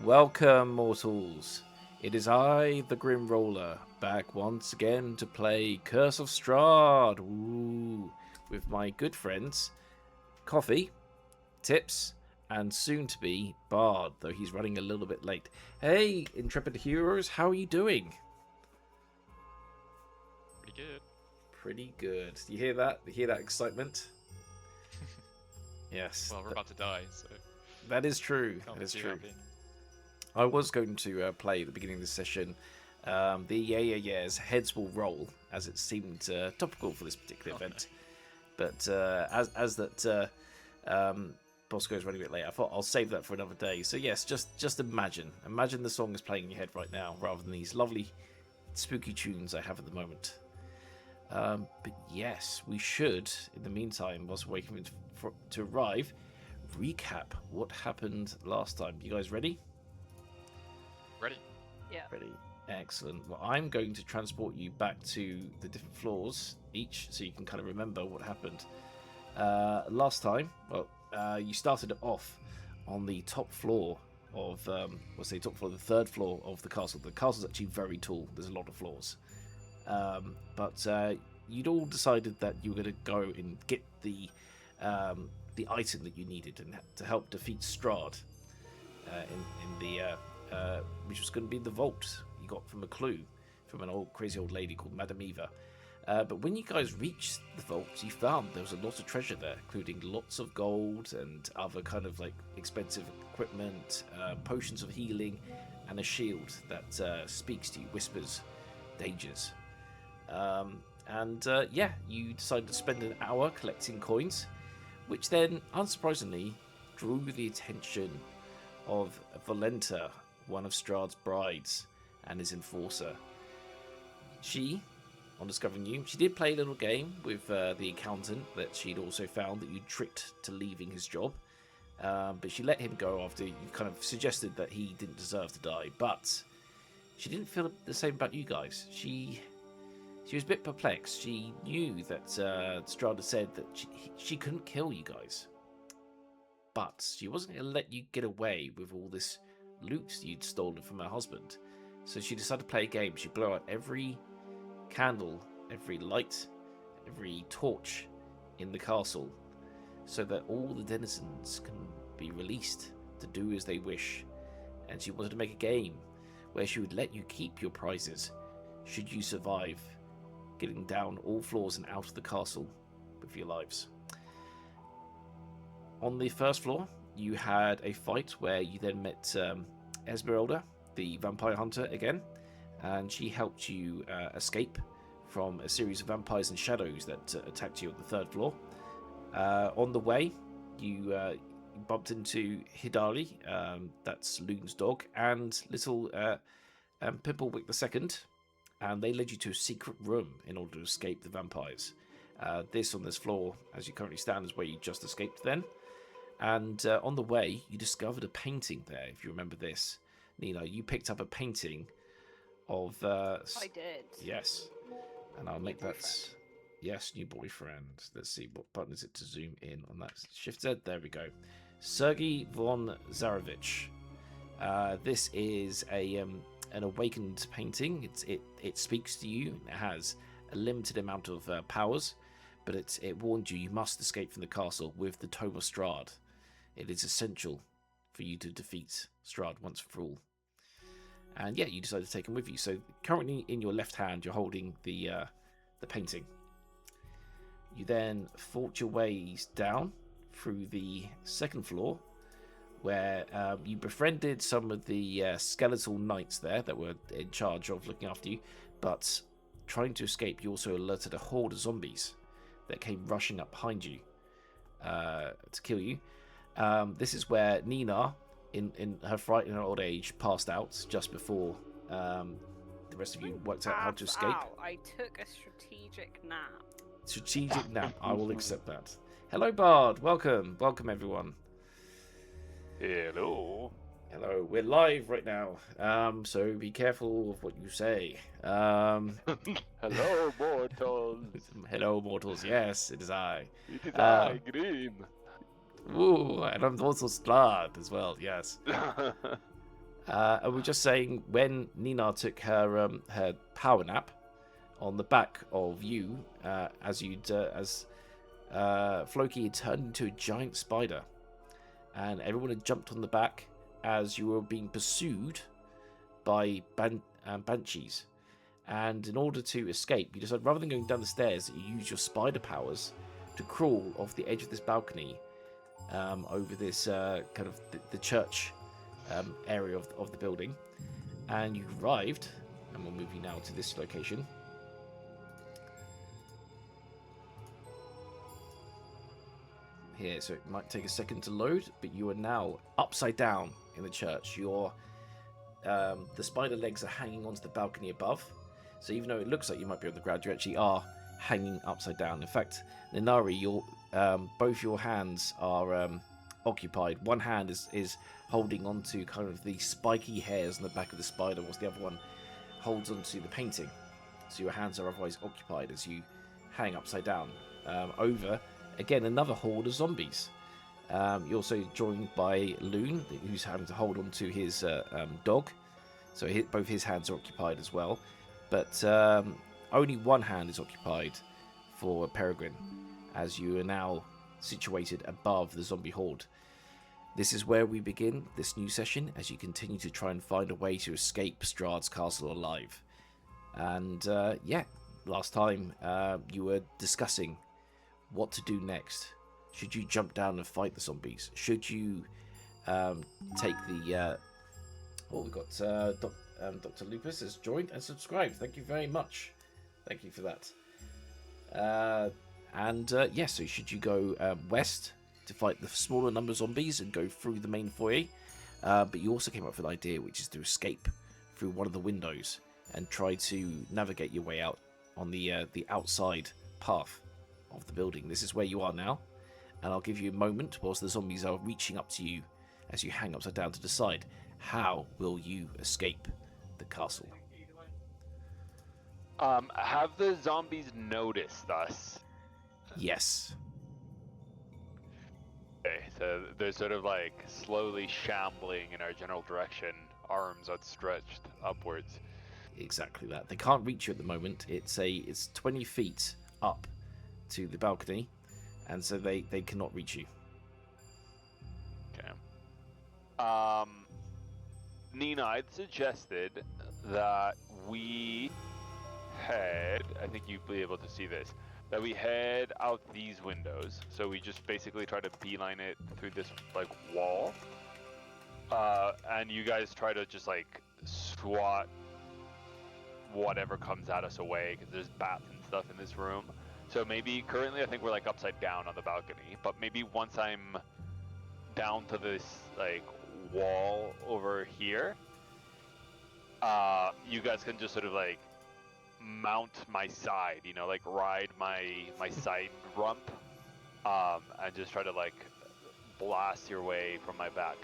Welcome, mortals. It is I, the Grim Roller, back once again to play Curse of Strahd. Ooh, with my good friends, Coffee, Tips, and soon-to-be Bard, though he's running a little bit late. Hey, intrepid heroes, how are you doing? Pretty good. Pretty good. Do you hear that? You hear that excitement? Yes. Well, we're about to die, so That is true. can't That be is too true. happy. I was going to play at the beginning of the session the Yeah's Heads Will Roll, as it seemed topical for this particular event. But as that Bosco is running a bit late, I thought I'll save that for another day. So yes, just imagine the song is playing in your head right now, rather than these lovely spooky tunes I have at the moment. But yes, we should, in the meantime, whilst we're waiting for to arrive, recap what happened last time. You guys ready? Ready? Yeah. Ready. Excellent. Well, I'm going to transport you back to the different floors each, so you can kind of remember what happened. Last time, you started off on the top floor of, the third floor of the castle. The castle's actually very tall. There's a lot of floors. But you'd all decided that you were going to go and get the item that you needed and to help defeat Strahd in the which was going to be the vault you got from a clue from an crazy old lady called Madame Eva. But when you guys reached the vault, you found there was a lot of treasure there, including lots of gold and other kind of like expensive equipment, potions of healing, and a shield that speaks to you, whispers dangers. You decided to spend an hour collecting coins, which then, unsurprisingly, drew the attention of Valenta, one of Strahd's brides and his enforcer. She, on discovering you, she did play a little game with the accountant that she'd also found that you tricked to leaving his job. But she let him go after you kind of suggested that he didn't deserve to die. But she didn't feel the same about you guys. She was a bit perplexed. She knew that Strahd had said that she couldn't kill you guys. But she wasn't going to let you get away with all this loot you'd stolen from her husband. So she decided to play a game. She blew out every candle, every light, every torch in the castle, so that all the denizens can be released to do as they wish. And she wanted to make a game where she would let you keep your prizes should you survive getting down all floors and out of the castle with your lives. On the first floor, you had a fight where you then met Esmeralda, the vampire hunter, again, and she helped you escape from a series of vampires and shadows that attacked you on the third floor. On the way, you bumped into Hidali, that's Loon's dog, and little Pimplewick II, and they led you to a secret room in order to escape the vampires. This floor, as you currently stand, is where you just escaped then. And on the way, you discovered a painting there, if you remember this. Nina, you picked up a painting of... I did. Yes. And I'll make that... Yes, new boyfriend. Let's see, what button is it to zoom in on that? Shift Z, there we go. Strahd von Zarovich. This is an awakened painting. It speaks to you. It has a limited amount of powers, but it warned you must escape from the castle with the Tome of Strahd. It is essential for you to defeat Strahd once and for all. And yeah, you decided to take him with you. So currently in your left hand, you're holding the painting. You then fought your ways down through the second floor, where you befriended some of the skeletal knights there that were in charge of looking after you. But trying to escape, you also alerted a horde of zombies that came rushing up behind you to kill you. This is where Nina, in her fright and her old age, passed out just before the rest of you worked out how to escape. I took a strategic nap. Strategic nap. I will accept that. Hello, Bard. Welcome. Welcome, everyone. Hello. Hello. We're live right now, so be careful of what you say. Hello, mortals. Hello, mortals. Yes, it is I. It is I, Green. Ooh, and I'm also Strahd as well, yes. And we're just saying when Nina took her power nap on the back of you, as Floki had turned into a giant spider, and everyone had jumped on the back as you were being pursued by banshees. And in order to escape, you decided rather than going down the stairs, you use your spider powers to crawl off the edge of this balcony over this kind of the church area of the building. And you arrived, and we'll move you now to this location. Here, so it might take a second to load, but you are now upside down in the church. Your the spider legs are hanging onto the balcony above, so even though it looks like you might be on the ground, you actually are hanging upside down. In fact, Ninari, both your hands are occupied. One hand is holding onto kind of the spiky hairs on the back of the spider, whilst the other one holds onto the painting. So your hands are otherwise occupied as you hang upside down over. Again, another horde of zombies. You're also joined by Loon, who's having to hold on to his dog. So both his hands are occupied as well. But only one hand is occupied for Peregrine, as you are now situated above the zombie horde. This is where we begin this new session, as you continue to try and find a way to escape Strahd's castle alive. And last time you were discussing what to do next. Should you jump down and fight the zombies? Should you take the... we've got Dr. Lupus has joined and subscribed. Thank you very much. Thank you for that. So should you go west to fight the smaller number of zombies and go through the main foyer? But you also came up with an idea, which is to escape through one of the windows and try to navigate your way out on the outside path of the building. This is where you are now, and I'll give you a moment whilst the zombies are reaching up to you as you hang upside down to decide how will you escape the castle. Have the zombies noticed us? Yes. Okay, so they're sort of like slowly shambling in our general direction, arms outstretched upwards. Exactly that. They can't reach you at the moment. It's 20 feet up to the balcony, and so they cannot reach you. Okay. Nina, I'd suggested that we head, I think you'd be able to see this, that we head out these windows. So we just basically try to beeline it through this like wall. And you guys try to just like swat whatever comes at us away, because there's bats and stuff in this room. So maybe currently I think we're like upside down on the balcony, but maybe once I'm down to this like wall over here, you guys can just sort of like mount my side, like ride my side rump, and just try to like blast your way from my back.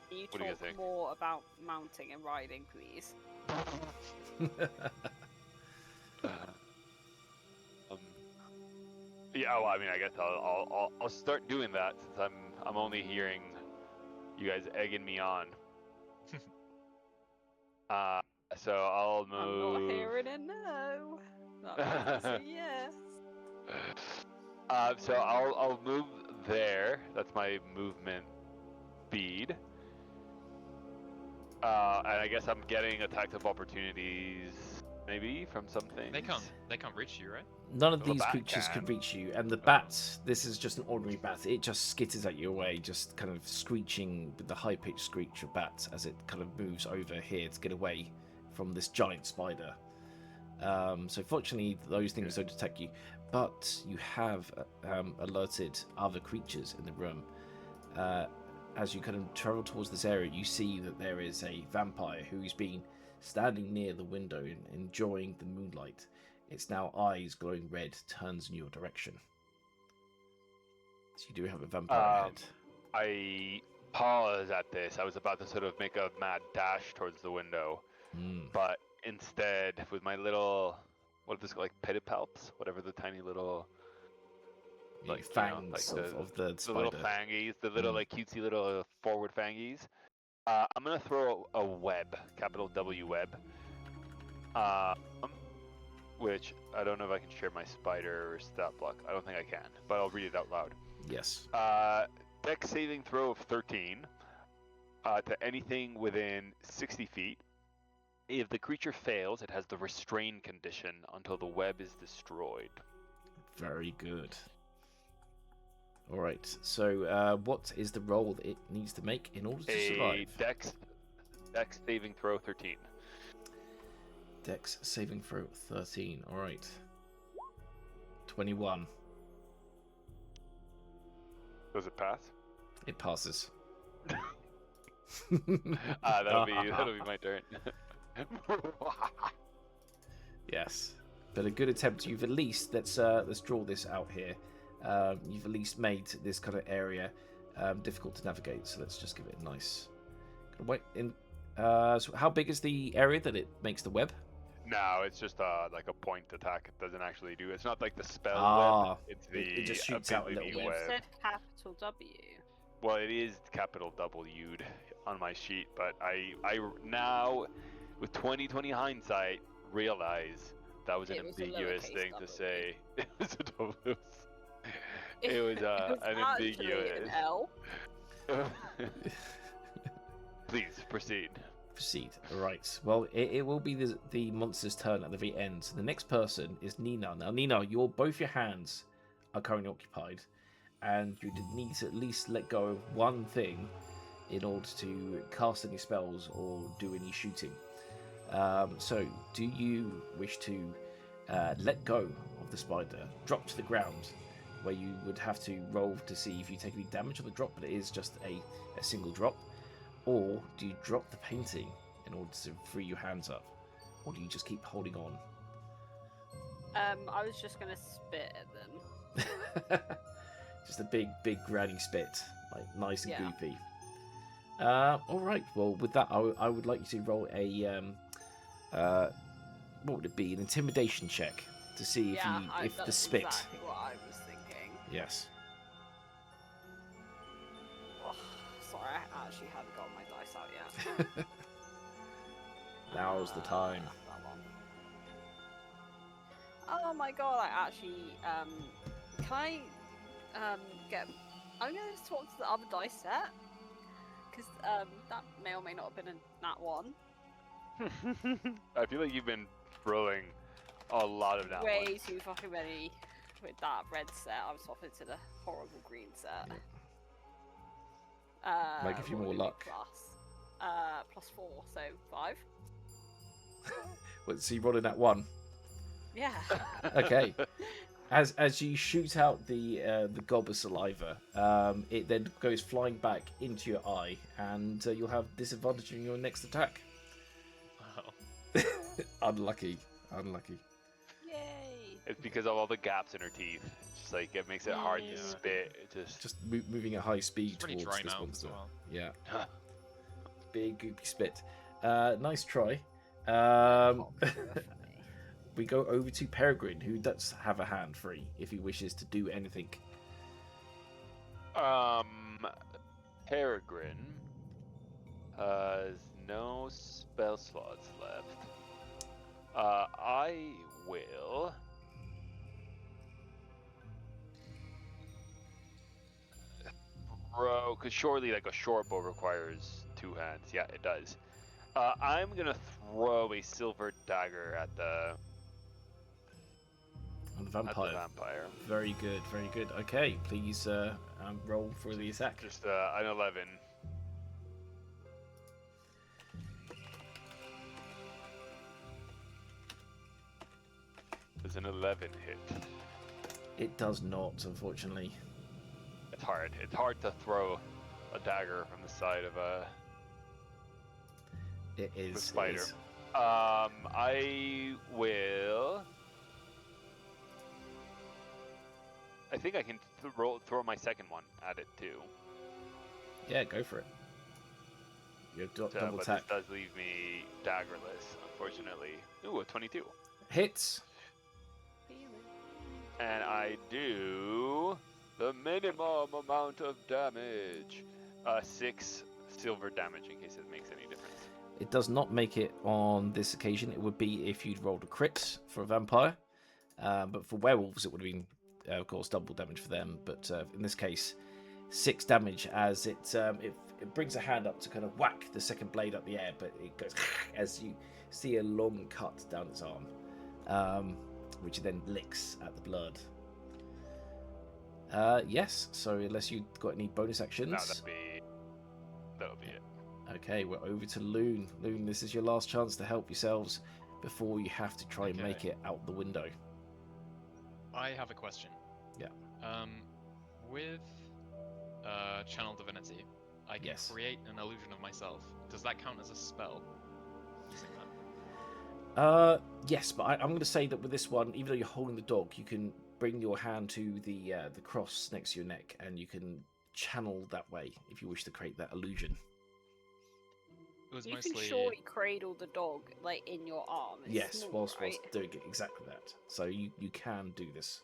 Can you What do you talk think? more about mounting and riding, please? Yeah, well, I mean, I guess I'll start doing that, since I'm only hearing you guys egging me on. So I'll move. I'm not hearing a no. That means a yes. So I'll move there. That's my movement speed. And I guess I'm getting attacks of opportunities, maybe from some things. They can't reach you, right? None of Well, the these bat creatures can. can reach you, and the bat, this is just an ordinary bat. It just skitters at you away, just kind of screeching with the high-pitched screech of bats as it kind of moves over here to get away from this giant spider. So fortunately, those things don't attack you, but you have alerted other creatures in the room. As you kind of travel towards this area, you see that there is a vampire who's been standing near the window and enjoying the moonlight. Its now eyes glowing red turns in your direction. So you do have a vampire ahead. I pause at this. I was about to sort of make a mad dash towards the window, but instead, with my little, what is this, like pedipalps, whatever the tiny little, like fangs like of the the spider. little fangies, the little like cutesy little forward fangies. I'm gonna throw a web, capital W web. Um, which I don't know if I can share my spider or stat block. I don't think I can, but I'll read it out loud. Yes. Dex saving throw of 13 to anything within 60 feet. If the creature fails, it has the restrain condition until the web is destroyed. Very good. All right. So, what is the roll that it needs to make in order to A survive? Dex saving throw 13. Dex saving throw 13. All right. 21. Does it pass? It passes. That'll be my turn. Yes, but a good attempt. You've at least let's draw this out here. You've at least made this kind of area difficult to navigate. So let's just give it a nice. Wait in. So how big is the area that it makes the web? No, it's just like a point attack. It doesn't actually do. It's not like the spell web. It's the it just shoots out a little ability bit. You web. said capital W. Well, it is capital W'd on my sheet, but I now, with 20/20 hindsight, realize that was an It was a ambiguous lowercase thing W. to say. It was a W. It was an actually ambiguous. an L. Please proceed. Proceed. All right. Well, it will be the monster's turn at the very end. So the next person is Nina. Now, Nina, both your hands are currently occupied, and you need to at least let go of one thing in order to cast any spells or do any shooting. So, do you wish to let go of the spider, drop to the ground, where you would have to roll to see if you take any damage on the drop, but it is just a single drop? Or do you drop the painting in order to free your hands up? Or do you just keep holding on? I was just gonna spit at them. Just a big granny spit, like nice and Yeah. goopy. All right. Well, with that, I would like you to roll a what would it be? An intimidation check to see if the that's spit. exactly what I was thinking. Yes. Oh, sorry, I actually haven't got my dice out yet. Now's the time. That one. Oh my god! I actually can I get? I'm gonna talk to the other dice set because that may or may not have been a nat one. I feel like you've been rolling a lot of that. Way too fucking many with that red set. I was swapping to the horrible green set. Might give you what more would it be luck. Plus 4, so 5. Well, so you rolling that one. Yeah. Okay. As you shoot out the gob of saliva, it then goes flying back into your eye, and you'll have disadvantage in your next attack. Oh. Unlucky. Yay. It's because of all the gaps in her teeth. It's just like it makes it hard Yeah. to spit. It Just moving at high speed It's pretty towards dry this mouth as monster. well. Yeah, just. big goopy spit. Nice try. We go over to Peregrine, who does have a hand free if he wishes to do anything. Peregrine has no spell slots left. I will. Throw, because surely like a short bow requires 2 hands. Yeah, it does. I'm gonna throw a silver dagger at the On the vampire. vampire. Very good, very good. Okay, please roll for the attack. Just an 11. Does an 11 hit? It does not, unfortunately. It's hard. It's hard to throw a dagger from the side of a It is. spider. It is. I will. I think I can throw my second one at it too. Yeah, go for it. You have double But attack. this does leave me daggerless, unfortunately. Ooh, a 22. Hits. And I do the minimum amount of damage. 6 silver damage in case it makes any difference. It does not make it on this occasion. It would be if you'd rolled a crit for a vampire. But for werewolves, it would have been, of course, double damage for them. But in this case, 6 damage as it brings a hand up to kind of whack the second blade up the air, but it goes as you see a long cut down its arm, which then licks at the blood. Yes, so unless you've got any bonus actions. No, that'll be it. Okay, we're over to Loon. Loon, this is your last chance to help yourselves before you have to try and make it out the window. I have a question. Yeah. With Channel Divinity, I can create an illusion of myself. Does that count as a spell? Using that? Yes, but I'm going to say that with this one, even though you're holding the dog, you can bring your hand to the cross next to your neck, and you can channel that way if you wish to create that illusion. It was You mostly... can surely cradle the dog like in your arm. It's Yes, small, whilst right? doing it exactly that. So you can do this.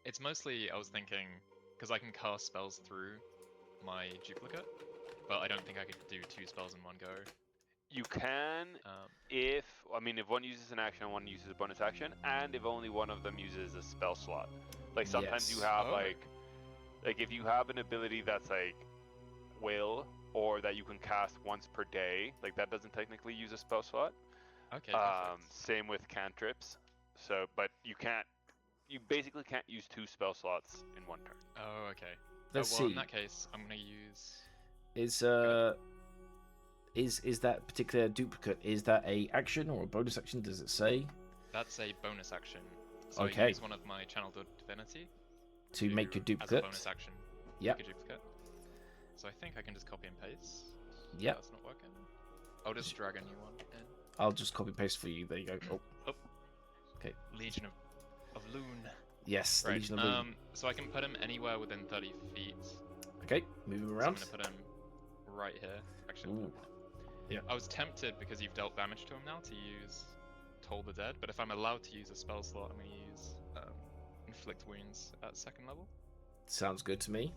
It's mostly, I was thinking, because I can cast spells through my duplicate, but I don't think I could do 2 spells in one go. You can, if one uses an action and one uses a bonus action, and if only one of them uses a spell slot. Like sometimes you have like if you have an ability that's like will, or that you can cast once per day, like that doesn't technically use a spell slot. Okay. Same with cantrips. So, but you basically can't use 2 spell slots in one turn. Oh, okay. Let's well, see. In that case, I'm gonna use. Is that particular duplicate? Is that a action or a bonus action? Does it say? That's a bonus action. So Okay. I use one of my Channel Divinity To make your duplicate. As a bonus action. Yep. Make a duplicate. So I think I can just copy and paste. Yep. That's not working. I'll just drag a new one in. I'll just copy and paste for you. There you go. Oh. Okay. Legion of Loon. Yes, the Right. Legion of Loon. So I can put him anywhere within 30 feet. Okay, move him around. So I'm gonna put him right here. Actually, Ooh. Yeah. I was tempted because you've dealt damage to him now to use Toll the Dead, but if I'm allowed to use a spell slot, I'm gonna use Inflict Wounds at 2nd level. Sounds good to me.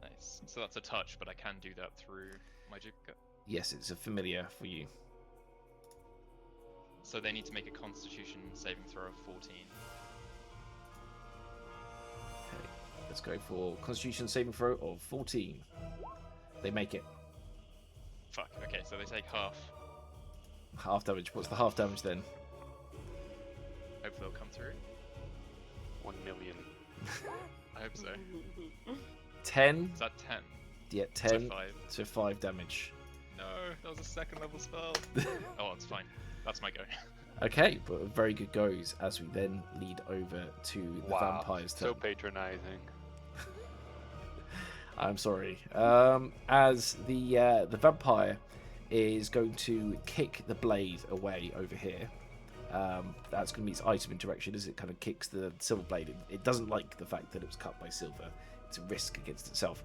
Nice. So that's a touch, but I can do that through my duplicate. Yes, it's a familiar for you. So they need to make a Constitution saving throw of 14. Okay, let's go for Constitution saving throw of 14. They make it. Fuck. Okay, so they take half. Half damage. What's the half damage then? Hopefully it'll come through. 1 million. I hope so. 10. Is that 10? Yeah, So 10 5. to 5 damage. No, that was a 2nd level spell. Oh, it's fine. That's my go. Okay, but very good goes as we then lead over to the vampire's turn. So patronizing. I'm sorry. As the vampire is going to kick the blade away over here. That's going to be its item interaction as it kind of kicks the silver blade. It doesn't like the fact that it was cut by silver. It's a risk against itself.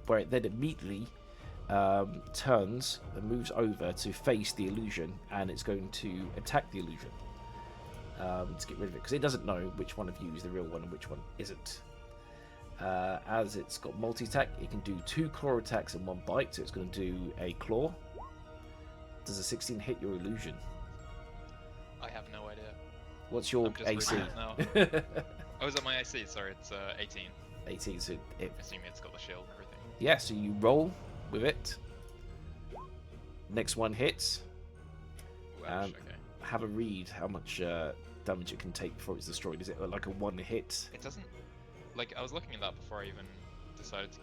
Where it then immediately turns and moves over to face the illusion, and it's going to attack the illusion to get rid of it, because it doesn't know which one of you is the real one and which one isn't. As it's got multi-attack, it can do 2 claw attacks and 1 bite, so it's going to do a claw. Does a 16 hit your illusion? I have no idea. What's your I'm just AC? reading it now. Oh, is that my AC? Sorry, it's 18. 18, so it... Assuming it's got the shield and everything. Yeah, so you roll with it. Next one hits. Ooh, ouch, okay. Have a read how much damage it can take before it's destroyed. Is it like a 1 hit? It doesn't... Like, I was looking at that before I even decided to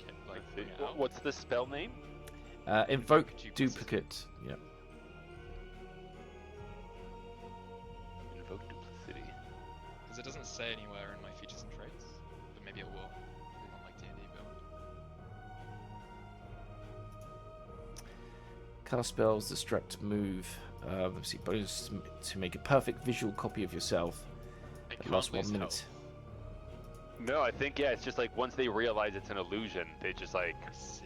bring it out. What's the spell name? Invoke duplicate. Yeah. Invoke duplicity. Because it doesn't say anywhere in my features and traits, but maybe it will on like D&D build. Cast spells, distract, move. Let's see, bonus to make a perfect visual copy of yourself. It That can't lasts 1 lose minute. health. No, I think it's just like once they realize it's an illusion, they just like I see.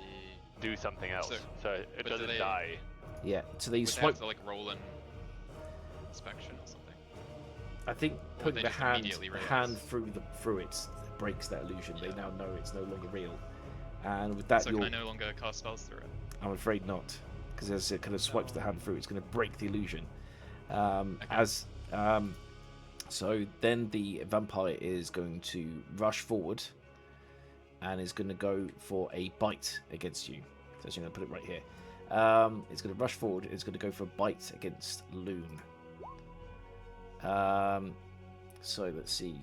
do something else, so it but do doesn't they- die. Yeah, so they Would they swipe. have to like roll an inspection or something? I think Or putting they the just hand immediately the realise? hand through it breaks that illusion. They Yeah. now know it's no longer real. And with that, so can I no longer cast spells through it? I'm afraid not, because as it kind of swipes the hand through, it's going to break the illusion. Okay. So then the vampire is going to rush forward and is going to go for a bite against you. So I'm going to put it right here. It's going to rush forward. It's going to go for a bite against Loon. So let's see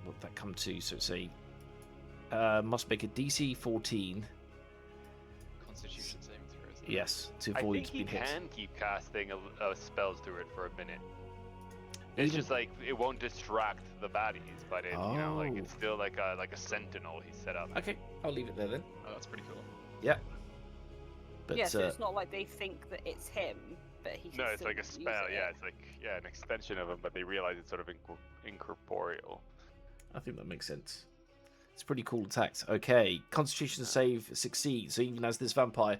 what that come to. So it's a must make a DC 14. Constitution saving throw. Isn't it? Yes, to I avoid think he being hit. can keep casting spells through it for a minute. It's just like it won't distract the baddies, but it, you know, like it's still like a sentinel he's set up. Okay, I'll leave it there then. Oh, that's pretty cool. Yeah. But, yeah, so it's not like they think that it's him, but he can No, it's still like a use spell. it. Yeah, it's like an extension of him, but they realize it's sort of incorporeal. I think that makes sense. It's pretty cool attack. Okay, Constitution save succeeds. So even as this vampire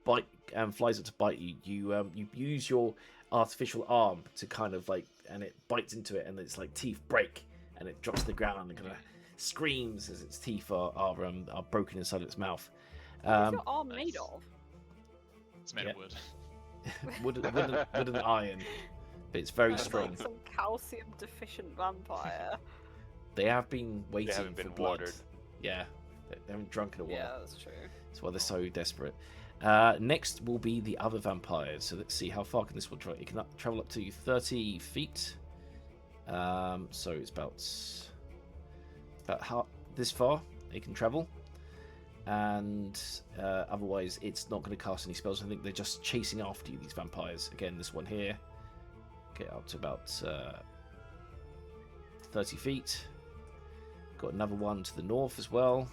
flies up to bite you, you use your artificial arm to kind of like, and it bites into it, and it's like teeth break, and it drops to the ground and kind of screams as its teeth are broken inside of its mouth. What's your arm made of? It's made of wood. wood and iron, but it's very strong. Like some calcium deficient vampire. They have been waiting They haven't for been blood. watered. Yeah, they haven't drunk in a while. Yeah, that's true. That's why they're so desperate. Next will be the other vampires. So let's see how far can this one travel. It can travel up to 30 feet. So it's about this far it can travel. And otherwise, it's not going to cast any spells. I think they're just chasing after you, these vampires. Again, this one here. Get up to about 30 feet. Got another one to the north as well.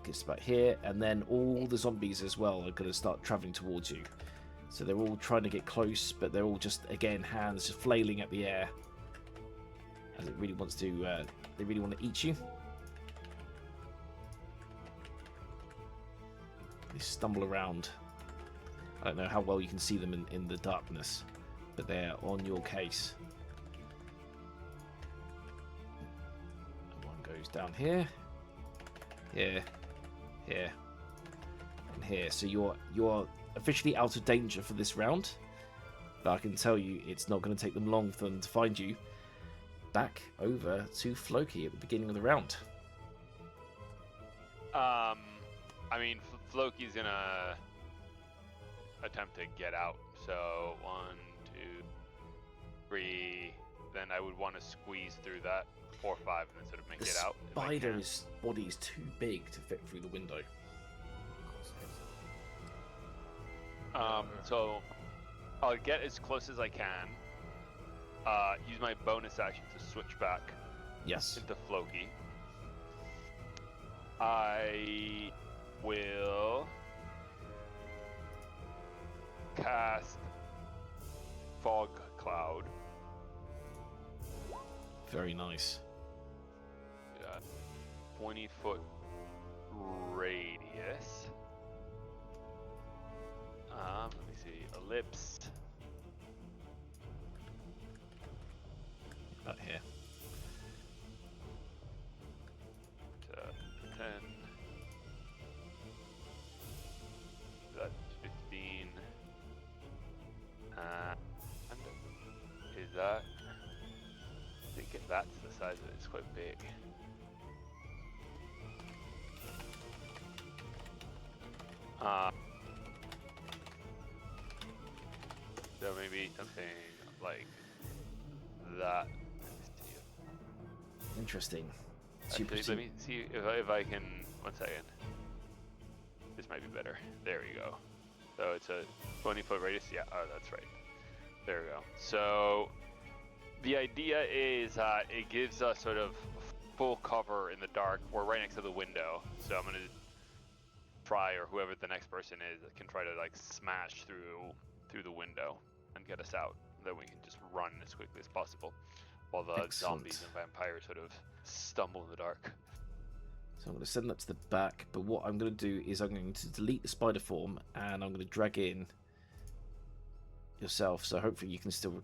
Gets about here, and then all the zombies as well are going to start traveling towards you. So they're all trying to get close, but they're all just, again, hands just flailing at the air. As it really wants to, they really want to eat you. They stumble around. I don't know how well you can see them in the darkness, but they're on your case. One goes down here, here, here, and here. So you're officially out of danger for this round, but I can tell you it's not going to take them long for them to find you. Back over to Floki at the beginning of the round. I mean, Floki's gonna attempt to get out. So 1, 2, 3. Then I would want to squeeze through that 4, 5, and then sort of make it out. Spider's body is too big to fit through the window. So I'll get as close as I can. Use my bonus action to switch back. Yes. Into Floki. I will cast Fog Cloud. Very nice. 20-foot radius. Let me see. Ellipse. About here. 10. That's 15. And is that? I think if that's the size of it, it's quite big. So maybe something like that. Interesting. Actually, let me see if I can. 1 second. This might be better. There we go. So it's a 20-foot radius. Yeah, oh, that's right. There we go. So the idea is it gives us sort of full cover in the dark. We're right next to the window, so I'm gonna try, or whoever the next person is, can try to like smash through the window and get us out. Then we can just run as quickly as possible, while the zombies and vampires sort of stumble in the dark. So I'm going to send that to the back, but what I'm going to do is I'm going to delete the spider form, and I'm going to drag in yourself, so hopefully you can still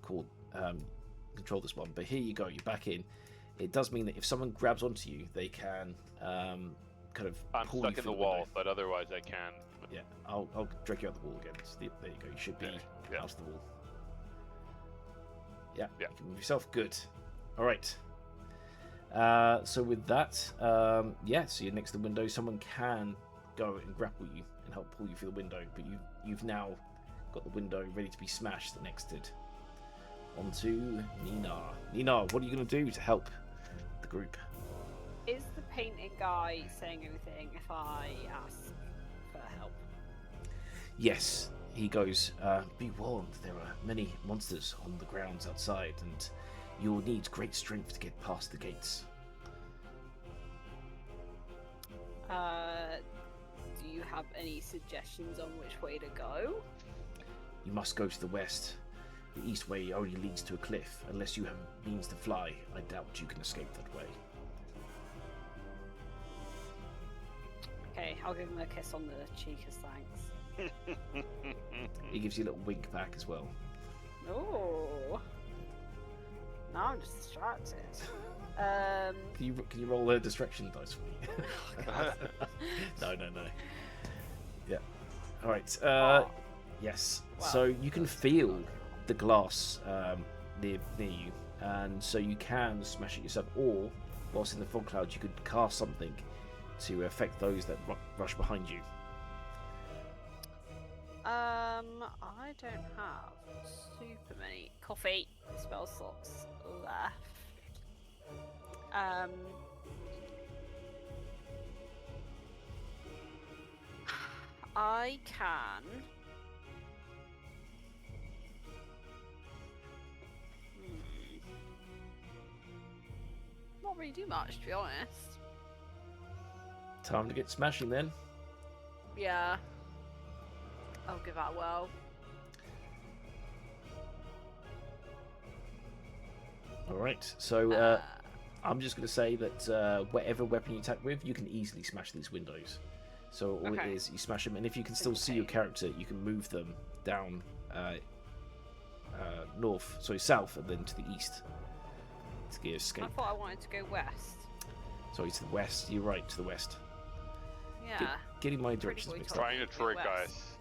control this one. But here you go, you're back in. it does mean that if someone grabs onto you, they can kind of I'm pull stuck you in through the window. wall, but otherwise I can. Yeah, I'll drag you out the wall again. So there you go. You should be Yeah. out of the wall. Yeah, Yeah. you can move yourself. Good. All right. So with that, so you're next to the window. Someone can go and grapple you and help pull you through the window, but you've now got the window ready to be smashed next to it. On to Nina. Nina, what are you going to do to help the group? Is the painting guy saying anything if I ask for help? Yes, he goes, be warned, there are many monsters on the grounds outside, and you'll need great strength to get past the gates. Do you have any suggestions on which way to go? You must go to the west. The east way only leads to a cliff. Unless you have means to fly, I doubt you can escape that way. Okay, I'll give him a kiss on the cheek as thanks. He gives you a little wink back as well. Oh, now I'm just distracted. Can you roll a distraction dice for me? No. Yeah. All right. Yes. Wow. So you can feel the glass near you, and so you can smash it yourself. Or, whilst in the fog clouds, you could cast something to affect those that rush behind you. I don't have super many coffee spell slots left. I can. Not really do much, to be honest. Time to get smashing then. Yeah. I'll give that a whirl. All right. So I'm just going to say that whatever weapon you attack with, you can easily smash these windows. So all it is, you smash them, and if you can still see your character, you can move them down south, and then to the east to get escape. I thought I wanted to go west. Sorry, to the west. You're right, to the west. Yeah. Getting my directions boy mixed told up. Trying to trick us.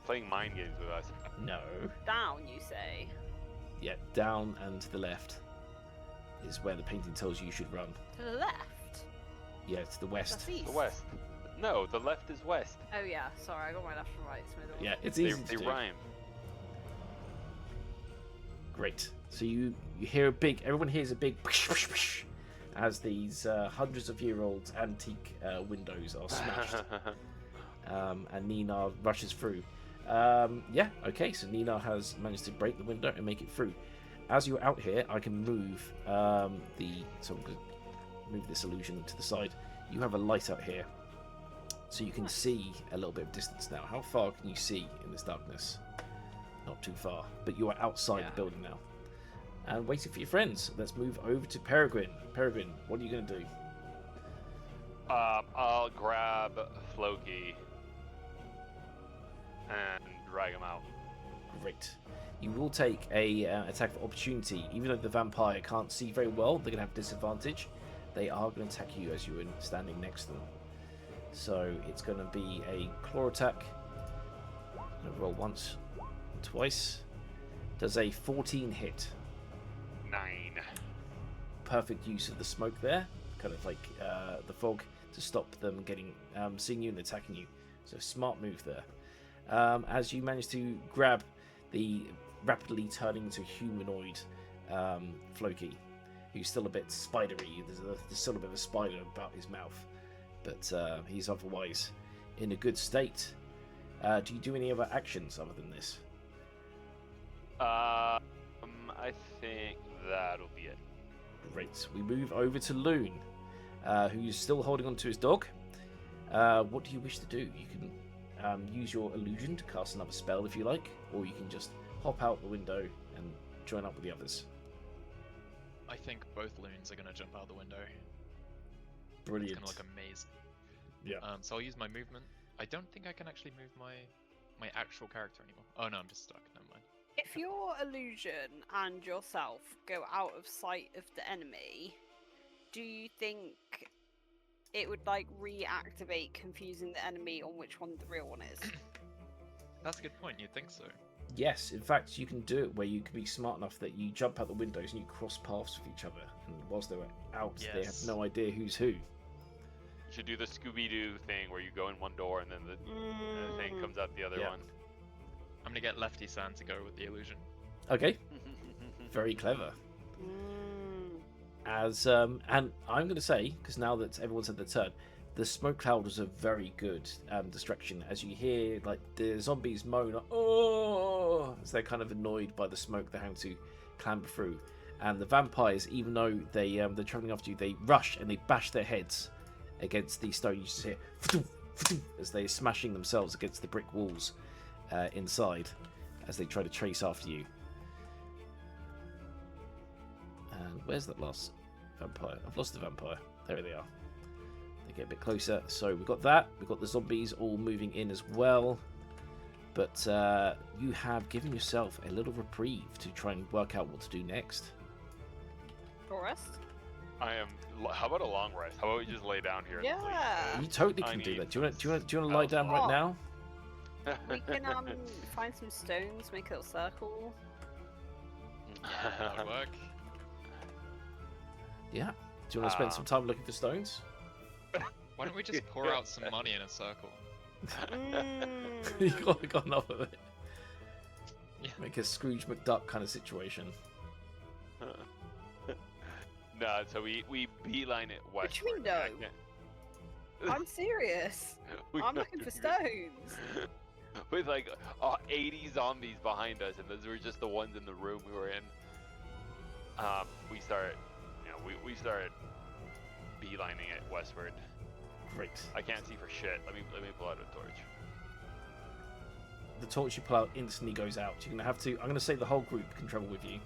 Playing mind games with us. No. Down, you say? Yeah, down and to the left is where the painting tells you should run. To the left? Yeah, to the west. That's east. The west. No, the left is west. Oh yeah, sorry, I got my left and right middle. Yeah, it's easy They to do. rhyme. Great. So you hear a big. Everyone hears a big as these hundreds of year old antique windows are smashed, and Nina rushes through. Okay. So Nina has managed to break the window and make it through. As you're out here, I can move so I'm going to move this illusion to the side. You have a light out here, so you can see a little bit of distance now. How far can you see in this darkness? Not too far, but you are outside the building now. And waiting for your friends. Let's move over to Peregrine. Peregrine, what are you going to do? I'll grab Floki and drag him out. Great. You will take a attack of opportunity. Even though the vampire can't see very well, they're going to have disadvantage. They are going to attack you as you're standing next to them. So it's going to be a claw attack. I'm going to roll once, twice. Does a 14 hit? 9. Perfect use of the smoke there, kind of like the fog to stop them getting seeing you and attacking you. So smart move there. As you manage to grab the rapidly turning into humanoid Floki, who's still a bit spidery. There's still a bit of a spider about his mouth, but he's otherwise in a good state. Do you do any other actions other than this? I think that'll be it. Great. We move over to Loon, who's still holding on to his dog. What do you wish to do? You can use your illusion to cast another spell if you like, or you can just hop out the window and join up with the others. I think both loons are going to jump out the window. Brilliant. It's going to look amazing. Yeah. So I'll use my movement. I don't think I can actually move my actual character anymore. Oh no, I'm just stuck. Never mind. If your illusion and yourself go out of sight of the enemy, do you think it would like reactivate, confusing the enemy on which one the real one is? That's a good point. You'd think so. Yes, in fact, you can do it where you can be smart enough that you jump out the windows and you cross paths with each other, and whilst they're out, they have no idea who's who. You should do the Scooby-Doo thing where you go in one door and then the thing comes out the other one. I'm gonna get Lefty San to go with the illusion. Okay. Very clever. As and I'm going to say, because now that everyone's had their turn, the smoke cloud was a very good distraction. As you hear, like the zombies moan, oh, as they're kind of annoyed by the smoke they're having to clamber through, and the vampires, even though they're traveling after you, they rush and they bash their heads against the stone. You just hear as they're smashing themselves against the brick walls inside as they try to chase after you. And where's that last vampire? I've lost the vampire. There they are. They get a bit closer. So we've got that. We've got the zombies all moving in as well. But you have given yourself a little reprieve to try and work out what to do next. Short rest? How about a long rest? How about we just lay down here and sleep? Yeah. You totally can do that. Do you want to lie down right now? We can find some stones, make a little circle. That would work. Yeah. Do you want to spend some time looking for stones? Why don't we just pour out some money in a circle? You got enough of it. Yeah. Make a Scrooge McDuck kind of situation. No, so we beeline it westward. What do you mean no? I'm serious. I'm looking for stones. With like 80 zombies behind us, and those were just the ones in the room we were in. We started beelining it westward. Great. I can't see for shit. Let me pull out a torch. The torch you pull out instantly goes out. You're gonna have to. I'm gonna say the whole group can travel with you.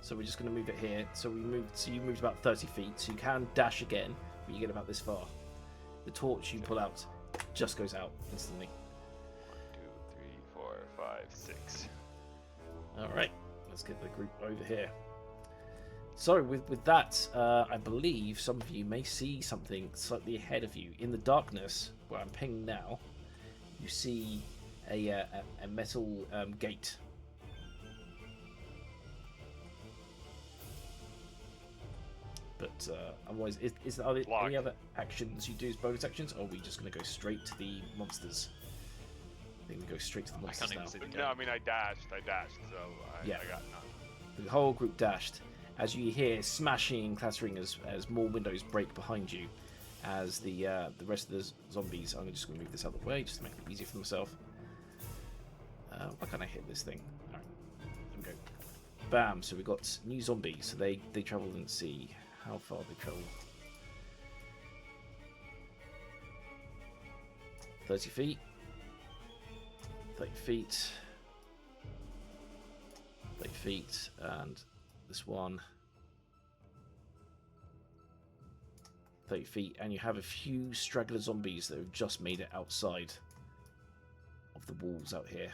So we're just gonna move it here. So you moved about 30 feet. So you can dash again, but you get about this far. The torch you pull out just goes out instantly. 1, 2, 3, 4, 5, 6. All right. Let's get the group over here. So with that, I believe some of you may see something slightly ahead of you in the darkness where I'm pinging now. You see a metal gate. But otherwise, are there any other actions you do as bonus actions, or are we just going to go straight to the monsters? I think we go straight to the monsters now. No, I mean I dashed, so I got nothing. The whole group dashed. As you hear smashing, clattering as more windows break behind you, as the rest of the zombies. I'm just going to move this out of the way just to make it easier for myself. Why can't I hit this thing? Alright, there we go. Bam! So we got new zombies. So they travel and see how far they travel. 30 feet. 30 feet. 30 feet, and this one 30 feet, and you have a few straggler zombies that have just made it outside of the walls out here.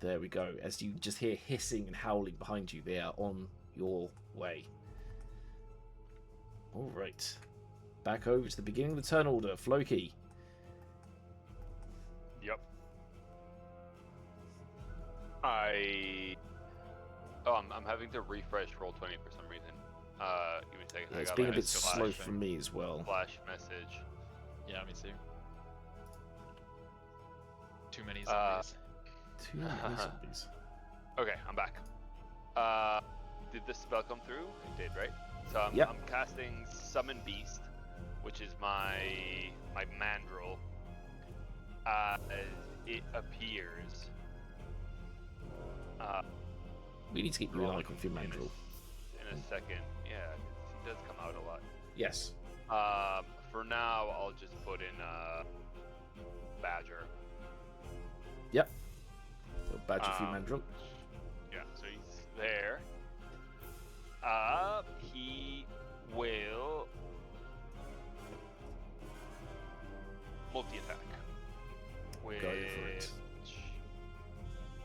There we go. As you just hear hissing and howling behind you, they are on your way. Alright. Back over to the beginning of the turn order. Floki. Yep. I'm having to refresh Roll20 for some reason. Give me a second. Yeah, it's being a bit slow for me as well. Flash message. Yeah, me too. Too many zombies. Too many zombies. Okay, I'm back. Did the spell come through? It did, right? So I'm casting Summon Beast, which is my mandrill. As it appears. We need to keep you an icon for your mandrill. In a second. Yeah, it does come out a lot. Yes. For now, I'll just put in Badger. Yep. So Badger for your mandrill. Yeah, so he's there. He will multi-attack. Which Go for it.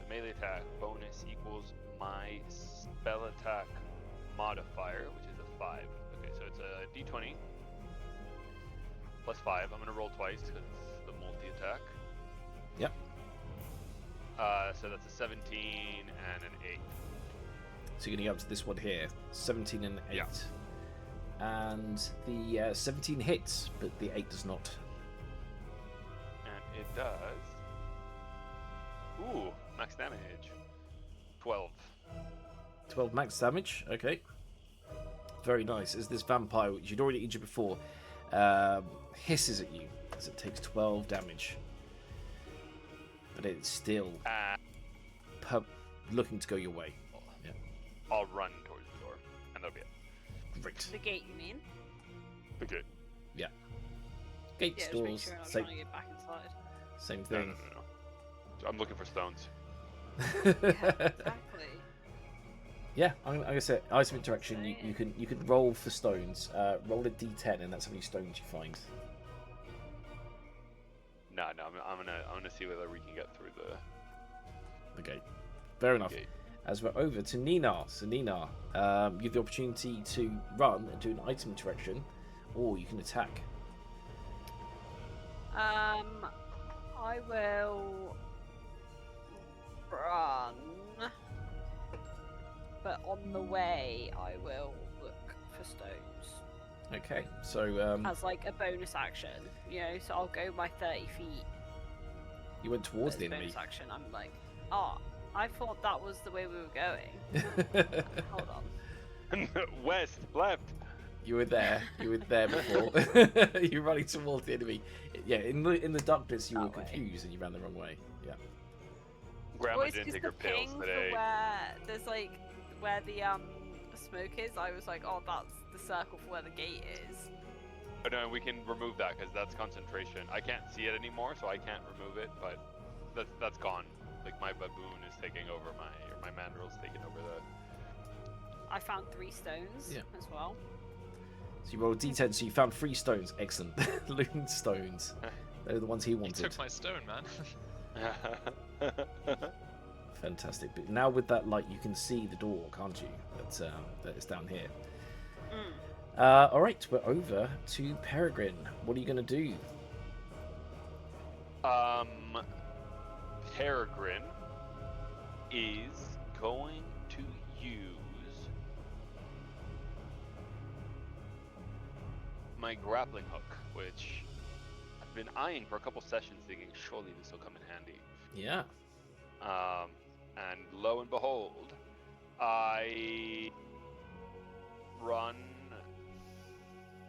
The melee attack bonus equals my spell attack modifier, which is a 5. Okay, so it's a d20 plus 5. I'm going to roll twice because it's the multi-attack. Yep. So that's a 17 and an 8. So you're going to go up to this one here. 17 and 8. Yeah. And the 17 hits, but the 8 does not. And it does. Ooh, max damage. 12. 12 max damage. Okay. Very nice. As this vampire, which you'd already injured before, hisses at you as it takes 12 damage. But it's still looking to go your way. Yeah. I'll run towards the door, and that'll be it. Great. The gate, you mean? The good. Yeah. Gates, Yeah, just make doors, sure I'm not same, trying to get back inside. same No, thing. no. I'm looking for stones. Yeah, exactly. Yeah, like I said, item interaction. You can roll for stones. Roll a d10, and that's how many stones you find. No, I'm gonna see whether we can get through the Okay, fair enough. gate. As we're over to Nina. So Nina, you have the opportunity to run and do an item interaction, or you can attack. I will run, but on the way I will look for stones. Okay, so As like a bonus action, you know, so I'll go my 30 feet. you went towards As the a enemy. bonus action, I'm like, oh, I thought that was the way we were going. Hold on. West, left. You were there. You were there before. You're running towards the enemy. Yeah, in the darkness, you were That way. confused and you ran the wrong way. Yeah. Grandma Always didn't 'cause take the her pills ping today. for where there's like where the smoke is, I was like, oh, that's the circle for where the gate is. Oh no, we can remove that because that's concentration. I can't see it anymore, so I can't remove it. But that's gone. Like my baboon is taking over my mandrel's taking over the. I found 3 stones as well. So you rolled a d10, so you found 3 stones. Excellent. Loon stones. They're the ones he You wanted. took my stone, man. Fantastic. But now with that light, you can see the door, can't you? That is down here. All right, we're over to Peregrine. What are you going to do? Peregrine is going to use my grappling hook, which I've been eyeing for a couple sessions, thinking surely this will come in handy. Yeah. And lo and behold, I run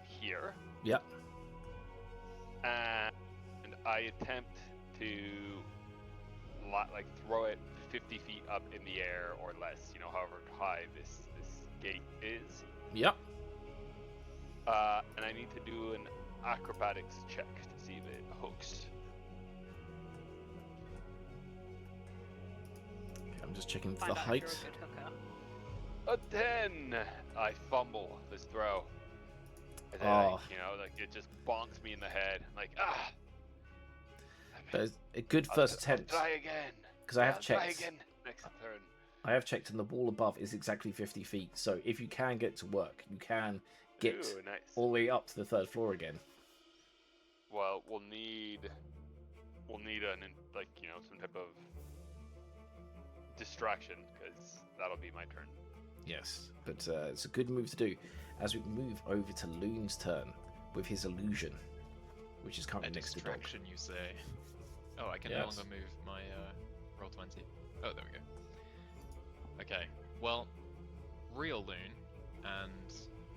here. Yep. And I attempt to like throw it 50 feet up in the air or less, you know, however high this gate is. Yep. And I need to do an acrobatics check to see if it hooks. Okay, I'm just checking for Find the out if height. you're a good hooker. A 10! I fumble this throw. And then you know, like it just bonks me in the head. Like, ah! There's a good first attempt. I'll try again. Because I have I'll try checked. again next turn. I have checked, and the wall above is exactly 50 feet. So if you can get to work, you can get Ooh, nice. all the way up to the 3rd floor again. Well, we'll need like, you know, some type of distraction, because that'll be my turn. Yes, but it's a good move to do. As we move over to Loon's turn with his illusion, which is currently A next to the dog. distraction, you say? Oh, I can no Yes. longer move my Roll20. Oh, there we go. Okay, well, real Loon and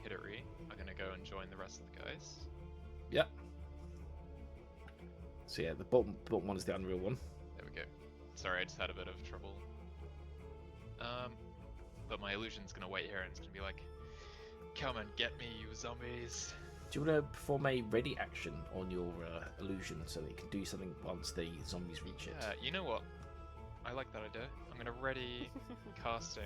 Hidari are going to go and join the rest of the guys. Yep. So yeah, the bottom one is the unreal one. There we go. Sorry, I just had a bit of trouble. But my illusion's going to wait here and it's going to be like, come and get me, you zombies. Do you want to perform a ready action on your illusion so that you can do something once the zombies reach it? Yeah, you know what? I like that idea. I'm going to ready casting.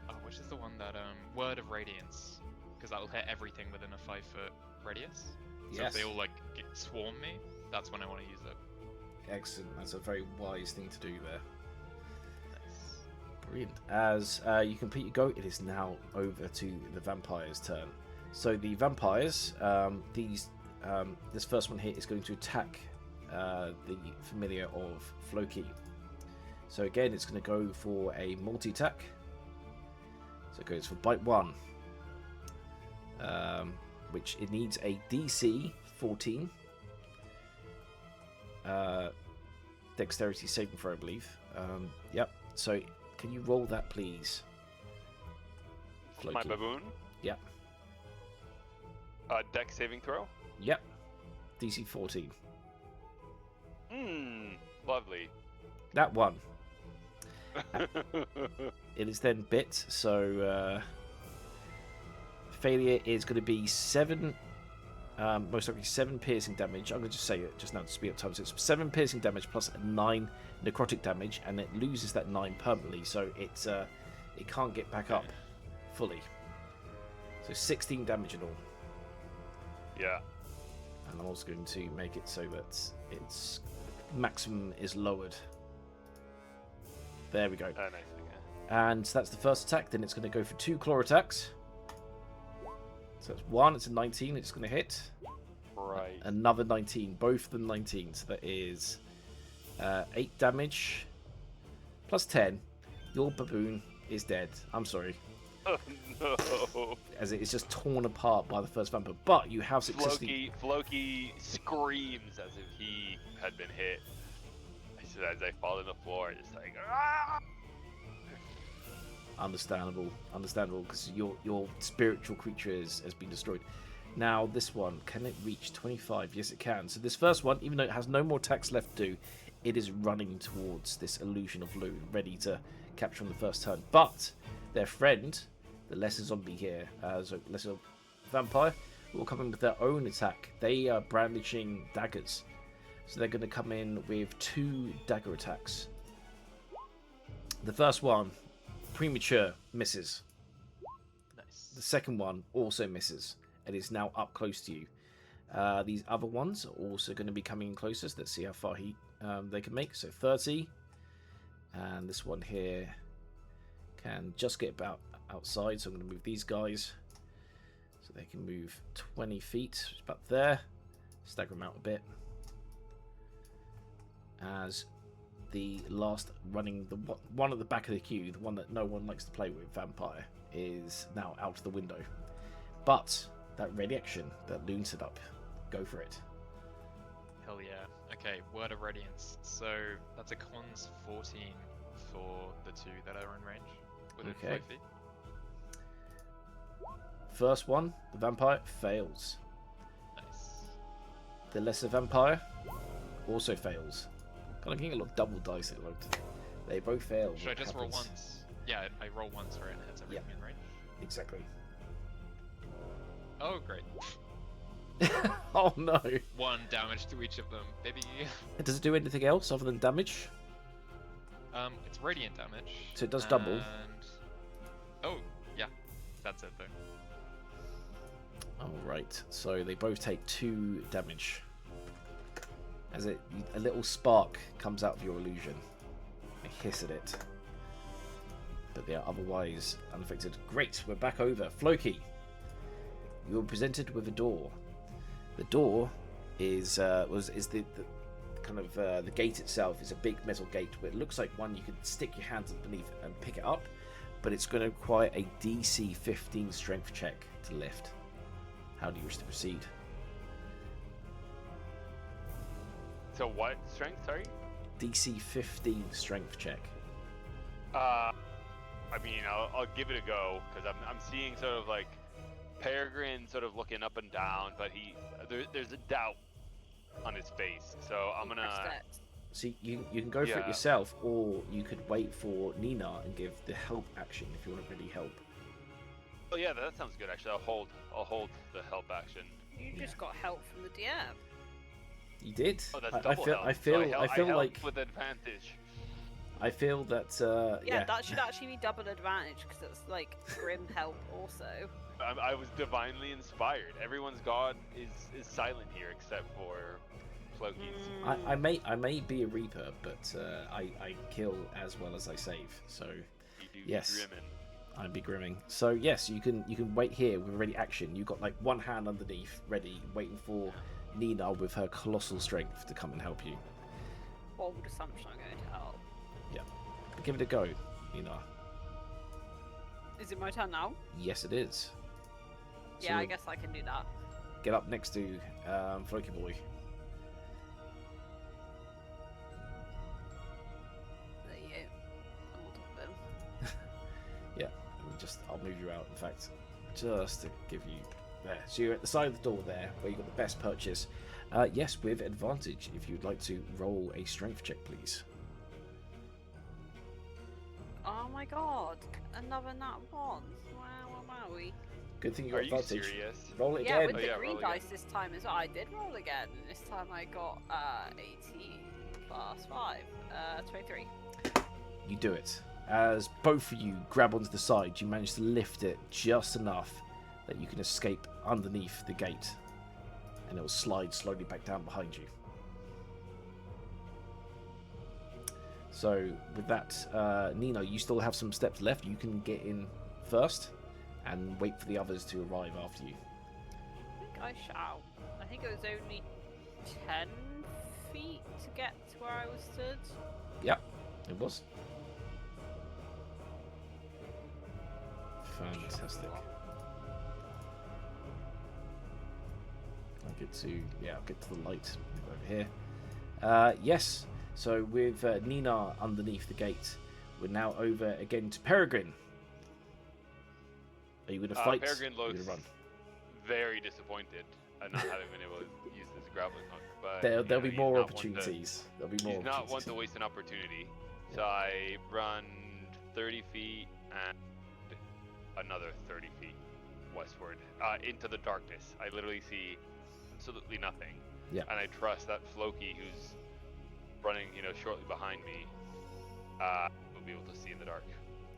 Oh, which is the one that, Word of Radiance. Because that will hit everything within a 5-foot radius. So Yes. if they all, like, swarm me, that's when I want to use it. Excellent. That's a very wise thing to do there. Nice. Brilliant. As you complete your go, it is now over to the vampires' turn. So the vampires, this first one here is going to attack the familiar of Floki. So again, it's going to go for a multi-attack. So it goes for bite 1, which it needs a DC 14 dexterity saving throw, I believe. Yep. So can you roll that, please? Floki. My baboon? Yep. Dex saving throw? Yep. DC 14. Lovely. That one. It is then bit, so failure is going to be 7, most likely 7 piercing damage. I'm going to just say it just now to speed up time. So it's 7 piercing damage plus 9 necrotic damage, and it loses that 9 permanently, so it can't get back up fully. So 16 damage in all. Yeah. And I'm also going to make it so that its maximum is lowered. There we go. Oh, nice. Okay. And that's the first attack. Then it's going to go for 2 claw attacks. So that's 1. It's a 19. It's going to hit. Right. Another 19. Both of them 19. So that is 8 damage plus 10. Your baboon is dead. I'm sorry. Oh, no. As it is just torn apart by the first vampire. But you have successfully... Floki screams as if he had been hit. As I fall on the floor, just like, ah! Understandable, because your spiritual creature has been destroyed. Now this one, can it reach 25? Yes, it can. So this first one, even though it has no more attacks left to do, it is running towards this illusion of loot, ready to capture on the first turn. But their friend, the lesser zombie here, so lesser vampire, will come in with their own attack. They are brandishing daggers. So they're going to come in with 2 dagger attacks. The first one, premature, misses. Nice. The second one also misses and is now up close to you. These other ones are also going to be coming in closer. So let's see how far they can make. So 30. And this one here can just get about outside. So I'm going to move these guys. So they can move 20 feet. It's about there. Stagger them out a bit. As the last running, the one at the back of the queue, the one that no one likes to play with, vampire, is now out the window. But that ready action that Loon set up, go for it. Hell yeah. Okay, Word of Radiance. So that's a cons 14 for the 2 that are in range within 5 feet. First one, the vampire fails. Nice. The lesser vampire also fails. Kind of getting a lot of double dice at the moment. They both fail. Should I just roll once? Yeah, I roll once for it and it hits everything in range. Exactly. Oh, great. Oh no. 1 damage to each of them, baby. Does it do anything else other than damage? It's radiant damage. So it does double. Oh, yeah. That's it though. Alright, so they both take 2 damage. As a little spark comes out of your illusion. They hiss at it. But they are otherwise unaffected. Great, we're back over. Floki, you're presented with a door. The door is the kind of the gate itself is a big metal gate, but it looks like one you could stick your hands underneath and pick it up. But it's going to require a DC 15 strength check to lift. How do you wish to proceed? So what strength, sorry? DC 15 strength check. I mean, I'll give it a go, because I'm seeing sort of like Peregrine sort of looking up and down, but there's a doubt on his face, so I'm gonna... So you can go for it yourself, or you could wait for Nina and give the help action if you want to really help. Oh yeah, that sounds good actually. I'll hold the help action. You just got help from the DM. You did. Oh, that's double help. I feel like with advantage. I feel that that should actually be double advantage because it's like grim help also. I was divinely inspired. Everyone's god is silent here except for Flokies. I may be a Reaper, but I kill as well as I save. So yes, I'd be grimming. So yes, you can wait here with ready action. You've got like one hand underneath, ready, waiting for Nina with her colossal strength to come and help you. Bold assumption I'm going to help. Yeah, but give it a go, Nina. Is it my turn now? Yes, it is. Yeah, So I guess I can do that. get up next to Floki Boy. There you go. I'm on top of him. Yeah, I'll move you out, in fact, just to give you there. So you're at the side of the door there, where you got the best purchase. Yes, with advantage, if you'd like to roll a strength check, please. Oh my god, another nat 1. Wow, wowie. Good thing you got Are you advantage. serious? Roll it Yeah, again. with the yeah, green roll dice again. this time as well. I did roll again. This time I got 18 plus 5, 23. You do it. As both of you grab onto the side, you manage to lift it just enough that you can escape underneath the gate, and it will slide slowly back down behind you. So with that, Nino, you still have some steps left. You can get in first and wait for the others to arrive after you. I think I shall. I think it was only 10 feet to get to where I was stood. Yeah, it was. Fantastic. I'll get to the light over here. Yes, so with Nina underneath the gate, we're now over again to Peregrine. Are you going to fight? Peregrine Or are you looks gonna run? very disappointed at not having been able to use this grappling hook. But There'll be he's more not one to- opportunities. There'll be more. He's not one opportunities. to waste an opportunity. So I run 30 feet and another 30 feet westward into the darkness. I literally see absolutely nothing. Yeah. And I trust that Floki, who's running, shortly behind me, will be able to see in the dark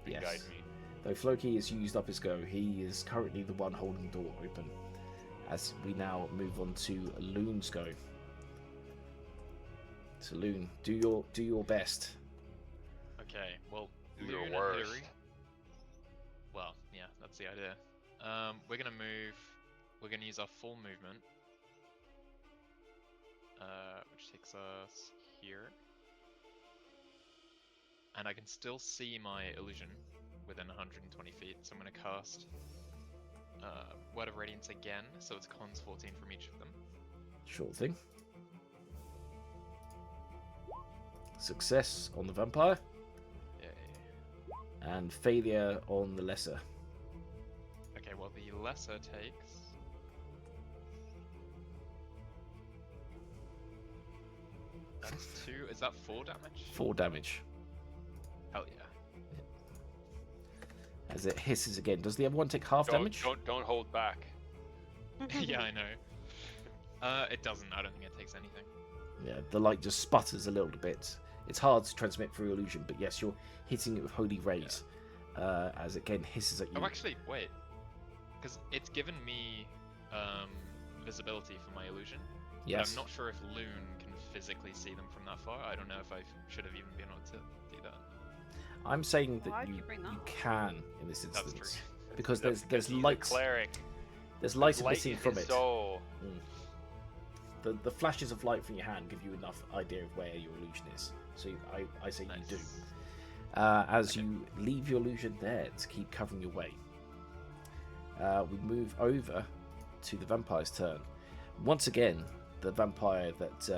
and Yes. guide me. Though Floki has used up his go, he is currently the one holding the door open. As we now move on to Loon's go. So Loon, do your best. Okay, well, Do your Loon and worst. Hillary. Well, yeah, that's the idea. We're gonna move. We're gonna use our full movement, which takes us here, and I can still see my illusion within 120 feet. So I'm gonna cast Word of Radiance again. So it's cons 14 from each of them. Sure thing. Success on the vampire Yay. and failure on the lesser. Okay, well the lesser takes. That's 2. Is that 4 damage? 4 damage. Hell yeah. As it hisses again. Does the other one take half damage? Don't hold back. Yeah, I know. It doesn't. I don't think it takes anything. Yeah, the light just sputters a little bit. It's hard to transmit through illusion, but yes, you're hitting it with holy rays. As it again hisses at you. Oh, actually, wait. Because it's given me visibility for my illusion. Yes. But I'm not sure if Loon can physically see them from that far. I don't know if I should have even been able to do that. I'm saying Why that would you you bring that up? can in this That's instance. true. Because That's there's he's a light. cleric. There's light There's light missing in from his it. soul. The flashes of light from your hand give you enough idea of where your illusion is. So I say Nice. you do. As Okay. you leave your illusion there to keep covering your way. We move over to the vampire's turn. Once again, the vampire that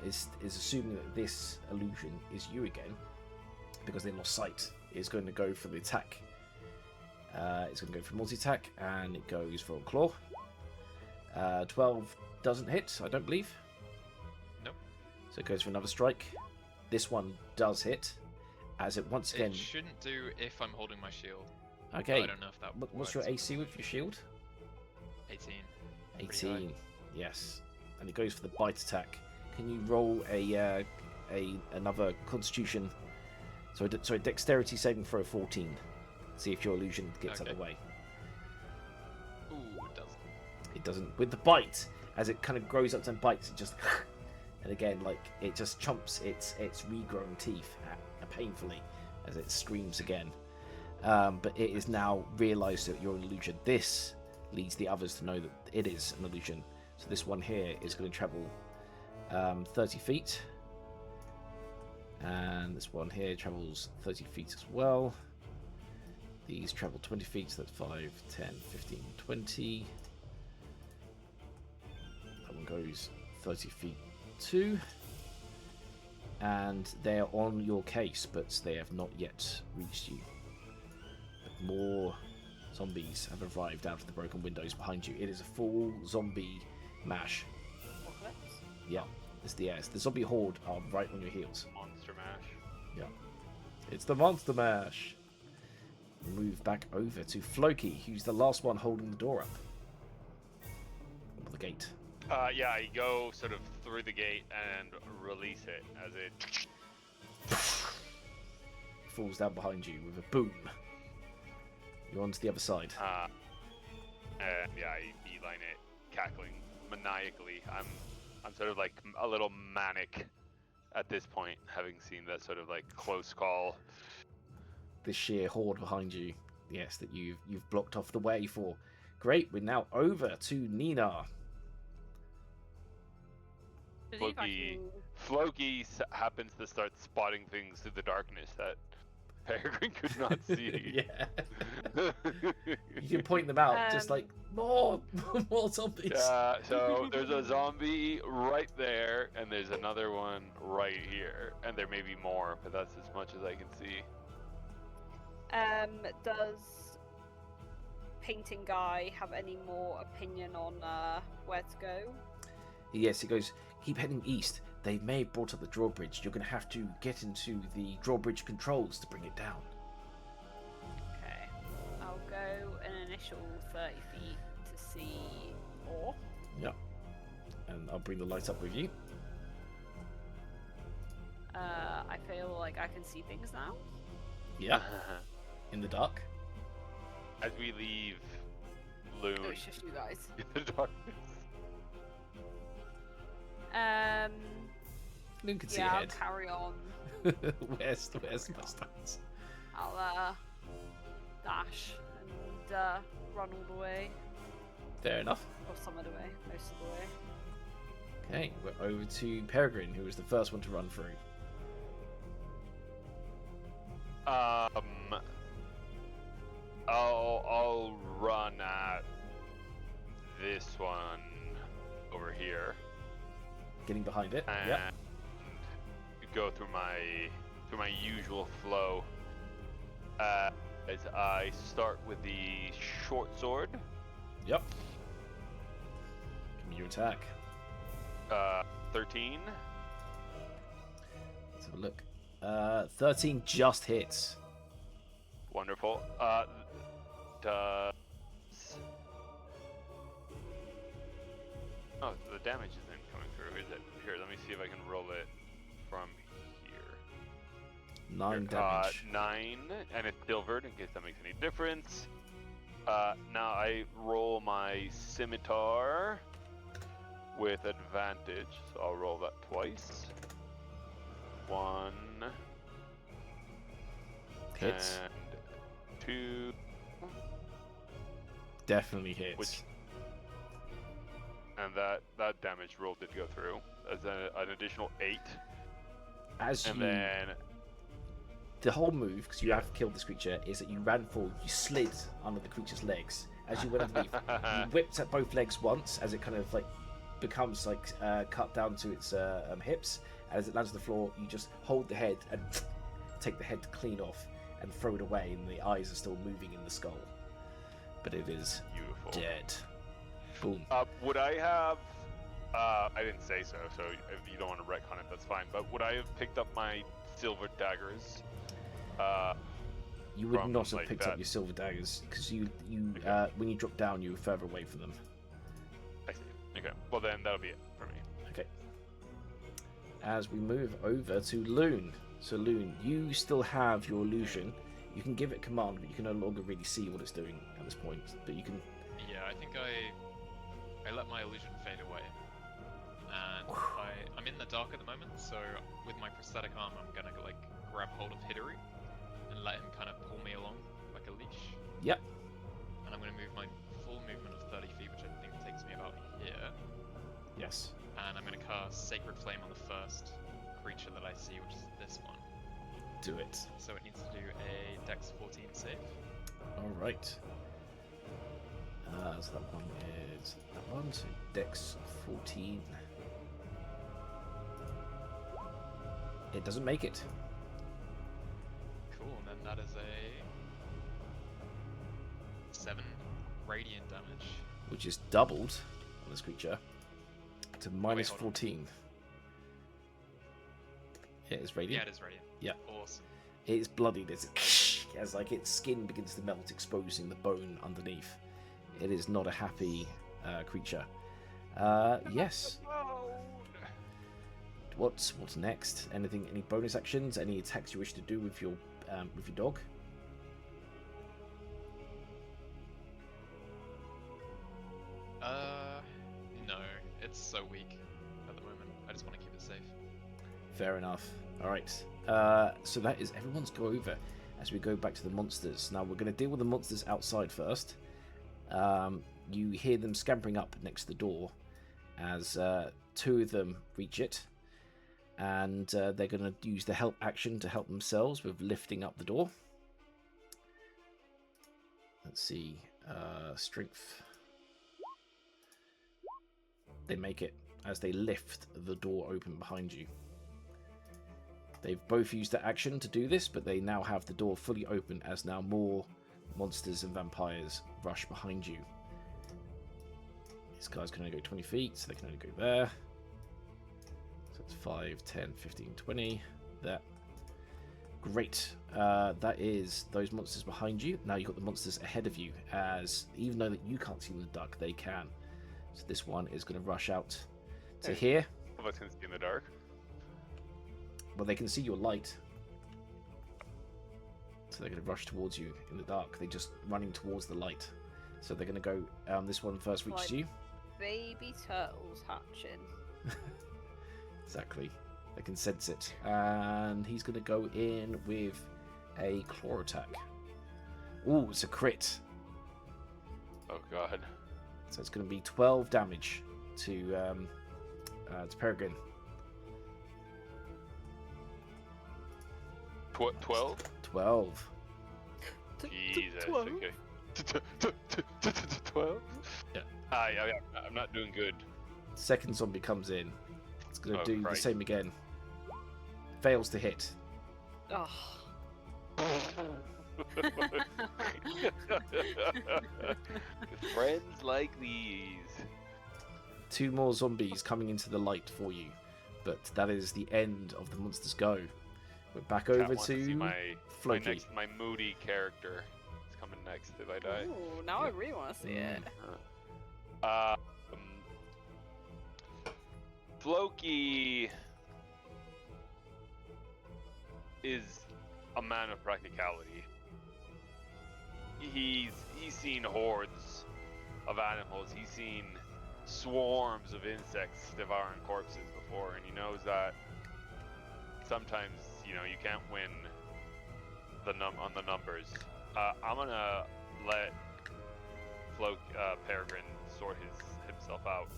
is assuming that this illusion is you again, because they lost sight, is going to go for the attack. It's going to go for multi-attack, and it goes for a claw. 12 doesn't hit, I don't believe. Nope. So it goes for another strike. This one does hit, as it once again... It shouldn't do if I'm holding my shield. Okay, I don't know if that what's your works. AC with your shield? 18. Pretty 18, yes. And it goes for the bite attack. Can you roll another Constitution? Sorry, Dexterity saving throw 14. See if your illusion gets out of the way. Ooh, it doesn't. It doesn't. With the bite, as it kind of grows up and bites, it just and again, like it just chomps its regrown teeth painfully as it screams again. But it is now realised that you're an illusion. This leads the others to know that it is an illusion. So this one here is going to travel 30 feet. And this one here travels 30 feet as well. These travel 20 feet, so that's 5, 10, 15, 20. That one goes 30 feet too. And they're on your case, but they have not yet reached you. But more zombies have arrived out of the broken windows behind you. It is a full zombie mash. Yeah, it's the zombie horde are right on your heels. Monster mash. Yeah, it's the monster mash. Move back over to Floki, who's the last one holding the door up. Or the gate. Yeah, I go sort of through the gate and release it as it falls down behind you with a boom. You're on to the other side. And yeah, I beeline it, cackling maniacally. I'm sort of like a little manic at this point, having seen that sort of like close call. This sheer horde behind you, yes, that you've blocked off the way for. Great, we're now over to Nina. Floki happens to start spotting things through the darkness that Peregrine could not see. Yeah. You can point them out, just like, more zombies. Yeah, so there's a zombie right there, and there's another one right here. And there may be more, but that's as much as I can see. Does painting guy have any more opinion on where to go? Yes, he goes, keep heading east. They may have brought up the drawbridge. You're going to have to get into the drawbridge controls to bring it down. Okay. I'll go an initial 30 feet to see ore. Yeah. And I'll bring the light up with you. I feel like I can see things now. Yeah. In the dark. As we leave Loon Oh, it's just you guys. in the darkness. Loon can see I'll ahead. carry on. Where's the mustache? I'll dash and run all the way. Fair enough. Or some of the way, most of the way. Okay, we're over to Peregrine, who was the first one to run through. I'll run at this one over here. Getting behind it. And Yep. go through my usual flow. As I start with the short sword. Yep. Give me your attack. 13. Let's have a look. 13 just hits. Wonderful. Does... Oh, the damage isn't coming through, is it? Here, let me see if I can roll it from here. 9 damage. 9, and it's silvered in case that makes any difference. Now I roll my scimitar with advantage, so I'll roll that twice. 1 Hits. and 2. Definitely hits. And that damage roll did go through as an additional 8. As And you, then the whole move, because you have killed this creature, is that you ran forward, you slid under the creature's legs. As you went underneath, you whipped at both legs once, as it kind of like becomes like cut down to its hips. And as it lands on the floor, you just hold the head and take the head clean off and throw it away, and the eyes are still moving in the skull. But it is beautiful. dead. Boom. Would I have? I didn't say so. So if you don't want to retcon it, that's fine. But would I have picked up my silver daggers? You would from, not have like, picked that? up your silver daggers because you Okay. when you dropped down, you were further away from them. I see. Okay. Well, then that'll be it for me. Okay. As we move over to Loon. So Loon, you still have your illusion. You can give it command, but you can no longer really see what it's doing at this point. But you can. Yeah, I think I let my illusion fade away, and I'm in the dark at the moment, so with my prosthetic arm, I'm gonna like grab hold of Hidori and let him kind of pull me along like a leash. Yep. And I'm gonna move my full movement of 30 feet, which I think takes me about here. Yes. And I'm gonna cast Sacred Flame on the first creature that I see, which is this one. Do it. So it needs to do a Dex 14 save. All right. So that one is that one. So Dex 14. It doesn't make it. Cool, and then that is a 7 radiant damage. Which is doubled on this creature to minus 14. It is radiant. Yeah, it is radiant. Yeah. Awesome. It is bloodied as like its skin begins to melt, exposing the bone underneath. It is not a happy creature. Yes. What's next? Anything? Any bonus actions? Any attacks you wish to do with your dog? No. It's so weak at the moment. I just want to keep it safe. Fair enough. All right. So that is everyone's go over as we go back to the monsters. Now we're going to deal with the monsters outside first. You hear them scampering up next to the door as 2 of them reach it, and they're going to use the help action to help themselves with lifting up the door. Let's see. Strength. They make it as they lift the door open behind you. They've both used their action to do this, but they now have the door fully open as now more monsters and vampires rush behind you. These guys can only go 20 feet, so they can only go there. So it's 5, 10, 15, 20. There. Great. That is those monsters behind you. Now you've got the monsters ahead of you, as even though that you can't see in the dark, they can. So this one is going to rush out to here. All of us can see in the dark. Well, they can see your light. So they're going to rush towards you in the dark. They're just running towards the light. So they're going to go, this one first reaches you. Baby turtles hatching. Exactly. They can sense it. And he's going to go in with a claw attack. Ooh, it's a crit. Oh, God. So it's going to be 12 damage to Peregrine. 12? 12. Jesus. 12? Okay. 12? Yeah. I'm not doing good. Second zombie comes in. It's going to do Christ. the same again. Fails to hit. Oh. Friends like these. 2 more zombies coming into the light for you. But that is the end of the monster's go. We're back over to Floki. My moody character is coming next if I die. Ooh, now I really want to see it. Floki is a man of practicality. He's seen hordes of animals. He's seen swarms of insects devouring corpses before, and he knows that sometimes, you can't win on the numbers. I'm gonna let Peregrine sort himself out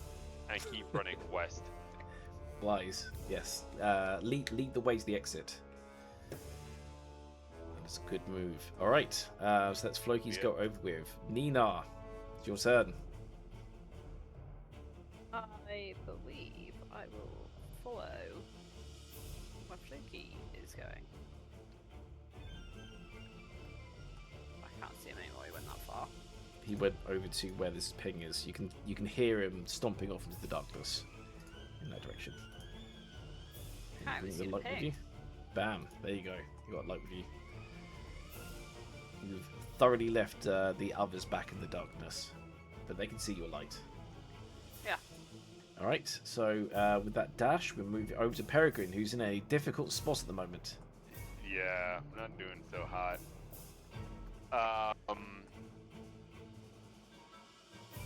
and keep running west. Wise, yes. Lead the way to the exit. That's a good move. All right, so that's Floki's go over with. Nina, it's your turn. I believe I will follow where Floki is going. I can't see him anymore, he went that far. He went over to where this ping is. You can hear him stomping off into the darkness in that direction. Can't Bring see the the light with ping. you. Bam! There you go. You got light with you. You've thoroughly left the others back in the darkness, but they can see your light. Yeah. All right. So with that dash, we'll move it over to Peregrine, who's in a difficult spot at the moment. Yeah, I'm not doing so hot.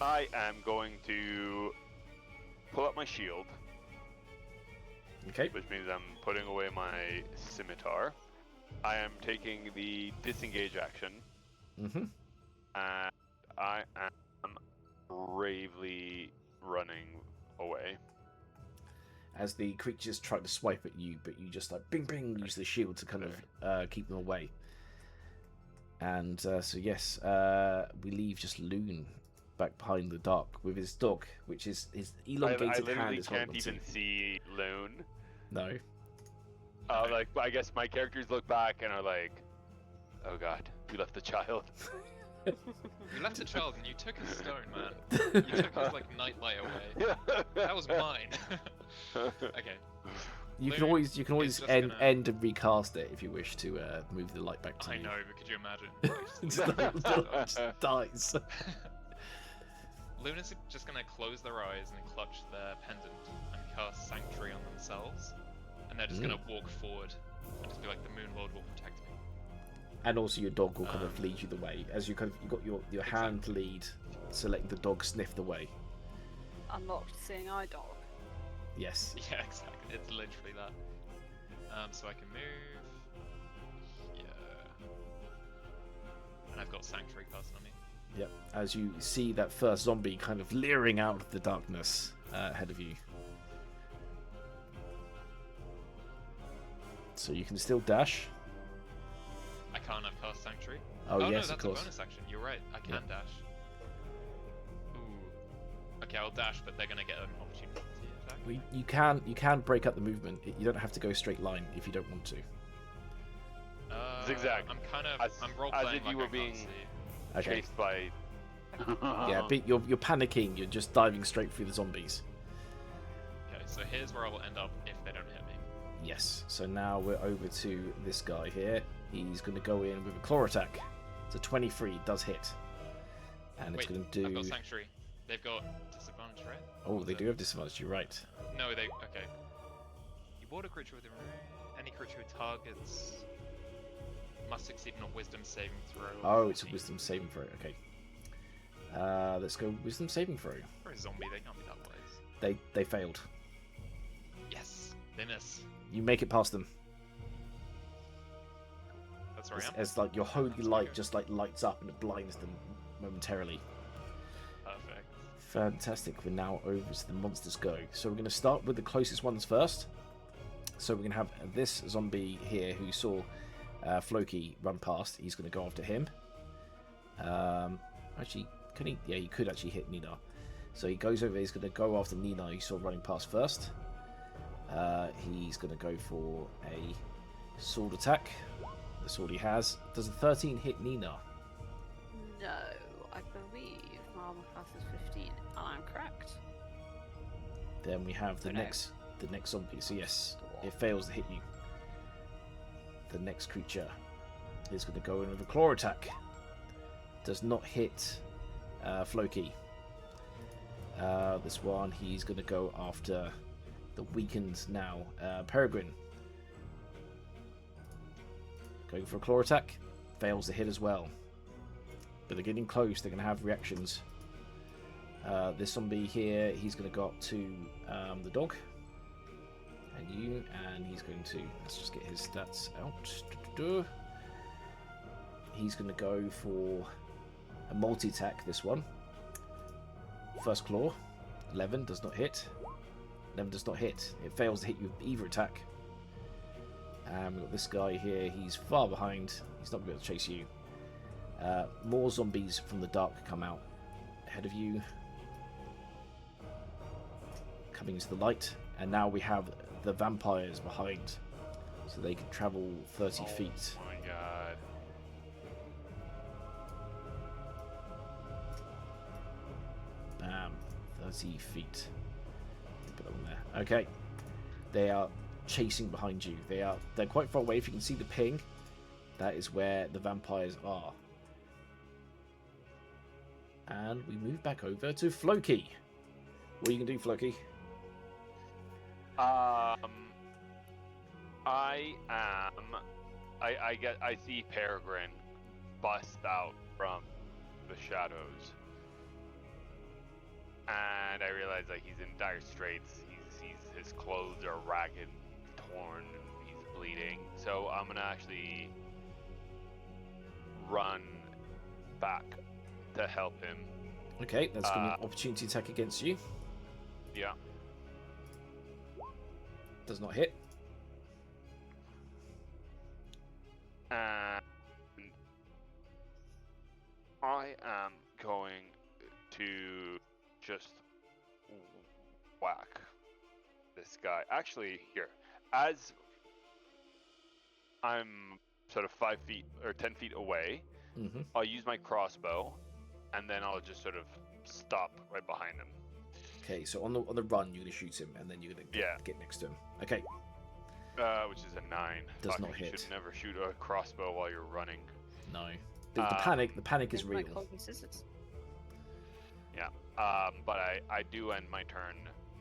I am going to pull up my shield Okay. Which means I'm putting away my scimitar. I am taking the disengage action. Mm-hmm. And I am bravely running away. As the creatures try to swipe at you, but you just like bing bing use the shield to kind of keep them away. And so yes, we leave just Loon back behind the dark with his dog, which is his elongated hand is holding I literally can't even see Loon. No. Like I guess my characters look back and are like, "Oh God, we left the child." You left the child and you took his stone, man. You took his like nightlight away. That was mine. Okay. You can always end and recast it if you wish to move the light back to you. I know, but could you imagine? Just dies. Luna's just gonna close their eyes and clutch their pendant and cast Sanctuary on themselves, and they're just gonna walk forward and just be like, "The Moon Lord will protect me." And also your dog will kind of lead you the way as you kind of you got your hand lead, so letting the dog sniff the way. Unlocked seeing eye dog. Yes. Yeah, exactly. It's literally that. So I can move. Yeah. And I've got Sanctuary cast on me. Yep. As you see that first zombie kind of leering out of the darkness ahead of you. So you can still dash. I can't have cast Sanctuary. Oh yes, no, that's of course. a bonus action. You're right. I can dash. Ooh. Okay, I'll dash, but they're gonna get an opportunity attack. Well, you can break up the movement. You don't have to go straight line if you don't want to. Zigzag. I'm kind of. I'm role playing as if you like were being chased by. Yeah, but you're panicking. You're just diving straight through the zombies. Okay, so here's where I will end up if they don't hit me. Yes. So now we're over to this guy here. He's going to go in with a claw attack. It's a 23, does hit, and it's going to do. I've got Sanctuary. They've got disadvantage, right? Oh, they do have disadvantage. You're right. No, they. Okay. You ward a creature within any creature who targets must succeed on a Wisdom saving throw. Oh, it's a Wisdom saving throw. Okay. Let's go Wisdom saving throw. For a zombie, they can't be that wise. They failed. Yes, they miss. You make it past them. That's where I am. As like your holy light just like lights up and it blinds them momentarily. Perfect. Fantastic. We're now over to the monsters go. So we're going to start with the closest ones first. So we're going to have this zombie here who saw Floki run past. He's going to go after him. Actually, can he? Yeah, he could actually hit Nina. So he goes over. He's going to go after Nina. He saw running past first. He's going to go for a sword attack. The sword he has. Does a 13 hit Nina? No, I believe my armor class is 15, and I'm correct. Then we have the next zombie. So yes, it fails to hit you. The next creature is going to go in with a claw attack. Does not hit Floki. This one, he's going to go after the weakened now Peregrine. Going for a claw attack. Fails to hit as well. But they're getting close. They're going to have reactions. This zombie here, he's going to go up to the dog. And you, and he's going to... Let's just get his stats out. He's going to go for a multi-attack, this one. First claw. 11 does not hit. 11 does not hit. It fails to hit you with either attack. And we've got this guy here. He's far behind. He's not going to be able to chase you. More zombies from the dark come out ahead of you. Coming into the light. And now we have the vampires behind. So they can travel 30 feet. Oh my god. Bam. 30 feet. Put that one there. Okay. They are chasing behind you. They're quite far away. If you can see the ping, that is where the vampires are. And we move back over to Floki. What are you gonna do, Floki? I see Peregrine bust out from the shadows, and I realize that he's in dire straits. his clothes are ragged, torn, and he's bleeding. So I'm gonna actually run back to help him. Okay, that's going to be an opportunity attack against you. Yeah. Does not hit. And I am going to just whack this guy. Actually, here, as I'm sort of 5 feet or 10 feet away, I'll use my crossbow, and then I'll just sort of stop right behind him. Okay, so on the run, you're gonna shoot him, and then you're gonna get next to him. Okay. Which is a 9. Does not hit. You should never shoot a crossbow while you're running. No. The panic is real. Yeah. But I do end my turn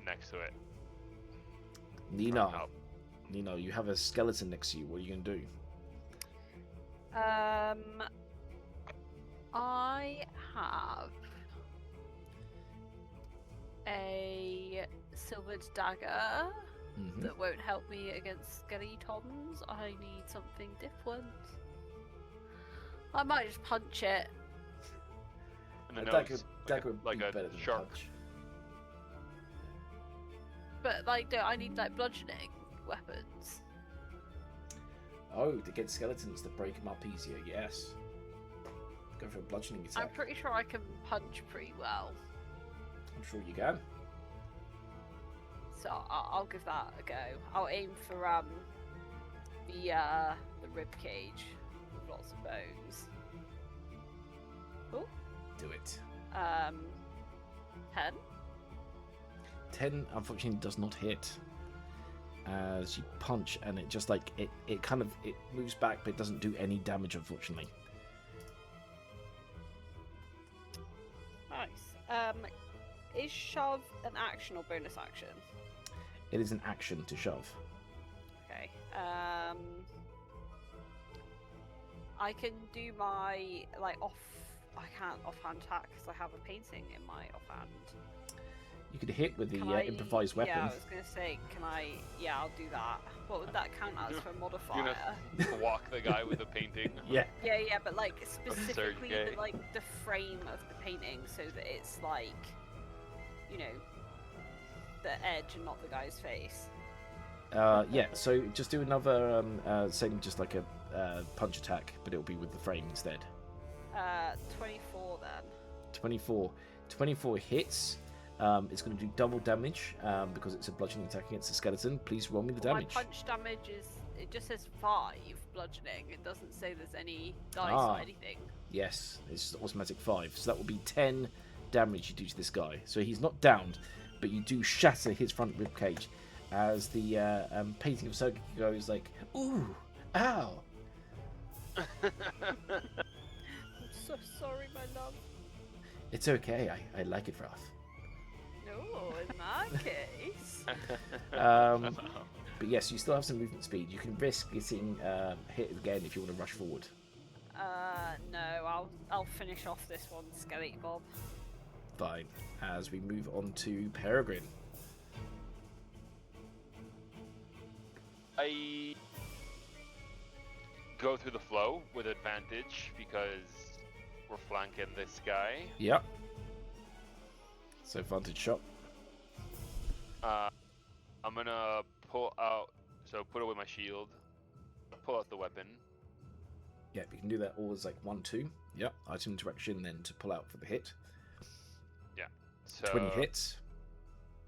next to it. Nina, you have a skeleton next to you. What are you gonna do? I have a silvered dagger that won't help me against skeletons. I need something different. I might just punch it. And A dagger would like be a better than shark. punch. But I need bludgeoning weapons. Oh, to get skeletons to break them up easier. Yes. Go for a bludgeoning attack. I'm pretty sure I can punch pretty well. I'm sure you can. So I'll give that a go. I'll aim for the rib cage with lots of bones. Oh. Do it. 10. 10 unfortunately does not hit. As you punch, and it just it moves back, but it doesn't do any damage, unfortunately. Nice. Is shove an action or bonus action? It is an action to shove. Okay. I can do my I can't offhand attack because I have a painting in my offhand. You could hit with the improvised weapon. Yeah, I was gonna say, can I? Yeah, I'll do that. What would that count as for a modifier? You're gonna walk the guy with the painting. Yeah. Yeah, but specifically the frame of the painting, so that it's the edge and not the guy's face. Yeah. So just do another same, just like a punch attack, but it'll be with the frame instead. 24 then. 24 hits. It's going to do double damage because it's a bludgeoning attack against a skeleton. Please roll me the damage. My punch damage it just says 5 bludgeoning. It doesn't say there's any dice or anything. Yes, it's automatic 5. So that will be 10 damage you do to this guy. So he's not downed, but you do shatter his front rib cage as the painting of Soga goes like, ooh, ow. I'm so sorry, my love. It's okay. I like it rough. No, in that case. But yes, you still have some movement speed. You can risk getting hit again if you want to rush forward. No, I'll finish off this one, Skelly Bob. Fine. As we move on to Peregrine. I go through the flow with advantage because we're flanking this guy. Yep. So advantage shot. I'm gonna put away my shield, pull out the weapon. Yep, you can do that all as 1-2. Yep, item interaction, then to pull out for the hit. Yeah. So 20 hits.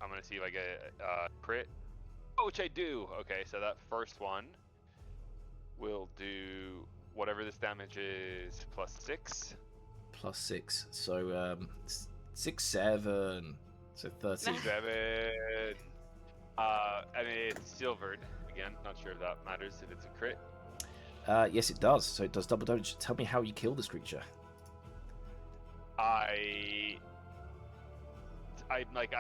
I'm gonna see like a crit. Oh, which I do. Okay, so that first one will do whatever this damage is plus 6. Plus 6. So 6, 7. So 13. 7. And it's silvered. Again, not sure if that matters if it's a crit. Yes, it does. So it does double damage. Tell me how you kill this creature. I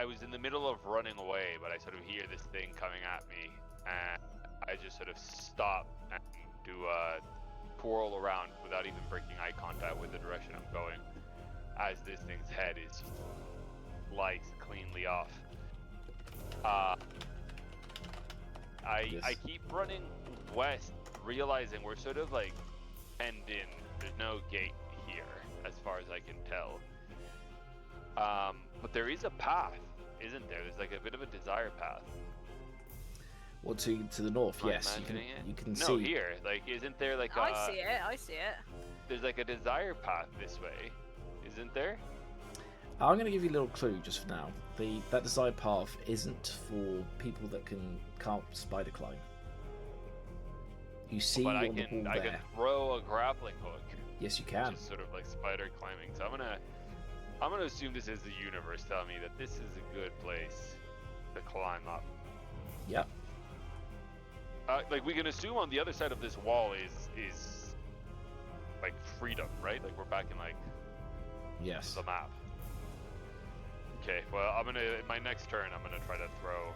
was in the middle of running away, but I sort of hear this thing coming at me, and I just sort of stop and do a twirl around without even breaking eye contact with the direction I'm going, as this thing's head is sliced cleanly off. I keep running west, realizing we're sort of like penned in. There's no gate here, as far as I can tell. But there is a path, isn't there? There's like a bit of a desire path. Well, to the north, yes. You can see. No, here. Like, isn't there like I see it. There's like a desire path this way, isn't there? I'm going to give you a little clue just for now. That desire path isn't for people that can't spider climb. You see but on the wall I there. can throw a grappling hook. Yes, you can. Which is sort of like spider climbing. So I'm gonna assume this is the universe telling me that this is a good place to climb up. Yep. Like we can assume on the other side of this wall is like freedom, right? Like we're back in like the map. Okay, well in my next turn I'm gonna try to throw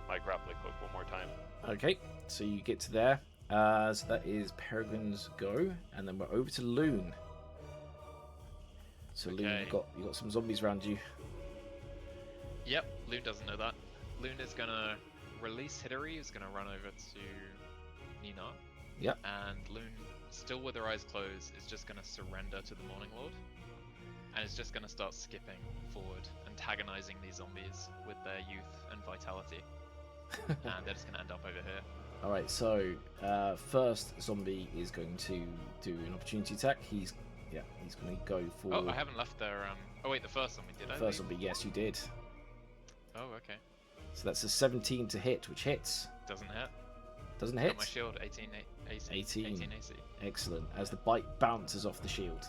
my grappling hook one more time. Okay, so you get to there. So that is Peregrine's go, and then we're over to Loon. So okay. Loon, you got some zombies around you. Yep, Loon doesn't know that. Loon is gonna release Hidari, who's gonna run over to Nina. Yep. And Loon, still with her eyes closed, is just gonna surrender to the Morning Lord. And is just gonna start skipping forward, antagonizing these zombies with their youth and vitality. And they're just gonna end up over here. Alright, so first zombie is going to do an opportunity attack. He's going to go for... Oh, I haven't left their... Oh wait, the first zombie, did I? First zombie, yes, you did. Oh, okay. So that's a 17 to hit, which hits. Doesn't hit. Doesn't hit? Got my shield, 18 AC. 18 AC. Excellent. As the bite bounces off the shield.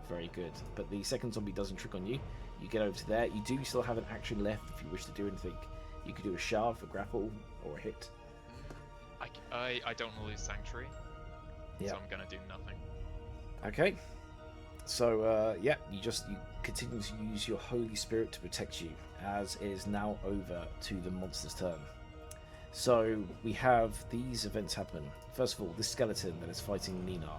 Very good. But the second zombie doesn't trick on you. You get over to there. You do still have an action left if you wish to do anything. You could do a shove, a grapple, or a hit. I don't want to lose Sanctuary, so I'm going to do nothing. Okay. So, you continue to use your Holy Spirit to protect you, as it is now over to the monster's turn. So, we have these events happen. First of all, this skeleton that is fighting Nina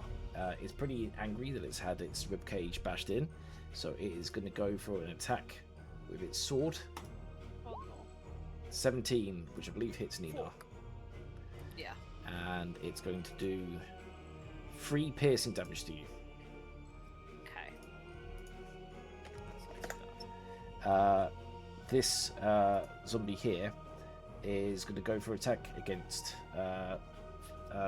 is pretty angry that it's had its ribcage bashed in, so it is going to go for an attack with its sword. 17, which I believe hits Nina. Yeah. And it's going to do 3 piercing damage to you. Okay. This zombie here is going to go for attack against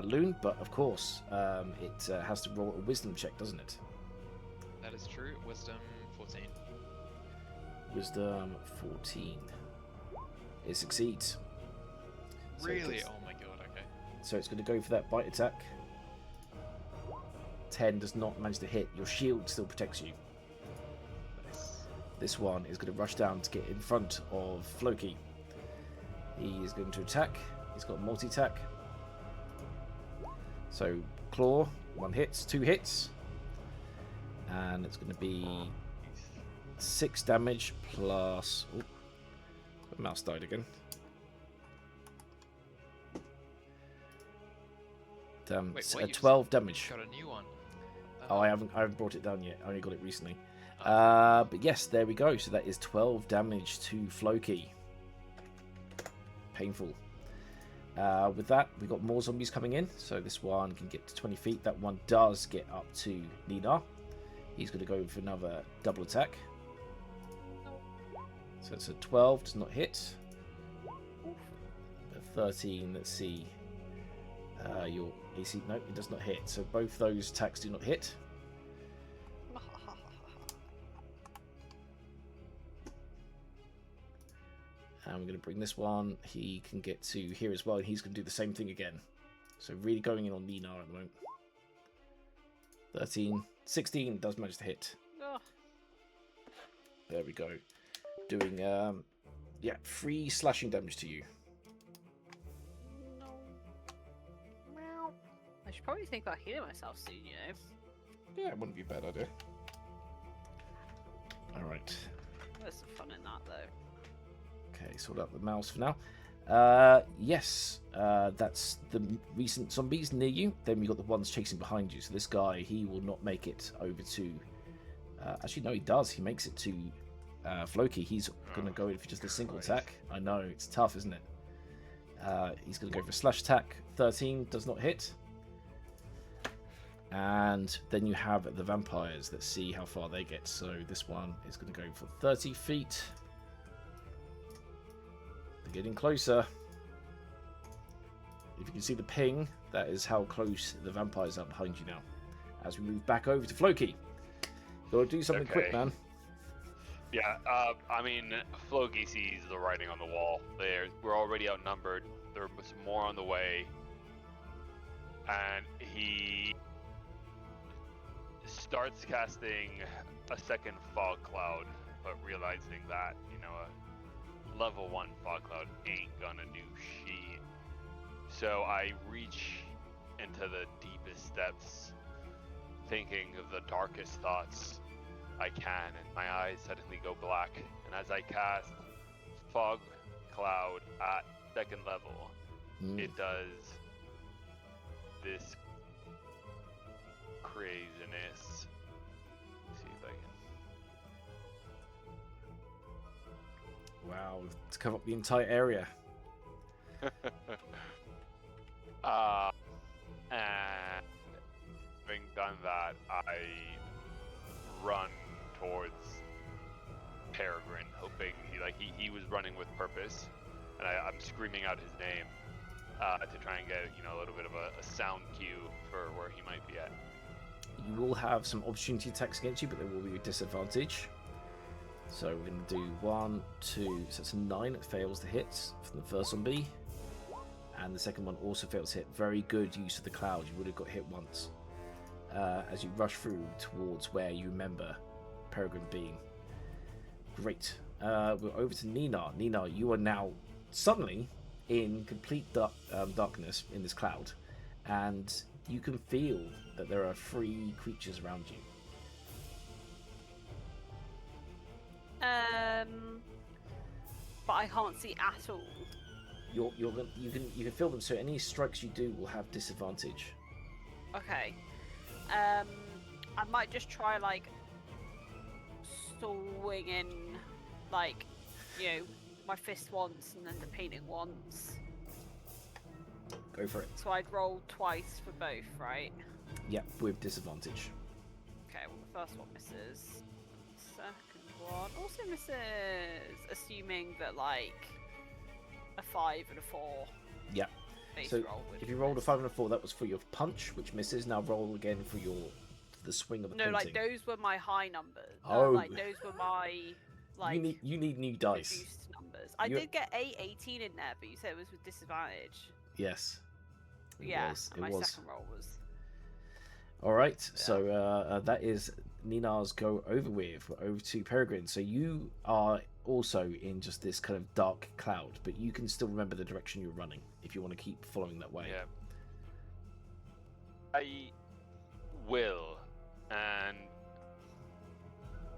Loon, but of course it has to roll a wisdom check, doesn't it? That is true. Wisdom 14. Wisdom 14. It succeeds. Really? Oh my god, okay. So it's going to go for that bite attack. 10 does not manage to hit. Your shield still protects you. Nice. This one is going to rush down to get in front of Floki. He is going to attack. He's got multi-attack. So claw, 1 hits, 2 hits. And it's going to be 6 damage plus... Oh, the mouse died again. Wait, 12 damage. Got a new one. Oh, I haven't brought it down yet. I only got it recently. But yes, there we go. So that is 12 damage to Floki. Painful. With that, we've got more zombies coming in. So this one can get to 20 feet. That one does get up to Nina. He's going to go for another double attack. So it's a 12, does not hit. A 13, let's see. Your AC, no, it does not hit. So both those attacks do not hit. And we're going to bring this one. He can get to here as well. And he's going to do the same thing again. So really going in on Nina at the moment. 13, 16 does manage to hit. There we go. Doing, 3 slashing damage to you. I should probably think about healing myself soon, you know. Yeah, it wouldn't be a bad idea. Alright. There's some fun in that, though. Okay, sort out the mouse for now. Yes, that's the recent zombies near you. Then we got the ones chasing behind you. So this guy, he will not make it over to... actually, no, he does. He makes it to Floki. He's going to go in for just a single attack. I know, it's tough, isn't it? He's going to go for a slash attack. 13 does not hit. And then you have the vampires. Let's see how far they get. So this one is going to go for 30 feet. They're getting closer. If you can see the ping, that is how close the vampires are behind you now. As we move back over to Floki. Gotta do something quick, man. Yeah, I mean, Floki sees the writing on the wall. We're already outnumbered. There's more on the way. And he starts casting a second fog cloud, but realizing that, a level 1 fog cloud ain't gonna do shit. So I reach into the deepest depths, thinking of the darkest thoughts I can, and my eyes suddenly go black. And as I cast fog cloud at 2nd level, it does this craziness. Let's see if I can. Wow, to cover up the entire area. And having done that, I run towards Peregrine, hoping he was running with purpose, and I'm screaming out his name to try and get a little bit of a sound cue for where he might be at. You will have some opportunity attacks against you, but there will be a disadvantage. So we're going to do 1, 2, so it's a 9 that fails to hit from the first zombie. And the second one also fails to hit. Very good use of the cloud. You would have got hit once. As you rush through towards where you remember Peregrine being. Great. We're over to Nina. Nina, you are now suddenly in complete darkness in this cloud. And you can feel that there are 3 creatures around you. But I can't see at all. You can feel them, so any strikes you do will have disadvantage. Okay. I might just try swinging my fist once and then the painting once. Go for it. So I'd roll twice for both, right? Yep, with disadvantage. Okay, well the first one misses. Second one also misses, assuming that a 5 and a 4. Yeah. So if you rolled a 5 and a 4, that was for your punch, which misses. Now roll again for the swing of the painting. No, those were my high numbers. Oh. Those were my You need new dice. reduced numbers. I did get 18 in there, but you said it was with disadvantage. Yes. My second roll was. All right. Yeah. So that is Nina's go over with. We're over to Peregrine. So you are also in just this kind of dark cloud, but you can still remember the direction you're running if you want to keep following that way. Yeah. I will, and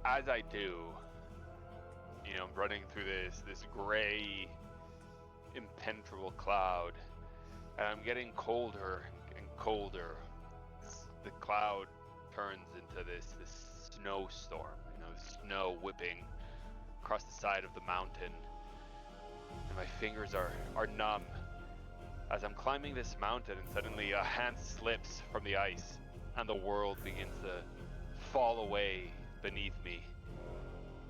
as I do, I'm running through this gray, impenetrable cloud, and I'm getting colder and colder. The cloud turns into this snowstorm, snow whipping across the side of the mountain, and my fingers are numb as I'm climbing this mountain, and suddenly a hand slips from the ice and the world begins to fall away beneath me,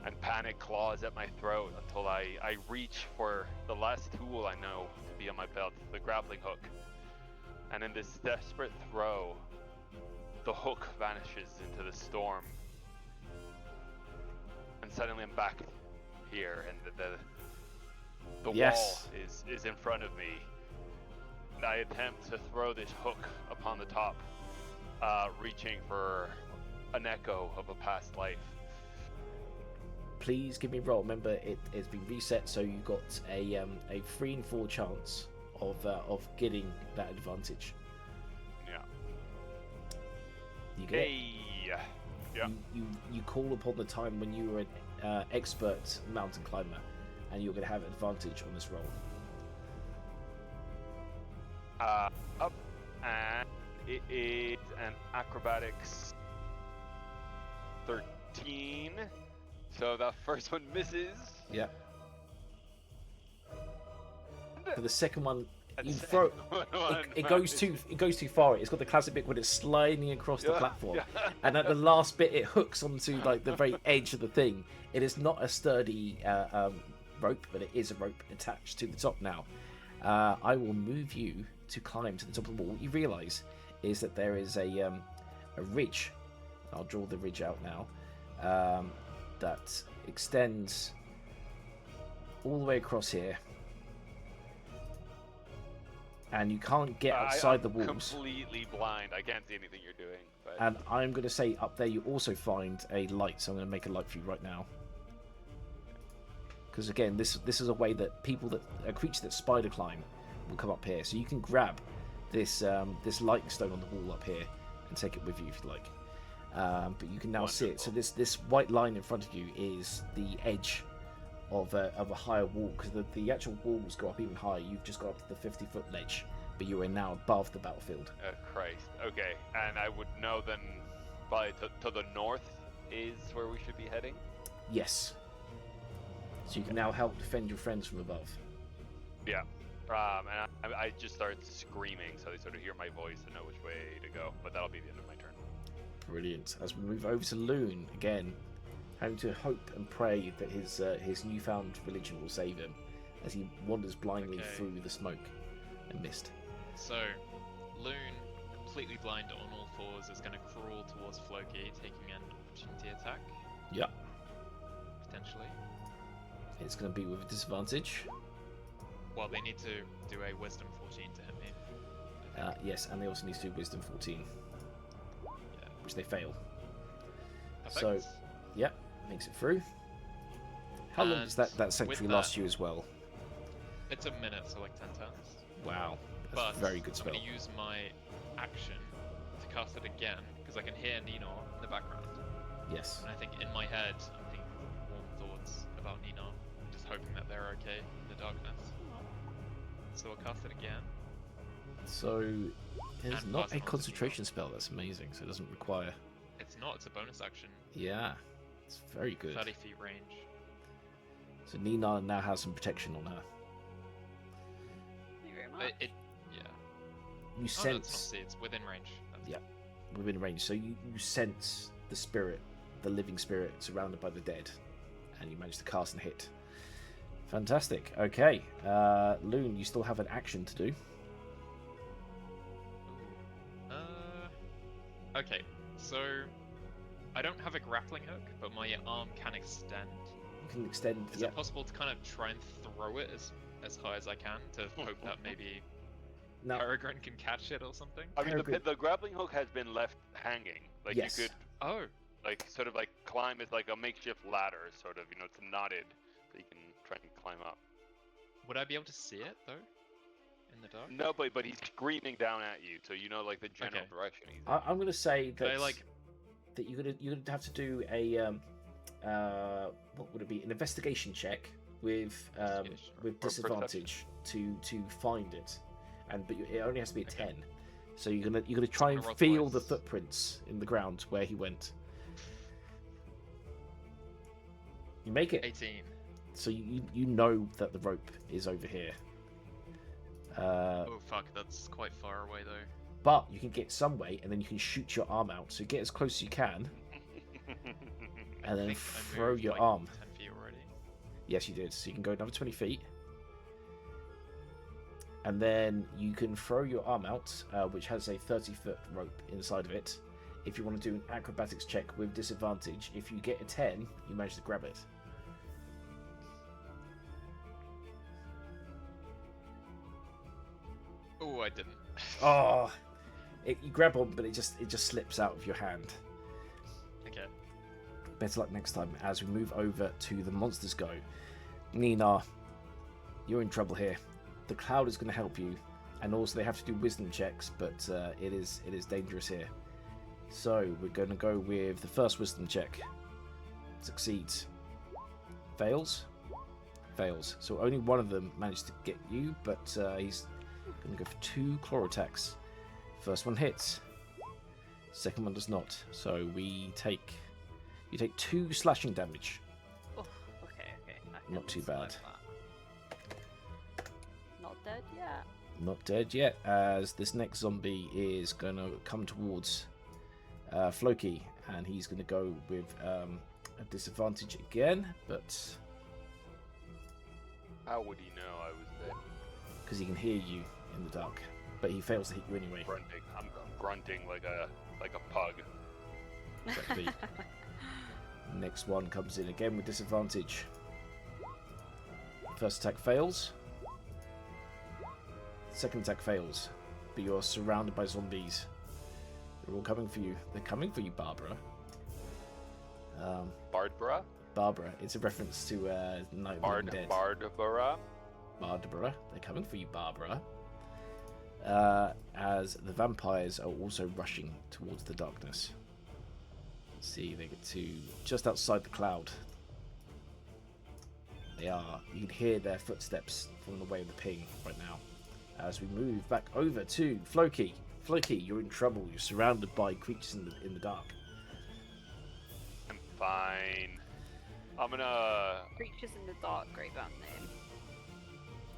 and panic claws at my throat until I reach for the last tool I know to be on my belt, the grappling hook, and in this desperate throw the hook vanishes into the storm, and suddenly I'm back here, and the yes. wall is in front of me, and I attempt to throw this hook upon the top, reaching for an echo of a past life. Please give me a roll. Remember, it's been reset, so you got a 3 in 4 chance of getting that advantage. Yeah. You get it. Yeah. You call upon the time when you were an expert mountain climber, and you're going to have advantage on this roll. Up, and it is an acrobatics 13, So that first one misses. Yeah. For the second one, And you second throw one it goes too far. It's got the classic bit when it's sliding across the Yeah, platform, yeah. and at the last bit it hooks onto like the very edge of the thing. It is not a sturdy rope, but it is a rope attached to the top now. I will move you to climb to the top of the wall. What you realise is that there is a ridge. I'll draw the ridge out now. That extends all the way across here. And you can't get outside the walls. I'm completely blind. I can't see anything you're doing. But... And I'm going to say up there you also find a light. So I'm going to make a light for you right now. Because again, this is a way that a creature that spider climb will come up here. So you can grab this this lightning stone on the wall up here and take it with you if you like. But you can now see it. So this white line in front of you is the edge of a higher wall, because the actual walls go up even higher. You've just got up to the 50-foot ledge, but you are now above the battlefield. Christ. Okay, and I would know then probably to the north is where we should be heading? Yes. So you can now help defend your friends from above. Yeah. And I just start screaming so they sort of hear my voice and know which way to go, but that'll be the end of my turn. Brilliant. As we move over to Loon, again, having to hope and pray that his newfound religion will save him as he wanders blindly through the smoke and mist. So, Loon, completely blind on all fours, is going to crawl towards Floki, taking an opportunity attack. Yep. Potentially. It's going to be with a disadvantage. Well, they need to do a Wisdom 14 to hit me. Yes, and they also need to do Wisdom 14, which they fail. Perfect. So, yep, makes it through. How long does that sanctuary last you as well? It's a minute, so like 10 turns. Wow, that's a very good spell. I'm going to use my action to cast it again, because I can hear Nina in the background. Yes. And I think in my head, I'm thinking warm thoughts about Nina, just hoping that they're okay in the darkness. So I'll cast it again. So, there's And not plus a not concentration spell. That's amazing. So it doesn't require... It's not, it's a bonus action. Yeah, it's very good. 30 feet range. So Nina now has some protection on her. Thank you very much. Yeah. You Oh, no, it's not sense... see, it's within range. Yeah, within range. So you sense the spirit, the living spirit, surrounded by the dead. And you manage to cast and hit. Fantastic. Okay. Loon, you still have an action to do. Okay, so I don't have a grappling hook, but my arm can extend. You can extend... Is it possible to kind of try and throw it as high as I can to hope that maybe Now, Peregrine can catch it or something? I mean, Peregrine- the grappling hook has been left hanging. Like, Yes. you could, Oh, like, sort of like climb as like a makeshift ladder, sort of, you know, it's knotted, so you can try and climb up. would I be able to see it though? In the dark? No, but he's screaming down at you, so you know, like, the general Okay. direction he's in. I'm going to say Could that I like? that you're gonna have to do a what would it be, an investigation check with Investigation. with disadvantage to find it, but it only has to be a 10. So you're gonna try I'm and gonna roll feel the twice. footprints in the ground where he went. You make it. 18. So you know that the rope is over here. Oh fuck, that's quite far away though. But you can get some way, and then you can shoot your arm out. So get as close as you can, and then I think I throw moved, your like, arm. 10 feet already. Yes, you did. So you can go another 20 feet. And then you can throw your arm out, which has a 30-foot rope inside of it. If you want to do an acrobatics check with disadvantage, if you get a 10, you manage to grab it. Oh, I didn't. Oh, you grab on, but it just slips out of your hand. Okay. Better luck next time. As we move over to the monsters go, Nina, you're in trouble here. The cloud is going to help you, and also they have to do wisdom checks, but it is dangerous here. So we're going to go with the first wisdom check. Succeeds. Fails. Fails. So only one of them managed to get you, but he's going to go for 2 claw attacks. First one hits. Second one does not. So you take 2 slashing damage. Not too bad. Not dead yet. Not dead yet, as this next zombie is going to come towards Floki, and he's going to go with a disadvantage again, but How would he know I was dead? because he can hear you in the dark, but he fails to hit you anyway. Grunting. I'm grunting like a pug. Exactly. Next one comes in again with disadvantage. First attack fails. Second attack fails, but you're surrounded by zombies. They're all coming for you. They're coming for you, Barbara. Bardbra? Barbara. It's a reference to Night of the Living Dead. Bardbra? Barbara. They're coming for you, Barbara. As the vampires are also rushing towards the darkness. Let's see, they get to just outside the cloud. They are. You can hear their footsteps from the way of the ping right now. As we move back over to Floki. Floki, you're in trouble. You're surrounded by creatures in the dark. I'm fine. I'm gonna... Creatures in the Dark, great band name.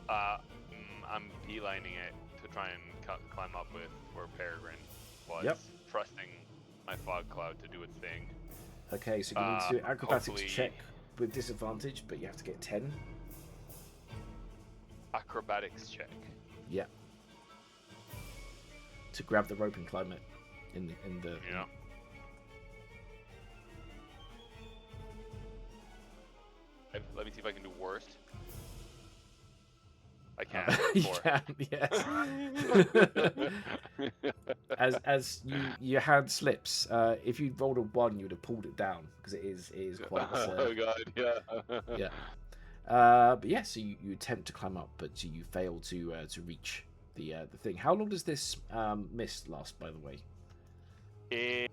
I'm beelining it to try and climb up with where Peregrine was. Yep. Trusting my fog cloud to do its thing. Okay, so you need to do an acrobatics Hopefully- check with disadvantage, but you have to get 10. Acrobatics check. Yeah. To grab the rope and climb it in the Yeah. Let me see if I can do worse. I can. you Four. can, yes. as your hand slips, if you rolled a 1, you would have pulled it down because it is quite. Oh god, yeah. Yeah. But yeah, so you attempt to climb up, but you fail to reach the thing. How long does this mist last, by the way? It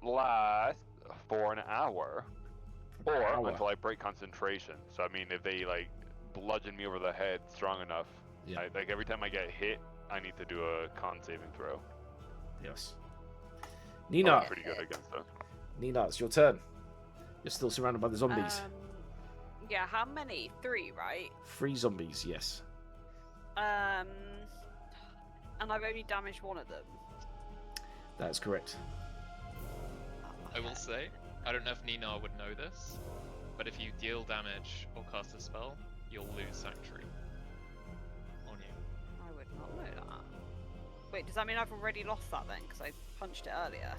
lasts for an hour, or hour. until I break concentration. So I mean, if they like bludgeon me over the head strong enough, Yeah. like every time I get hit, I need to do a con saving throw. Yes. I'm Nina, pretty good against them. Nina, it's your turn. You're still surrounded by the zombies. Yeah, how many? 3, right? 3 zombies, yes. And I've only damaged one of them. That's correct. I will say, I don't know if Nina would know this, but if you deal damage or cast a spell, you'll lose Sanctuary on you. I would not know that. Wait, does that mean I've already lost that then? Because I punched it earlier.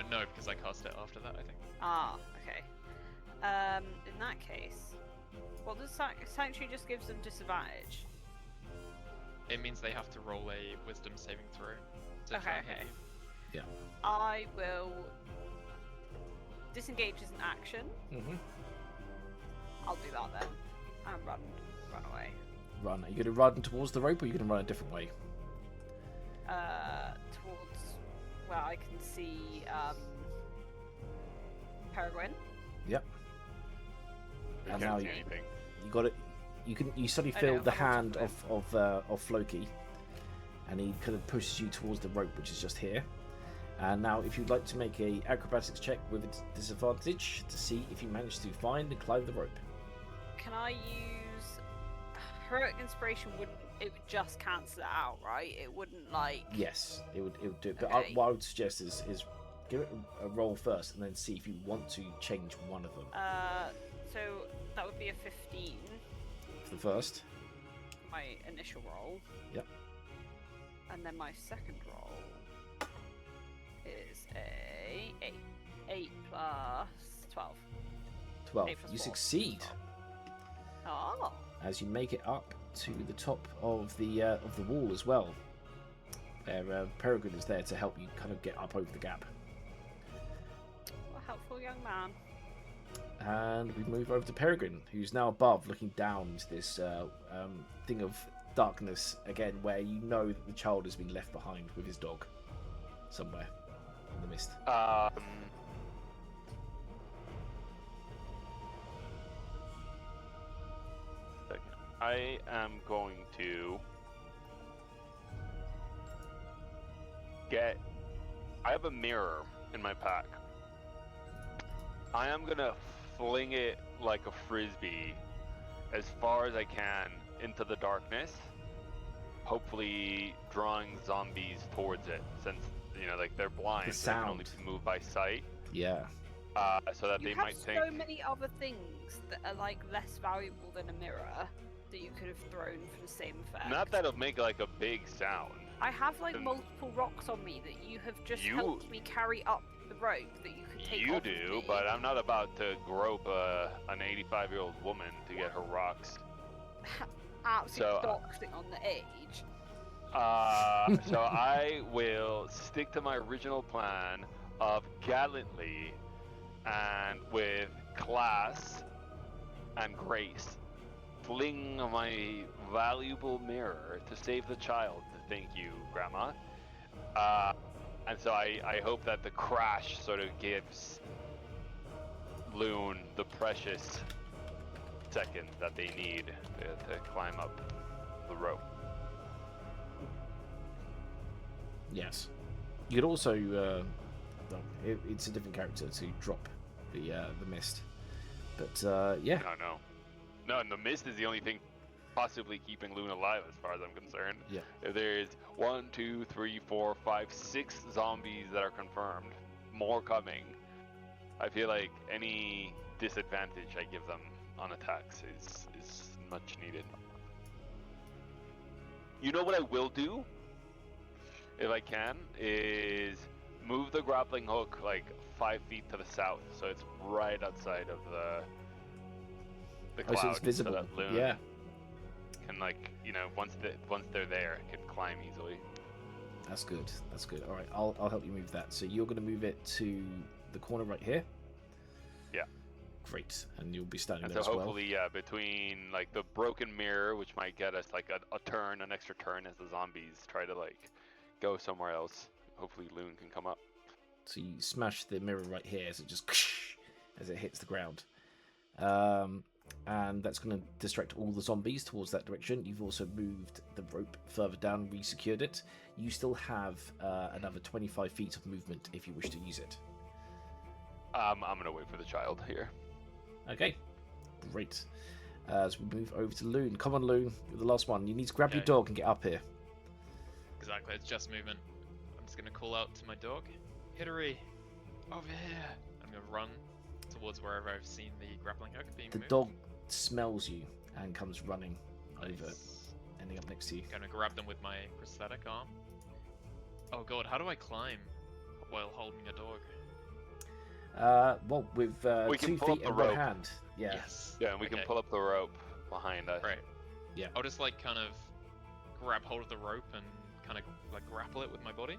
No, because I cast it after that, I think. Ah, okay. In that case, well, does Sanctuary just gives them disadvantage? It means they have to roll a Wisdom saving throw to try and hit Okay. you. I will disengage as an action. Mm-hmm. I'll do that then, and run away. Run. Are you going to run towards the rope, or are you going to run a different way? Towards where I can see Peregrine. Yep. I And can't now see you anything. got it. You suddenly I feel know, the I'm on hand top of Floki, and he kind of pushes you towards the rope, which is just here. And now, if you'd like to make a acrobatics check with a disadvantage to see if you manage to find and climb the rope. Can I use heroic inspiration? It would just cancel it out, right? It wouldn't like. Yes, it would do it. But Okay. what I would suggest is give it a roll first, and then see if you want to change one of them. So that would be a 15. For the first. My initial roll. Yep. And then my second roll is a 8. 8 plus 12. 12. 8 plus You 4. succeed Oh. as you make it up to the top of the wall as well. Peregrine is there to help you kind of get up over the gap. What a helpful young man. And we move over to Peregrine, who's now above, looking down into this thing of darkness again, where you know that the child has been left behind with his dog somewhere in the mist. I am going to I have a mirror in my pack. I am gonna fling it like a frisbee as far as I can into the darkness, hopefully drawing zombies towards it, since like they're blind, The so they can only sound. be moved by sight. Yeah. So that You they have might so think. many other things that are like less valuable than a mirror that you could have thrown for the same effect. Not that it'll make like a big sound. I have like Then- multiple rocks on me that you have just You- helped me carry up the rope that you could take You off of do, me. but I'm not about to grope an 85-year-old woman to get her rocks. Absolutely So, doxing on the age. So I will stick to my original plan of gallantly and with class and grace fling my valuable mirror to save the child. Thank you, Grandma. And so I hope that the crash sort of gives Loon the precious second that they need to climb up the rope. Yes. You could also, well, it's a different character to drop the mist, but yeah. No, and the mist is the only thing possibly keeping Loon alive, as far as I'm concerned. Yeah. There's 1, 2, 3, 4, 5, 6 zombies that are confirmed. More coming. I feel like any disadvantage I give them on attacks is much needed. You know what I will do, if I can, is move the grappling hook like 5 feet to the south, so it's right outside of the cloud. So it's visible. So that Loon Yeah. can, like, once they're there, it can climb easily. That's good. That's good. All right, I'll help you move that. So you're going to move it to the corner right here. Yeah. Great, and you'll be standing And there so as well. hopefully, between like the broken mirror, which might get us like an extra turn as the zombies try to like go somewhere else. Hopefully, Loon can come up. So you smash the mirror right here as it just as it hits the ground. And that's going to distract all the zombies towards that direction. You've also moved the rope further down, re-secured it. You still have another 25 feet of movement if you wish to use it. I'm gonna wait for the child here. Okay, great. As we move over to Loon. Come on, Loon, you're the last one. You need to grab your Okay. dog and get up here. Exactly, it's just movement. I'm just gonna call out to my dog. Hittery, over here. I'm gonna run towards wherever I've seen the grappling hook being The moved. dog smells you and comes running over, Nice. ending up next to you. Gonna grab them with my prosthetic arm. Oh god, how do I climb while holding a dog? Well, with We can 2 pull feet up the and one rope. hand. Yeah. Yes. Yeah, and we can Okay. pull up the rope behind us. Right. Yeah. I'll just like kind of grab hold of the rope and kind of like grapple it with my body.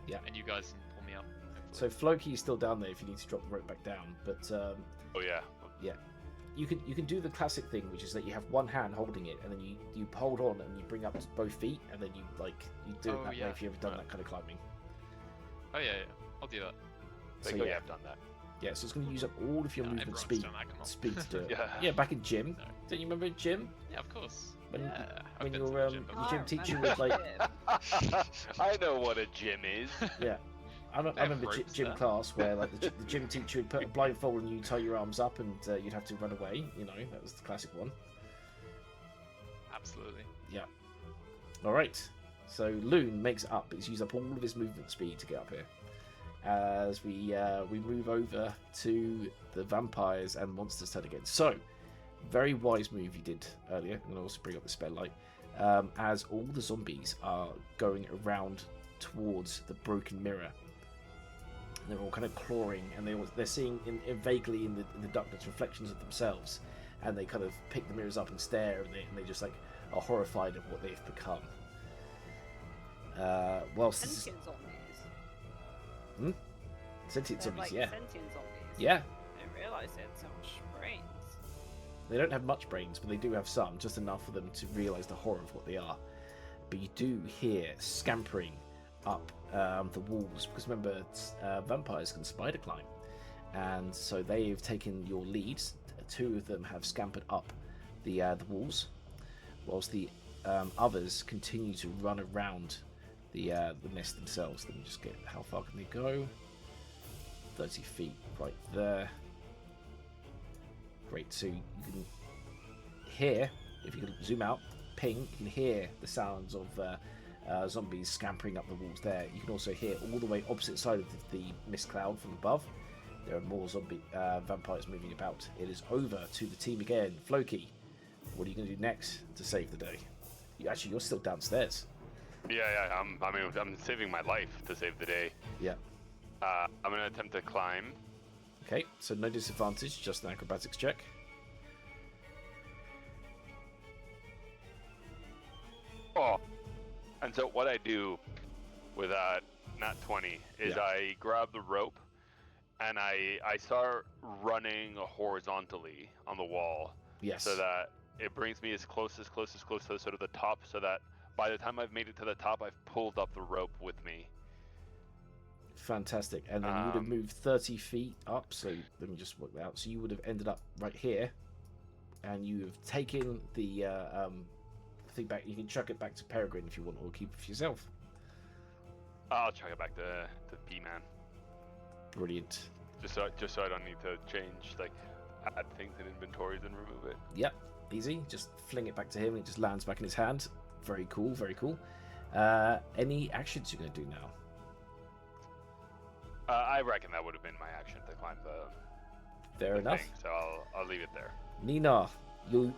Yeah. And you guys can pull me up. So Floki is still down there if you need to drop the rope back down. But Oh yeah. you can do the classic thing, which is that you have one hand holding it, and then you hold on and you bring up both feet, and then you do it Oh, that way yeah. if you've ever done Right. that kind of climbing. Oh yeah, I'll do that. So Like, oh, yeah, I've done that. yeah. So it's going to use up all of your Yeah, movement everyone's speed done that, come on. to do it. Yeah. Yeah, back in gym. No. Don't you remember gym? Yeah, of course. When- yeah, I've when been to your the gym before. gym I teacher remember was like, it. I know what a gym is. yeah. I They have remember ropes gym there. class where like the gym teacher would put a blindfold on you, tie your arms up, and you'd have to run away. You know, that was the classic one. Absolutely. All right. So Loon makes it up. He's used up all of his movement speed to get up here. As we move over to the vampires and monsters turn again. So, very wise move you did earlier. I'm going to also bring up the spell light. As all the zombies are going around towards the broken mirror. And they're all kind of clawing, and they're seeing vaguely in the darkness reflections of themselves. And they kind of pick the mirrors up and stare, and they just like are horrified at what they've become. Whilst this is Sentient zombies. sentient They're zombies, like yeah, sentient zombies. yeah. I didn't realise they had so much brains. They don't have much brains, but they do have some, just enough for them to realise the horror of what they are. But you do hear scampering up the walls, because remember, vampires can spider climb, and so they've taken your leads. 2 of them have scampered up the walls, whilst the others continue to run around the nest themselves. Let me just get how far can they go? 30 feet, right there. Great. So you can hear, if you can zoom out, ping, you can hear the sounds of zombies scampering up the walls there. You can also hear all the way opposite side of the mist cloud from above. There are more zombie vampires moving about. It is over to the team again. Floki, what are you going to do next to save the day? You're still downstairs. Yeah. I'm saving my life to save the day. Yeah. I'm going to attempt to climb. Okay, so no disadvantage, just an acrobatics check. Oh. And so what I do with that nat 20 is I grab the rope and I start running horizontally on the wall. Yes. So that it brings me as close to sort of the top, so that by the time I've made it to the top, I've pulled up the rope with me. Fantastic. And then you would have moved 30 feet up, so let me just work that out. So you would have ended up right here, and you have taken the thing back. You can chuck it back to Peregrine if you want, or keep it for yourself. I'll chuck it back to B-Man. Brilliant. Just so I don't need to change, like, add things in inventories and remove it. Yep, easy. Just fling it back to him, and it just lands back in his hand. Very cool, very cool. Any actions you're going to do now? I reckon that would have been my action to climb the Fair enough. thing, so I'll leave it there. Nina, you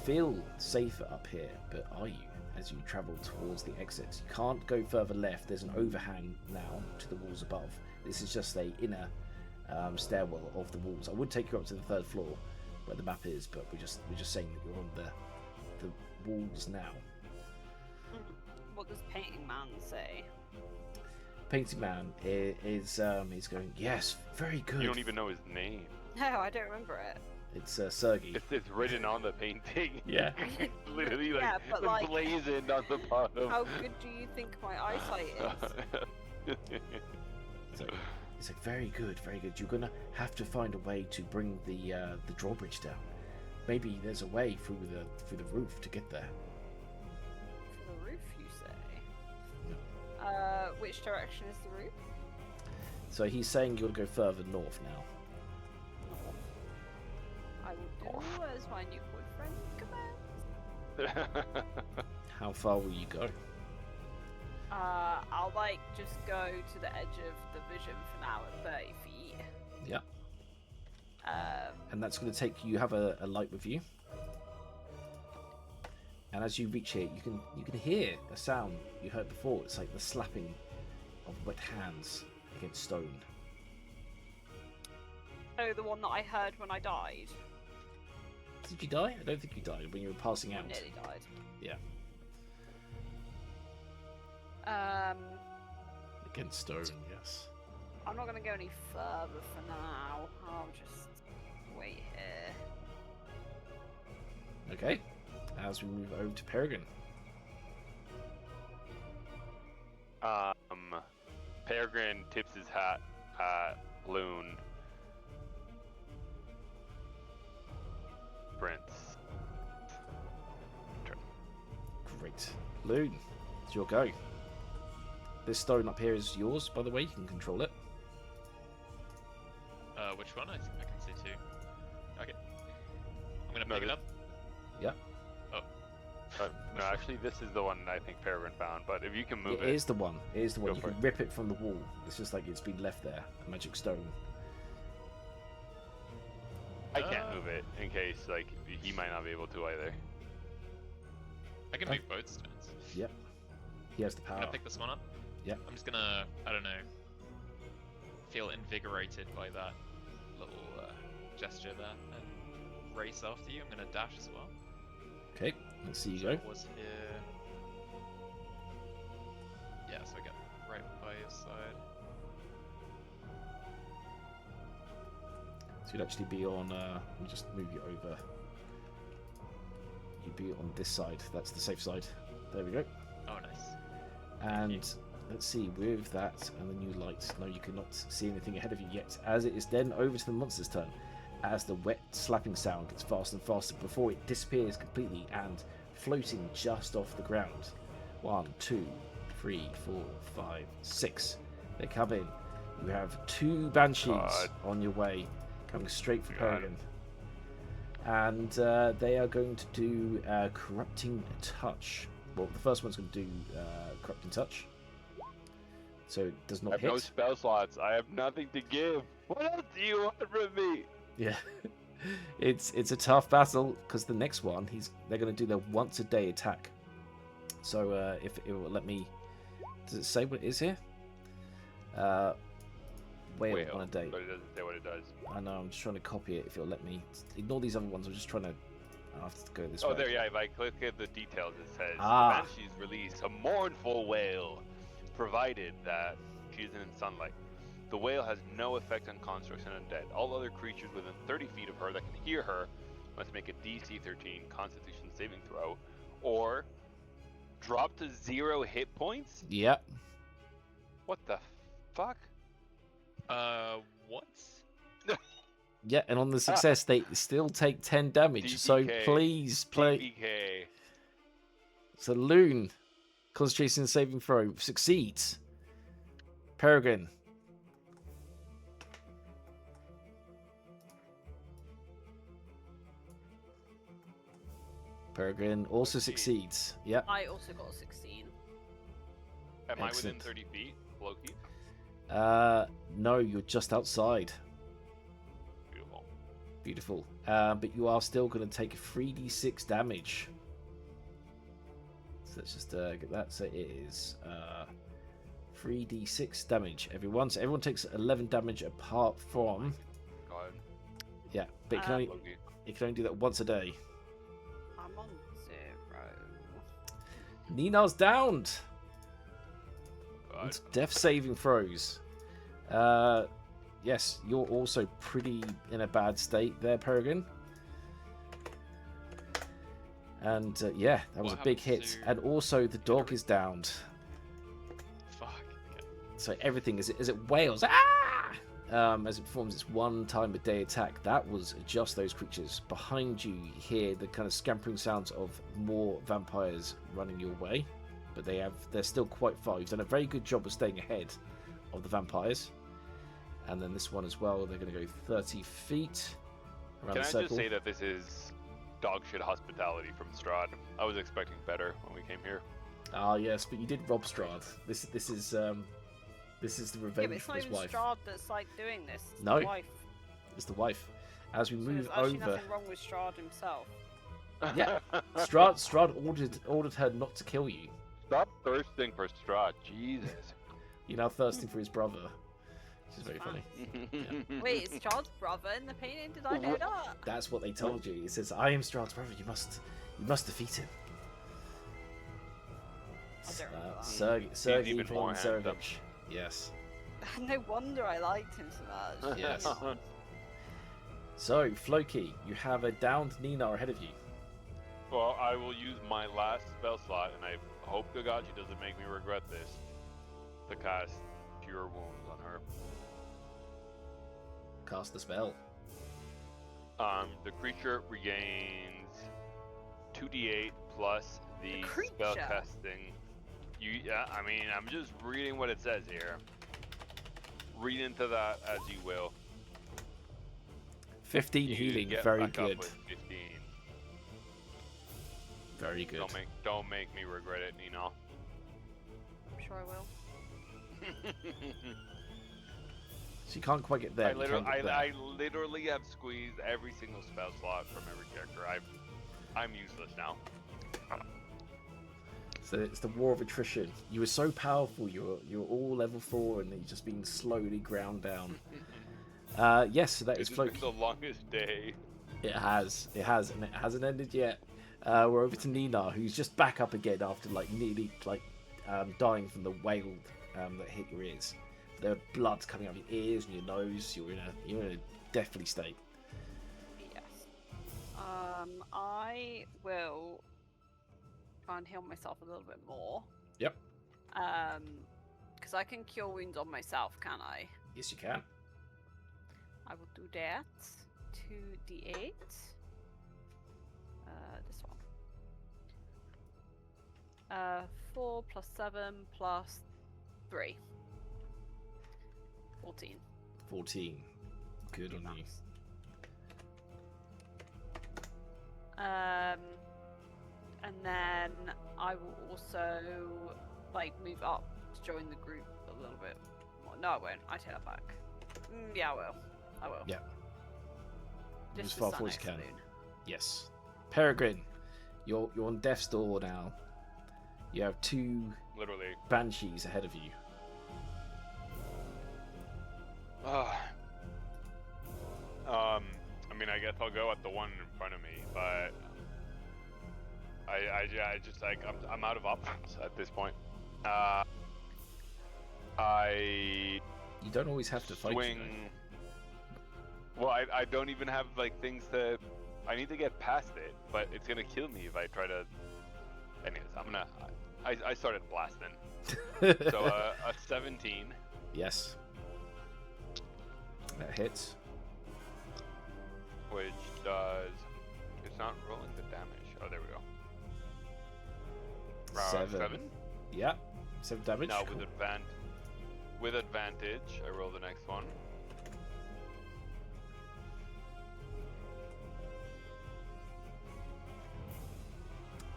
feel safer up here, but are you? As you travel towards the exit, you can't go further left. There's an overhang now to the walls above. This is just a inner stairwell of the walls. I would take you up to the 3rd floor where the map is, but we're just saying that you're on the walls now. What does Painting Man say? Painting Man is going, yes, very good. You don't even know his name. No, I don't remember it. It's Sergey. It's written on the painting. Yeah. Literally, Yeah, but, like, blazoned on the bottom. How good do you think my eyesight is? It's like, very good, very good. You're gonna have to find a way to bring the drawbridge down. Maybe there's a way through the roof to get there. For the roof, you say? Which direction is the roof? So he's saying you'll go further north now. I will do as my new boyfriend commands. How far will you go? I'll just go to the edge of the vision for now at 30 feet. Yeah. And that's going to take you. Have a light with you. And as you reach here, you can hear a sound you heard before. It's like the slapping of wet hands against stone. Oh, the one that I heard when I died. Did you die? I don't think you died when you were passing out. I nearly died. Yeah. Against stone, yes. I'm not going to go any further for now. I'll just wait here. Okay. As we move over to Peregrine. Peregrine tips his hat at Loon. Prince. Great. Loon, it's your go. This stone up here is yours, by the way. You can control it. Which one? I can see 2. Okay. I'm gonna pick it up. Yeah. Oh. No, actually, this is the one I think Peregrine found. But if you can move It is the one. It is the one. Go You for can it. rip it from the wall. It's just like it's been left there. A magic stone. I can't move it in case he might not be able to either. I can move both stones. Yep. He has the I'm power. gonna pick this one up. Yep. I'm just gonna, I don't know, feel invigorated by that little gesture there and race after you. I'm gonna dash as well. Okay. Let's see you So go. it was here. Yeah, so I get right by your side. So you'd actually be on. Let me just move you over. You'd be on this side. That's the safe side. There we go. Oh, nice. And let's see, with that and the new lights, no, you cannot see anything ahead of you yet, as it is then over to the monster's turn, as the wet slapping sound gets faster and faster before it disappears completely and floating just off the ground. 1, 2, 3, 4, 5, 6. They come in. You have 2 banshees God. on your way, coming straight for God. Peregrine. and they are going to do Corrupting Touch. Well, the first one's going to do Corrupting Touch. So it does I not have hit. no spell slots. I have nothing to give. What else do you want from me? Yeah. It's a tough battle because the next one they're going to do their once a day attack. So if it will let me, does it say what it is here? Whale on a day. But it doesn't say what it does. I know. I'm just trying to copy it. If it'll let me ignore these other ones, I'm just trying to. I have to go this way. Oh, there, yeah. If I click at the details, it says Ah. Banshees release a mournful wail, provided that she's in sunlight. The wail has no effect on constructs and undead. All other creatures within 30 feet of her that can hear her must make a DC 13 Constitution saving throw, or drop to 0 hit points. Yep. What the fuck? What? Yeah, and on the success, they still take 10 damage. So DPK. please play. DPK. So Loon, Concentration saving throw succeeds. Peregrine. Peregrine also succeeds. Yep. I also got a 16. Am I within Excellent. 30 feet, Loki? No, you're just outside. Beautiful. Beautiful. But you are still going to take 3d6 damage. So let's just get that. So it is 3d6 damage, everyone. So everyone takes 11 damage apart from. God. Yeah, but Loki. it can only do that once a day. I'm on 0. Nina's downed. God. It's death saving throws. Yes, you're also pretty in a bad state there, Peregrine. And yeah, that was What a big happens hit. to- And also the dog is downed. Fuck. Okay. So everything as it wails, as it performs its one time a day attack. That was just those creatures. Behind you, you hear the kind of scampering sounds of more vampires running your way, but they're still quite far. You've done a very good job of staying ahead of the vampires. And then this one as well. They're going to go 30 feet around Can the I circle. just say that this is dog shit hospitality from Strahd? I was expecting better when we came here. Ah, yes, but you did rob Strahd. This is the Yeah, but revenge it's for not his even wife. Strahd that's like doing this. It's No. the wife. It's the wife. As we So move there's actually over, nothing wrong with Strahd himself. Yeah. Strahd ordered her not to kill you. Stop thirsting for Strahd. Jesus. You're now thirsting for his brother. Which is very funny. Wait, it's Strahd's brother in the painting? Did I know that? That's what they told you. It says, "I am Strahd's brother. You must defeat him." I don't remember that. Sergei even more von handsome. Zarovich. Yes. No wonder I liked him so much. Yes. So, Floki, you have a downed Nina ahead of you. Well, I will use my last spell slot, and I hope to God she doesn't make me regret this, to cast Cure Wounds on her. Cast the spell. The creature regains 2d8 plus the creature? spell casting. Yeah, I mean, I'm just reading what it says here. Read into that as you will. 15 You healing. get Very back up good. with 15. Very good. Don't make me regret it, Nino. I'm sure I will. So you can't quite get there. I but you can get there. literally have squeezed every single spell slot from every character. I'm useless now. So it's the war of attrition. You were so powerful. You were all level 4, and you've just been slowly ground down. Yes, so that is It's been Floki. the longest day. It has, and it hasn't ended yet. We're over to Nina, who's just back up again after nearly dying from the wail that hit your ears. There are blood coming out of your ears and your nose. You're in a deathly state. Yes. I will try and heal myself a little bit more. Yep. Because I can cure wounds on myself, can I? Yes, you can. I will do that. 2d8. This one. 4 plus 7 plus 3. 14. 14. Good on you. Nice. And then I will also like move up to join the group a little bit more. No, I won't. I take that back. Yeah, I will. I will. Yeah. Move as Just to far stand forward as next you to can. Loon. Yes. Peregrine, you're on death's door now. You have 2 Literally. banshees ahead of you. I mean, I guess I'll go at the one in front of me, but I just like I'm out of options at this point. I You don't always have to fight. swing. Well, I don't even have like things to. I need to get past it, but it's gonna kill me if I try to. Anyways, I started blasting. So a 17. Yes. That hits. Which does. It's not rolling the damage. Oh, there we go. 7. Yeah. 7 damage. Now Cool. with advantage, I roll the next one.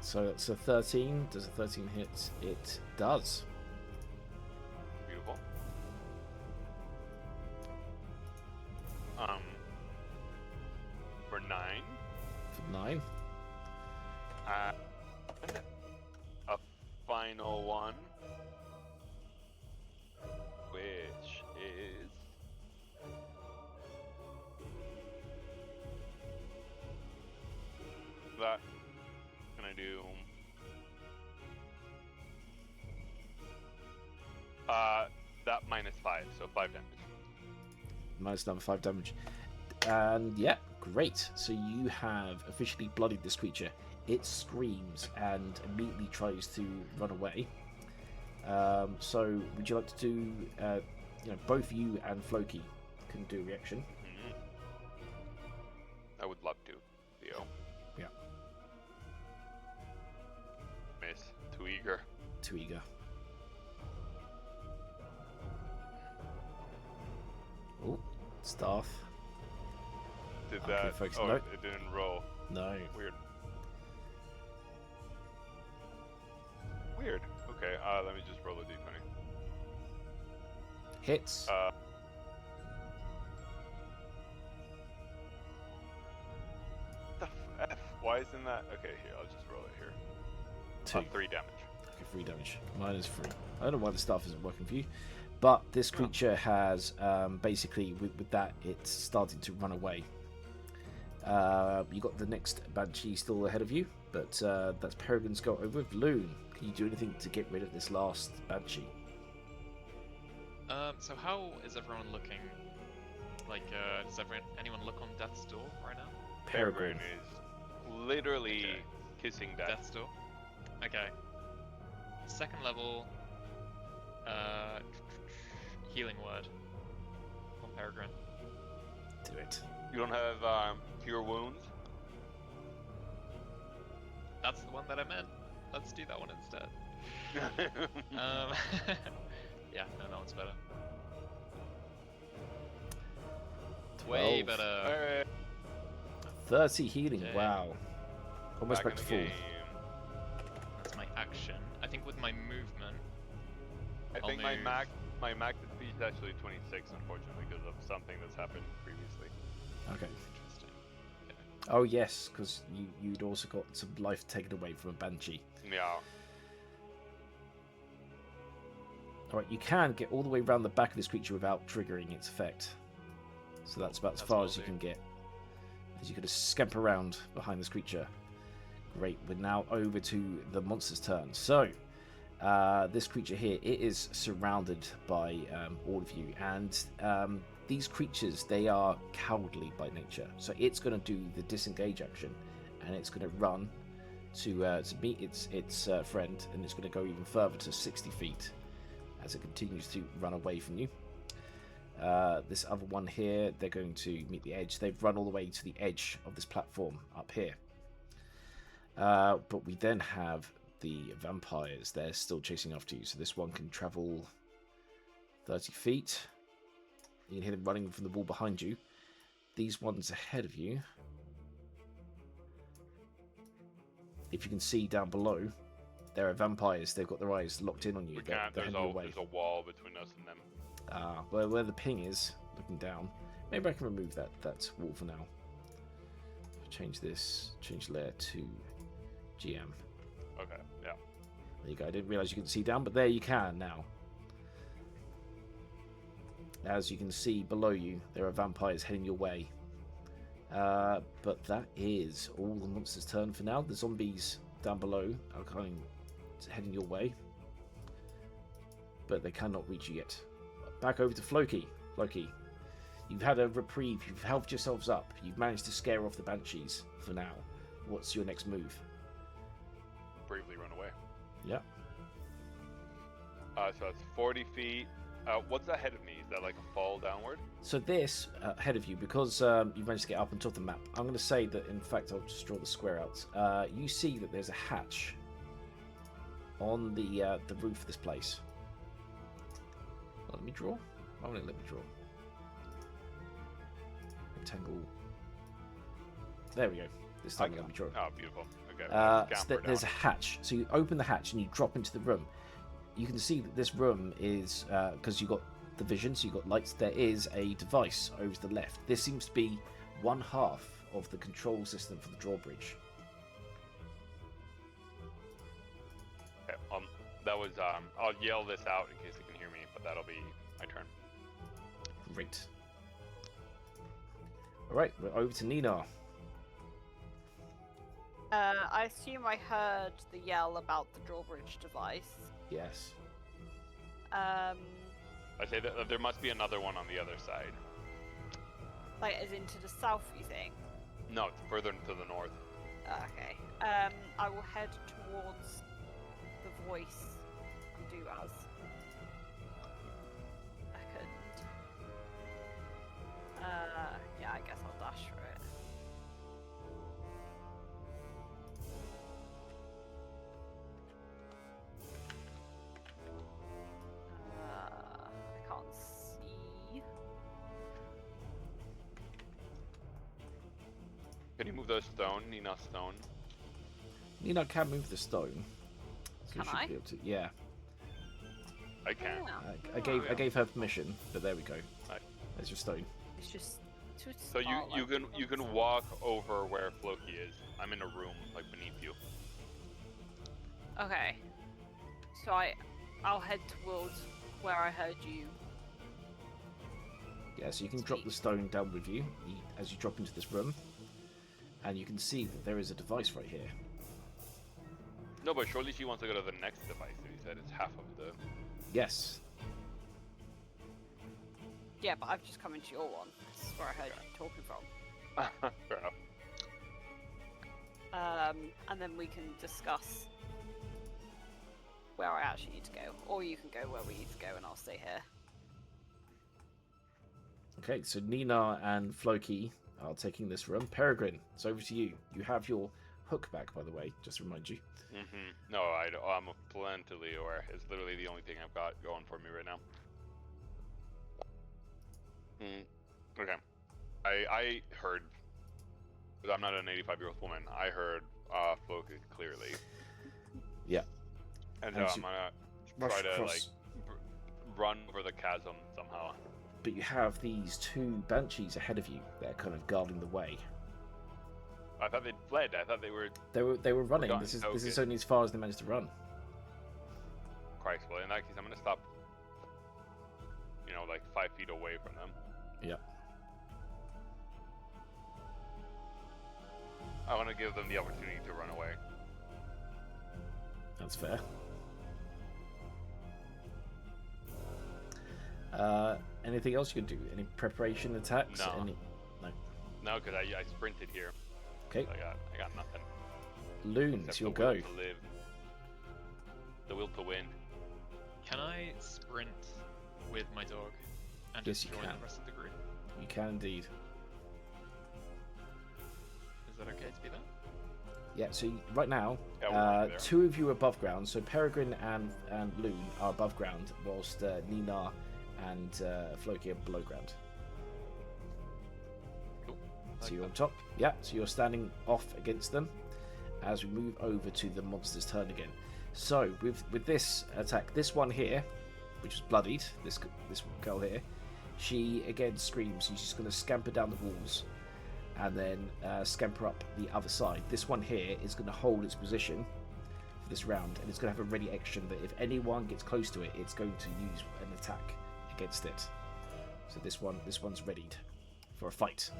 So that's a 13. Does a 13 hit? It does. Beautiful. For 9. For 9. And a final one, which is that. Can I do? That -5, so 5 damage. Minus another 5 damage. And yeah, great. So you have officially bloodied this creature. It screams and immediately tries to run away. So would you like to do, both you and Floki can do a reaction. I would love to, Theo. Yeah. Miss. Too eager. Too eager. Oh, staff. Did Okay, that? folks, Oh, nope. it didn't roll. No. Weird. Weird. Okay, let me just roll a d20. Hits. The F? Why isn't that? Okay, here, I'll just roll it here. 2. 3 damage. Okay, 3 damage. Minus 3. I don't know why the staff isn't working for you. But this creature has, basically, with that, it's starting to run away. You got the next Banshee still ahead of you, but that's Peregrine's go over with Loon. Can you do anything to get rid of this last Banshee? So how is everyone looking? Like, does anyone look on death's door right now? Peregrine. is literally Okay. kissing death. Death's door. Okay. Second level. Healing word on Peregrine. Do it. You don't have cure wounds? That's the one that I meant. Let's do that one instead. Yeah, no, that one's better. Way 12. better. Alright. 30 healing. Okay. Wow. Almost Back back in to the full. game. That's my action. I think with my movement, I I'll think my move. max speed is actually 26, unfortunately, because of something that's happened previously. Okay. Interesting. Oh yes, because you'd also got some life taken away from a Banshee. Yeah. Alright, you can get all the way around the back of this creature without triggering its effect. So that's about as That's far as you ballsy. can get. As you could scamper around behind this creature. Great, we're now over to the monster's turn. So, this creature here, it is surrounded by all of you. And these creatures, they are cowardly by nature. So it's going to do the disengage action. And it's going to run to meet its friend. And it's going to go even further to 60 feet. As it continues to run away from you. This other one here, they're going to meet the edge. They've run all the way to the edge of this platform up here. But we then have the vampires. They're still chasing after you. So this one can travel 30 feet. You can hear them running from the wall behind you. These ones ahead of you. if you can see down below, there are vampires. They've got their eyes locked in on you. We They're can't. heading your way. There's a wall between us and them. Where the ping is, looking down. Maybe I can remove that wall for now. Change this. Change layer to GM. Okay. Yeah. There you go. I didn't realize you could see down, but there you can now. As you can see below you, there are vampires heading your way. But that is all the monsters' turn for now. The zombies down below are kind of heading your way, but they cannot reach you yet. Back over to Floki. Floki, you've had a reprieve. You've helped yourselves up. You've managed to scare off the banshees for now. What's your next move? Bravely run away. Yeah. So it's 40 feet. What's ahead of me? Is that like a fall downward? So this ahead of you, because you've managed to get up on top of the map, I'm going to say that, in fact, I'll just draw the square out. You see that there's a hatch on the roof of this place. Let me draw. Why won't it let me draw? Rectangle. There we go. This time let me draw. Oh, beautiful. Okay. So there's a hatch. So you open the hatch and you drop into the room. You can see that this room is, because you've got the vision, so you've got lights, there is a device over to the left. This seems to be one half of the control system for the drawbridge. Okay, that was, I'll yell this out in case they can hear me, but that'll be my turn. Great. Alright, we're over to Nina. I assume I heard the yell about the drawbridge device. Yes. I say that there must be another one on the other side. Like, as into the south, you think? No, it's further to the north. Okay. I will head towards the voice and do as. Second. Yeah, I guess I'll dash for it. I can't see. Can you move the stone, Nina stone? Nina can move the stone. So Can you should I? be able to, yeah. I can't. Yeah. I gave her permission, but there we go. Right. There's your stone. It's just too So small, you can walk over where Floki is. I'm in a room like beneath you. Okay. So I'll head towards where I heard you. Yeah, so you can drop the stone down with you as you drop into this room, and you can see that there is a device right here. No, but surely she wants to go to the next device. If you said it's half of the. Yes. Yeah, but I've just come into your one. This is where I heard you talking from. Fair enough. And then we can discuss where I actually need to go, or you can go where we need to go, and I'll stay here. Okay, so Nina and Floki are taking this room. Peregrine, it's over to you. You have your hook back, by the way, just to remind you. No, I'm plentifully aware. It's literally the only thing I've got going for me right now. Okay. I heard, because I'm not an 85-year-old woman, I heard Floki clearly. Yeah. And And so she I'm gonna rush try to across. run over the chasm somehow. But you have these two banshees ahead of you. They're kind of guarding the way. I thought they'd fled. I thought they were. They were running. Gone. This is Okay. only as far as they managed to run. Christ. Well, in that case, I'm gonna stop. Like 5 feet away from them. Yeah. I want to give them the opportunity to run away. That's fair. Anything else you can do? Any preparation attacks? No. No. No, because I sprinted here. Okay. So I got nothing. Loon, Except it's your the go. will to live. The will to win. Can I sprint with my dog and Yes, just you join can. the rest of the group? You can indeed. Is that okay to be there? Yeah, so right now, Yeah, we're right there. two of you are above ground. So Peregrine and Loon are above ground, whilst Nina and Floki are below ground. Cool. So you're on top. Yeah, so you're standing off against them. as we move over to the monster's turn again. So with this attack, this one here, which is bloodied, this girl here, she again screams, and she's going to scamper down the walls and then scamper up the other side. This one here is going to hold its position for this round, and it's going to have a ready action that if anyone gets close to it, it's going to use an attack against it. So this one's readied for a fight.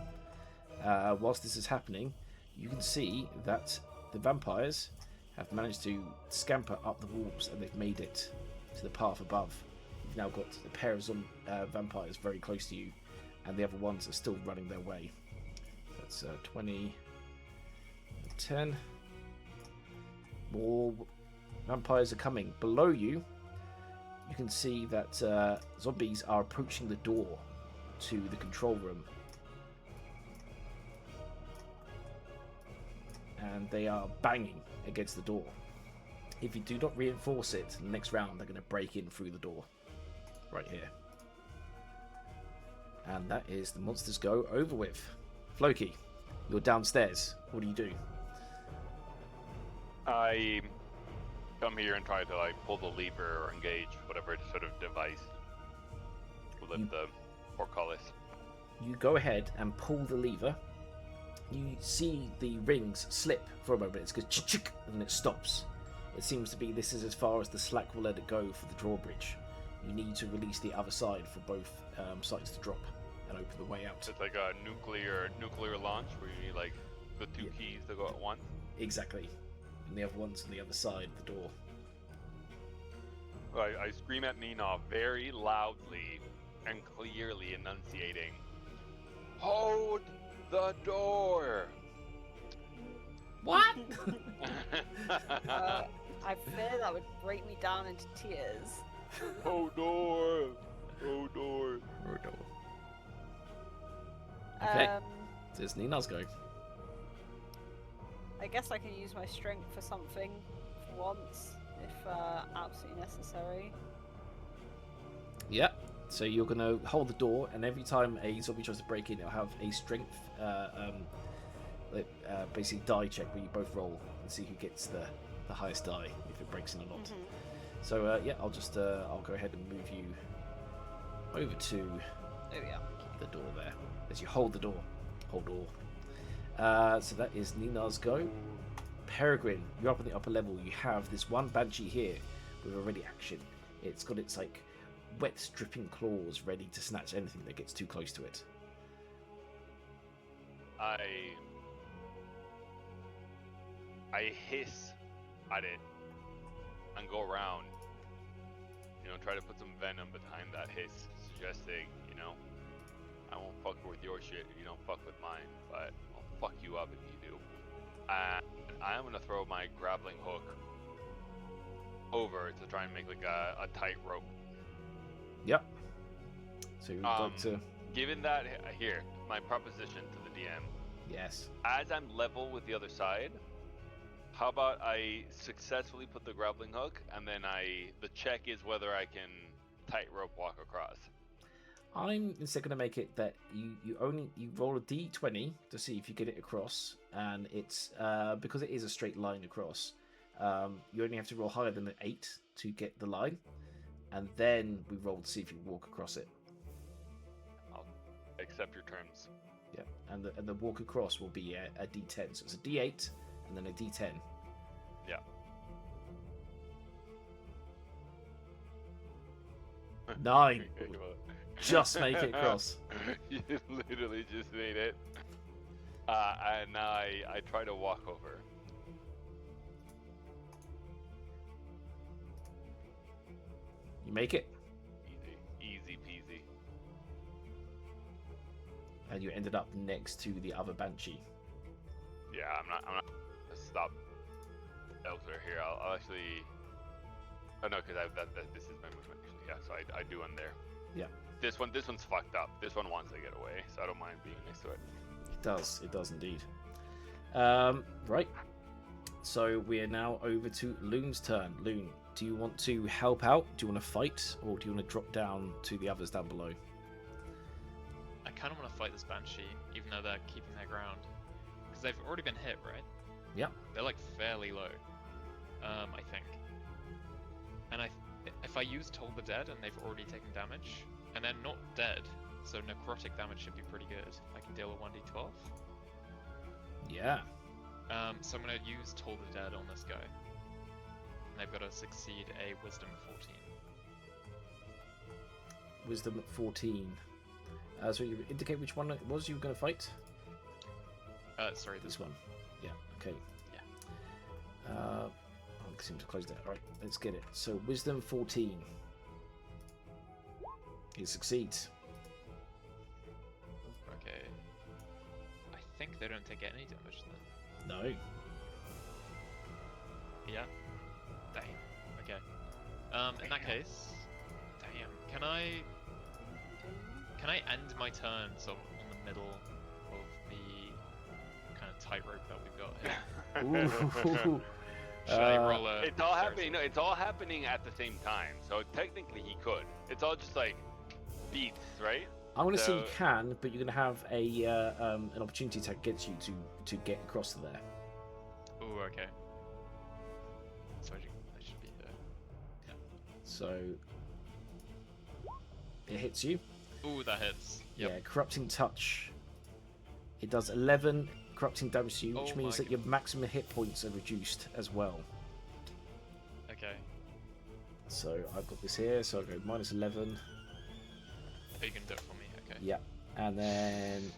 Whilst this is happening, you can see that the vampires have managed to scamper up the walls, and they've made it to the path above. You've now got the pair of vampires very close to you, and the other ones are still running their way. That's 20 and 10. More vampires are coming. Below you, you can see that zombies are approaching the door to the control room. And they are banging against the door. If you do not reinforce it, the next round they're going to break in through the door. Right here. And that is the monster's go over with. Floki, you're downstairs. What do you do? I come here and try to like pull the lever or engage whatever sort of device to lift the portcullis. You go ahead and pull the lever. You see the rings slip for a moment. It goes chick, and it stops. It seems to be this is as far as the slack will let it go for the drawbridge. You need to release the other side for both sides to drop and open the way out. It's like a nuclear launch where you need like the two keys to go at once. Exactly. And the other one's on the other side of the door. I scream at Nina very loudly and clearly enunciating, "Hold the door!" What? I fear that would break me down into tears. Oh door! Oh door! Or door. Okay. Um, So it's Nina's go. I guess I can use my strength for something for once, if absolutely necessary. Yeah. So you're going to hold the door, and every time a zombie tries to break in, it'll have a strength, basically die check where you both roll and see who gets the highest die, if it breaks in or not. So yeah, I'll go ahead and move you over to the door there as you hold the door. Hold door. So that is Nina's go. Peregrine, you're up on the upper level. You have this one banshee here with a ready action. It's got its like wet, dripping claws ready to snatch anything that gets too close to it. I hiss at it and go around. Try to put some venom behind that hiss, suggesting, I won't fuck with your shit if you don't fuck with mine, but I'll fuck you up if you do. And I'm gonna throw my grappling hook over to try and make like a tight rope. Yep. So you'd like to... Given that, here, my proposition to the DM. Yes. As I'm level with the other side, how about I successfully put the grappling hook, and then the check is whether I can tightrope walk across. I'm instead going to make it that you roll a d20 to see if you get it across, and it's because it is a straight line across. You only have to roll higher than an 8 to get the line, and then we roll to see if you walk across it. I'll accept your terms. Yeah, and the walk across will be a d10, so it's a d8 and then a d10. Yeah. 9. Just make it across. You literally just made it. And now I try to walk over. You make it, Easy peasy. and you ended up next to the other banshee. Yeah, I'm not gonna stop elsewhere here. I'll actually. Oh no, because this is my movement. Actually, yeah. So I do end there. Yeah. This one's fucked up. This one wants to get away, so I don't mind being next to it. It does indeed. Right. So we are now over to Loon's turn. Loon, do you want to help out? Do you want to fight, or do you want to drop down to the others down below? I kind of want to fight this banshee, even though they're keeping their ground, because they've already been hit, right? Yep. They're like fairly low, I think. And if I use Toll the Dead and they've already taken damage, and they're not dead, so necrotic damage should be pretty good. I can deal a 1d12. Yeah. So I'm gonna use Toll the Dead on this guy. And they've got to succeed a Wisdom 14. Wisdom 14. So you indicate which one it was you were going to fight? Sorry, This one. Yeah, okay. Yeah. I seem to close that. Alright, let's get it. So, Wisdom 14. He succeeds. Okay. I think they don't take any damage then. No. Yeah. Damn. Okay. In that case, damn. Can I end my turn so I'm on the middle of the kind of tightrope that we've got here? Ooh. Should I roll a? It's all happening. No, it's all happening at the same time. So technically, he could. It's all just like beats, right? I'm going to say So- you can, but you're going to have a an opportunity attack against you to get across to there. Ooh, okay. So I should be there. So, it hits you. Ooh, that hits. Yep. Yeah, Corrupting Touch. It does 11 corrupting damage to you, which Oh means my that your maximum hit points are reduced as well. Okay. So I've got this here, so I go minus 11. Oh, you can do it for me. Okay. Yeah, and then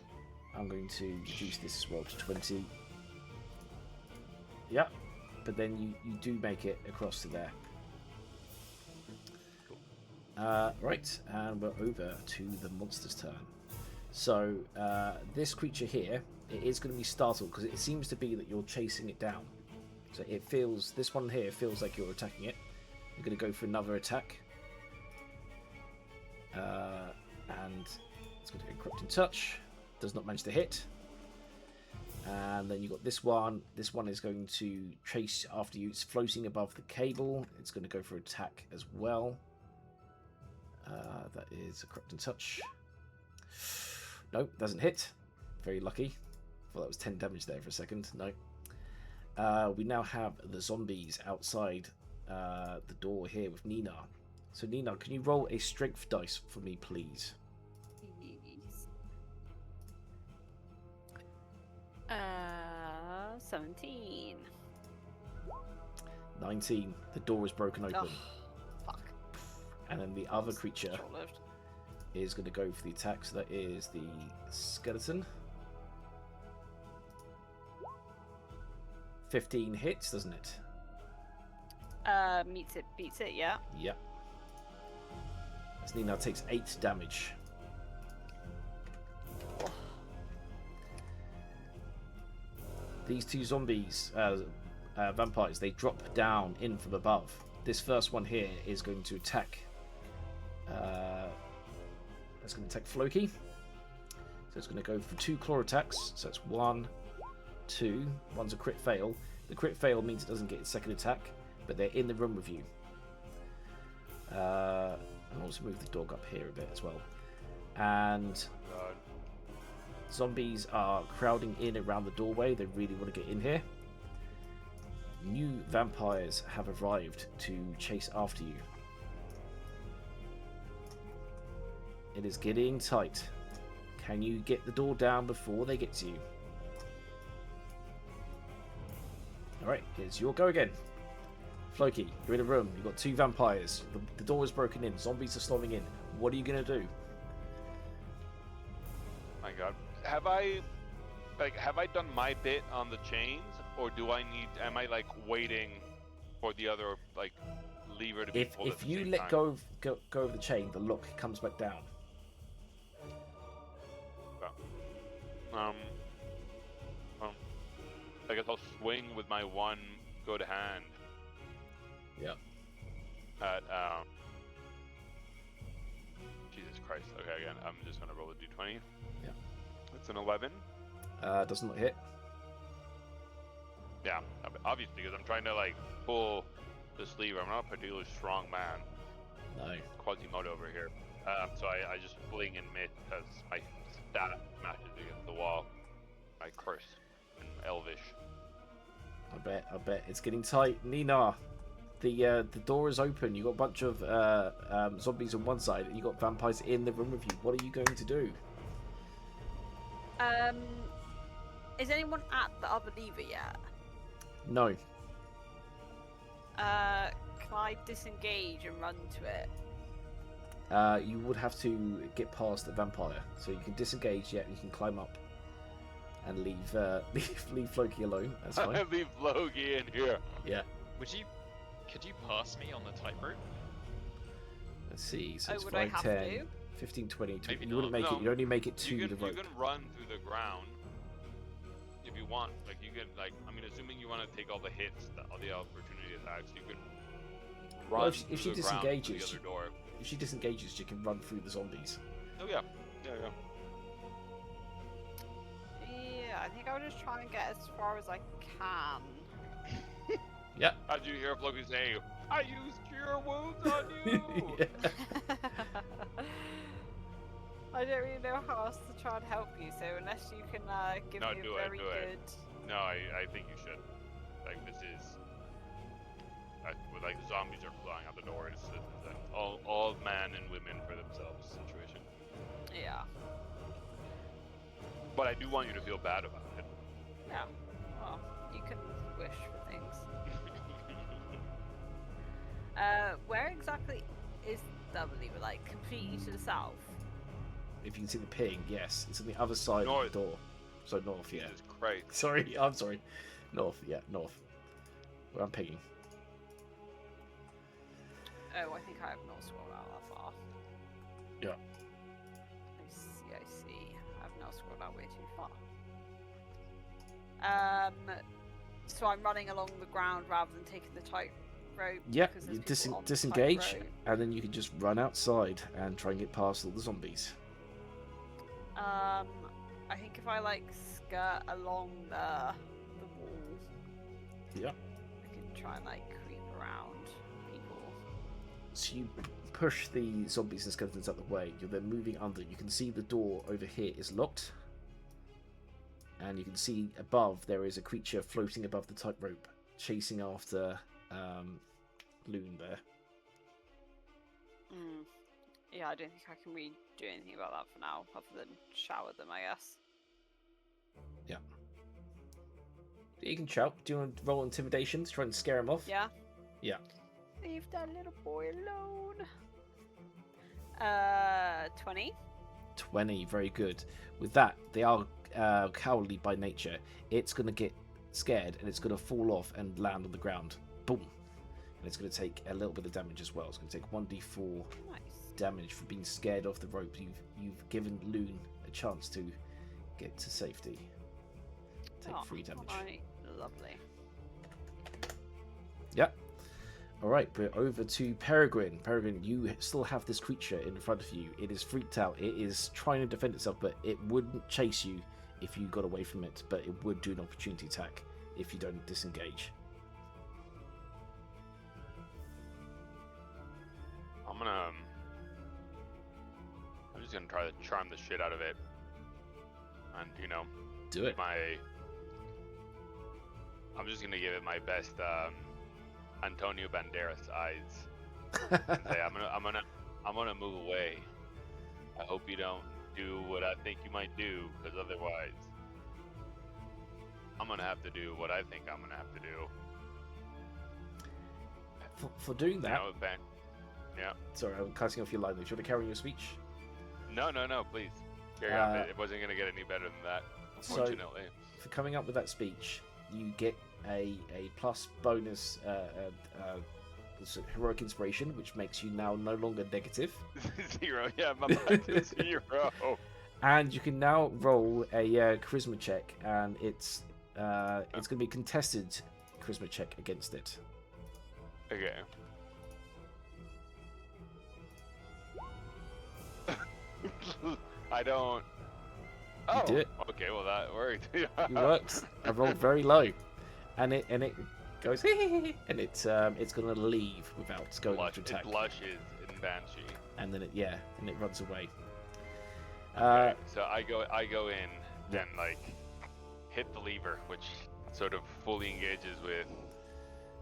I'm going to reduce this as well to 20. Yeah, but then you do make it across to there. Cool. Right, and we're over to the monster's turn. So this creature here, it is going to be startled because it seems to be that you're chasing it down. So it feels, this one here feels like you're attacking it. You're going to go for another attack. And it's going to go Corrupting Touch. Does not manage to hit. And then you've got this one. This one is going to chase after you. It's floating above the cable. It's going to go for attack as well. That is a Corrupting Touch. Nope, doesn't hit. Very lucky. Well, that was 10 damage there for a second. No. We now have the zombies outside the door here with Nina. So Nina, can you roll a strength dice for me, please? Yes. 17. 19. The door is broken open. Oh, fuck. And then the other creature Short-lived. is going to go for the attack. So that is the skeleton. 15 hits, doesn't it? Beats it, yeah. Yep. As Nina takes 8 damage. These two zombies, vampires, they drop down in from above. This first one here is going to attack. It's going to attack Floki. So it's going to go for 2 claw attacks. So it's 1, 2. One's a crit fail. The crit fail means it doesn't get its second attack, but they're in the room with you. And also move the dog up here a bit as well. And zombies are crowding in around the doorway. They really want to get in here. New vampires have arrived to chase after you. It is getting tight. Can you get the door down before they get to you? Alright, here's your go again. Floki, you're in a room. You've got 2 vampires. The door is broken in. Zombies are storming in. What are you going to do? My God, have I done my bit on the chains, or am I like waiting for the other like lever to be pulled? If you let go of the chain, the lock comes back down. I guess I'll swing with my one good hand. Yeah. At Jesus Christ. Okay, again, I'm just gonna roll a d20. Yeah. It's an 11. Does not hit. Yeah, obviously, because I'm trying to like pull this lever. I'm not a particularly strong man. No. Quasimodo over here. So I just fling and miss because my staff smashes against the wall. My curse in Elvish. I bet it's getting tight. Nina, the door is open. You got a bunch of zombies on one side, and you got vampires in the room with you. What are you going to do? Is anyone at the other lever yet? No. Can I disengage and run to it? You would have to get past the vampire, so you can disengage. Yeah, you can climb up and leave leave Loki alone. That's fine. Leave Loki in here. Yeah. Could you pass me on the tightrope? Let's see. So it's would I 5, have 10, to? 15, 20. Maybe You wouldn't not. make it. You only make it to You the can rope. run through the ground if you want. Like you can, I mean, assuming you want to take all the hits, all the opportunity attacks, you could run Well, if she through the ground to the disengages, other door. If she disengages, she can run through the zombies. Oh yeah. Yeah, I think I'll just try and get as far as I can. Yeah. How'd you hear Loki say, "I used cure wounds on you"? Yeah. I don't really know how else to try and help you, so unless you can give No, me do a it, very do it. good... No, I think you should. Like this is, like the zombies are flying out the door. It's an all man and women for themselves situation. Yeah. But I do want you to feel bad about it. Yeah. Well, you can wish for things. Where exactly is the other lever? Like, completely to the south? If you can see the ping, yes, it's on the other side North. of the door. So north, yeah. Jesus Christ. Sorry, I'm sorry. North, yeah, north. Where I'm pinging. Oh, I think I have not scrolled out that far. Yeah. I see. I've now scrolled out way too far. So I'm running along the ground rather than taking the tight rope. Yeah, because you there's people on the disengage, tightrope. and then you can just run outside and try and get past all the zombies. I think if I like skirt along the wall, Yeah. I can try and like creep around people. So you push the zombies and skeletons out the way. You're then moving under. You can see the door over here is locked. And you can see above there is a creature floating above the tightrope, chasing after Loon there. Yeah, I don't think I can really do anything about that for now, other than shower them, I guess. Yeah. You can shout. Do you want to roll intimidation to try and scare him off? Yeah? Yeah. Leave that little boy alone. 20. 20, very good. With that, they are cowardly by nature. It's going to get scared and it's going to fall off and land on the ground. Boom. And it's going to take a little bit of damage as well. It's going to take 1d4 Nice. damage for being scared off the rope. You've given Loon a chance to get to safety. Take 3 damage. Alright, lovely. Yeah. Alright, we're over to Peregrine. Peregrine, you still have this creature in front of you. It is freaked out. It is trying to defend itself, but it wouldn't chase you if you got away from it, but it would do an opportunity attack if you don't disengage. I'm just gonna try to charm the shit out of it. And, Do it. I'm just gonna give it my best Antonio Banderas eyes. And say, I'm gonna move away. I hope you don't do what I think you might do, because otherwise I'm gonna have to do what I think I'm gonna have to do. For doing that... Yeah. Sorry, I'm cutting off your line. Do you want to carry on your speech? No, please. Carry on. It wasn't gonna get any better than that, unfortunately. So, for coming up with that speech, you get a plus bonus heroic inspiration, which makes you now no longer negative. 0, yeah, my mind is 0. And you can now roll a charisma check, and it's going to be a contested charisma check against it. Okay. I don't. Oh, did it. Okay, well that worked. It works. I rolled very low, and it goes and it's going to leave without going into attack. It blushes in Banshee. And then it runs away. Okay, so I go in, then like hit the lever, which sort of fully engages with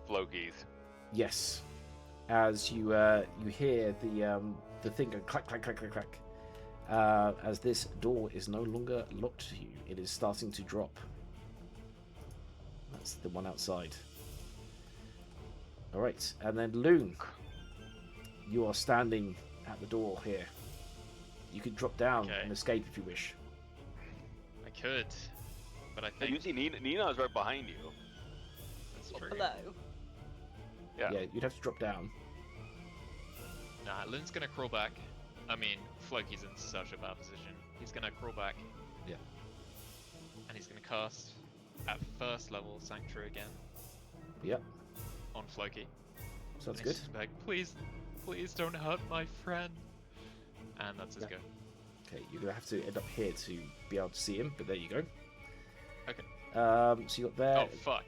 flokies. Yes. As you hear the thing go clack clack clack clack clack. As this door is no longer locked to you, it is starting to drop. That's the one outside. All right, and then Loon, you are standing at the door here. You could drop down Okay. and escape if you wish. I could, but I Hey, you think see Nina is right behind you. that's true. Below. Yeah. Yeah, you'd have to drop down. Nah, Lynn's gonna crawl back. I mean, Floki's in such a bad position. He's gonna crawl back. Yeah. And he's gonna cast at first level Sanctuary again Yep, on Floki. sounds And good. he's just like, please, please don't hurt my friend. And that's his Yeah. go. Okay, you're gonna have to end up here to be able to see him, but there you go. Okay. So you got there. Oh fuck.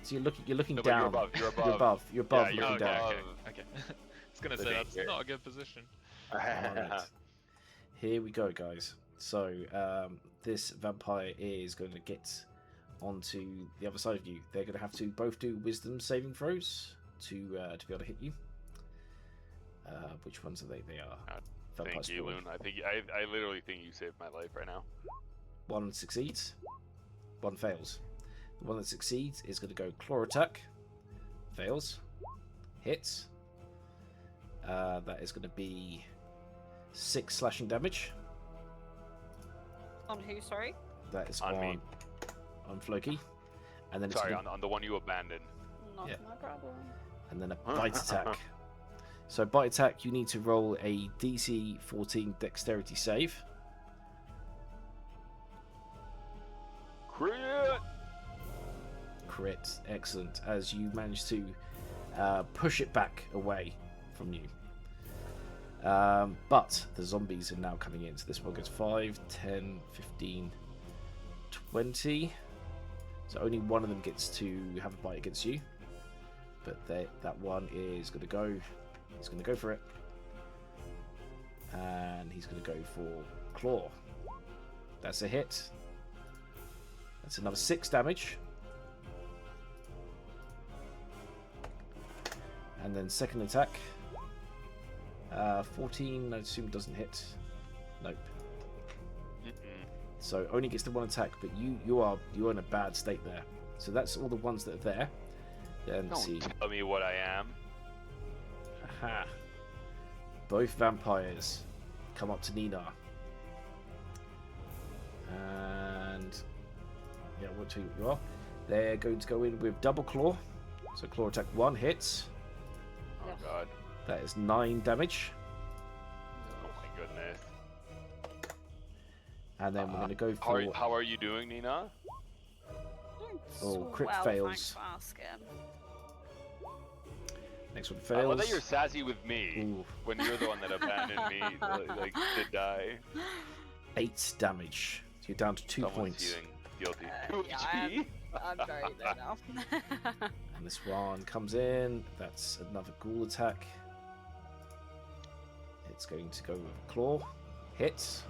So you're looking No, but down. you're above. You're above. You're above. You're above. Yeah, you're looking okay, down. okay, okay. I was gonna The say thing that's here. not a good position. Alright. Here we go, guys. So this vampire is going to get onto the other side of you. They're going to have to both do wisdom saving throws to be able to hit you. Which ones are they? They are. Vampire Thank you, Spawn. Loon. I literally think you saved my life right now. One succeeds. One fails. The one that succeeds is going to go claw attack. Fails. Hits. That is going to be 6 slashing damage. On who, sorry? That is On me. on Floki. And then it's Sorry, gonna, on the one you abandoned. Not Yeah. my problem. and then a bite attack. So bite attack, you need to roll a DC 14 dexterity save. Crit! Crit, excellent. As you manage to push it back away from you. But the zombies are now coming in. So this one goes 5, 10, 15, 20. So only one of them gets to have a bite against you. But that one is going to go. He's going to go for it. And he's going to go for claw. That's a hit. That's another 6 damage. And then second attack. 14, I assume doesn't hit. Nope. Mm-mm. So only gets the one attack, but you're in a bad state there. So that's all the ones that are there. Then Don't see. tell me what I am. Aha. Both vampires come up to Nina. And yeah, what two you are? They're going to go in with double claw. So claw attack 1 hits. Oh Yes. god. That is 9 damage. Oh my goodness. And then we're going to go for How are you doing, Nina? Doing Oh, so crit well, fails. Thanks for asking. next one I fails. love that you're sassy with me Ooh, when you're the one that abandoned me, like to die. 8 damage. So you're down to 2 Someone's points. feeling guilty. Yeah, I am. I'm very low now. And this one comes in. That's another ghoul attack. It's going to go with claw. Hits.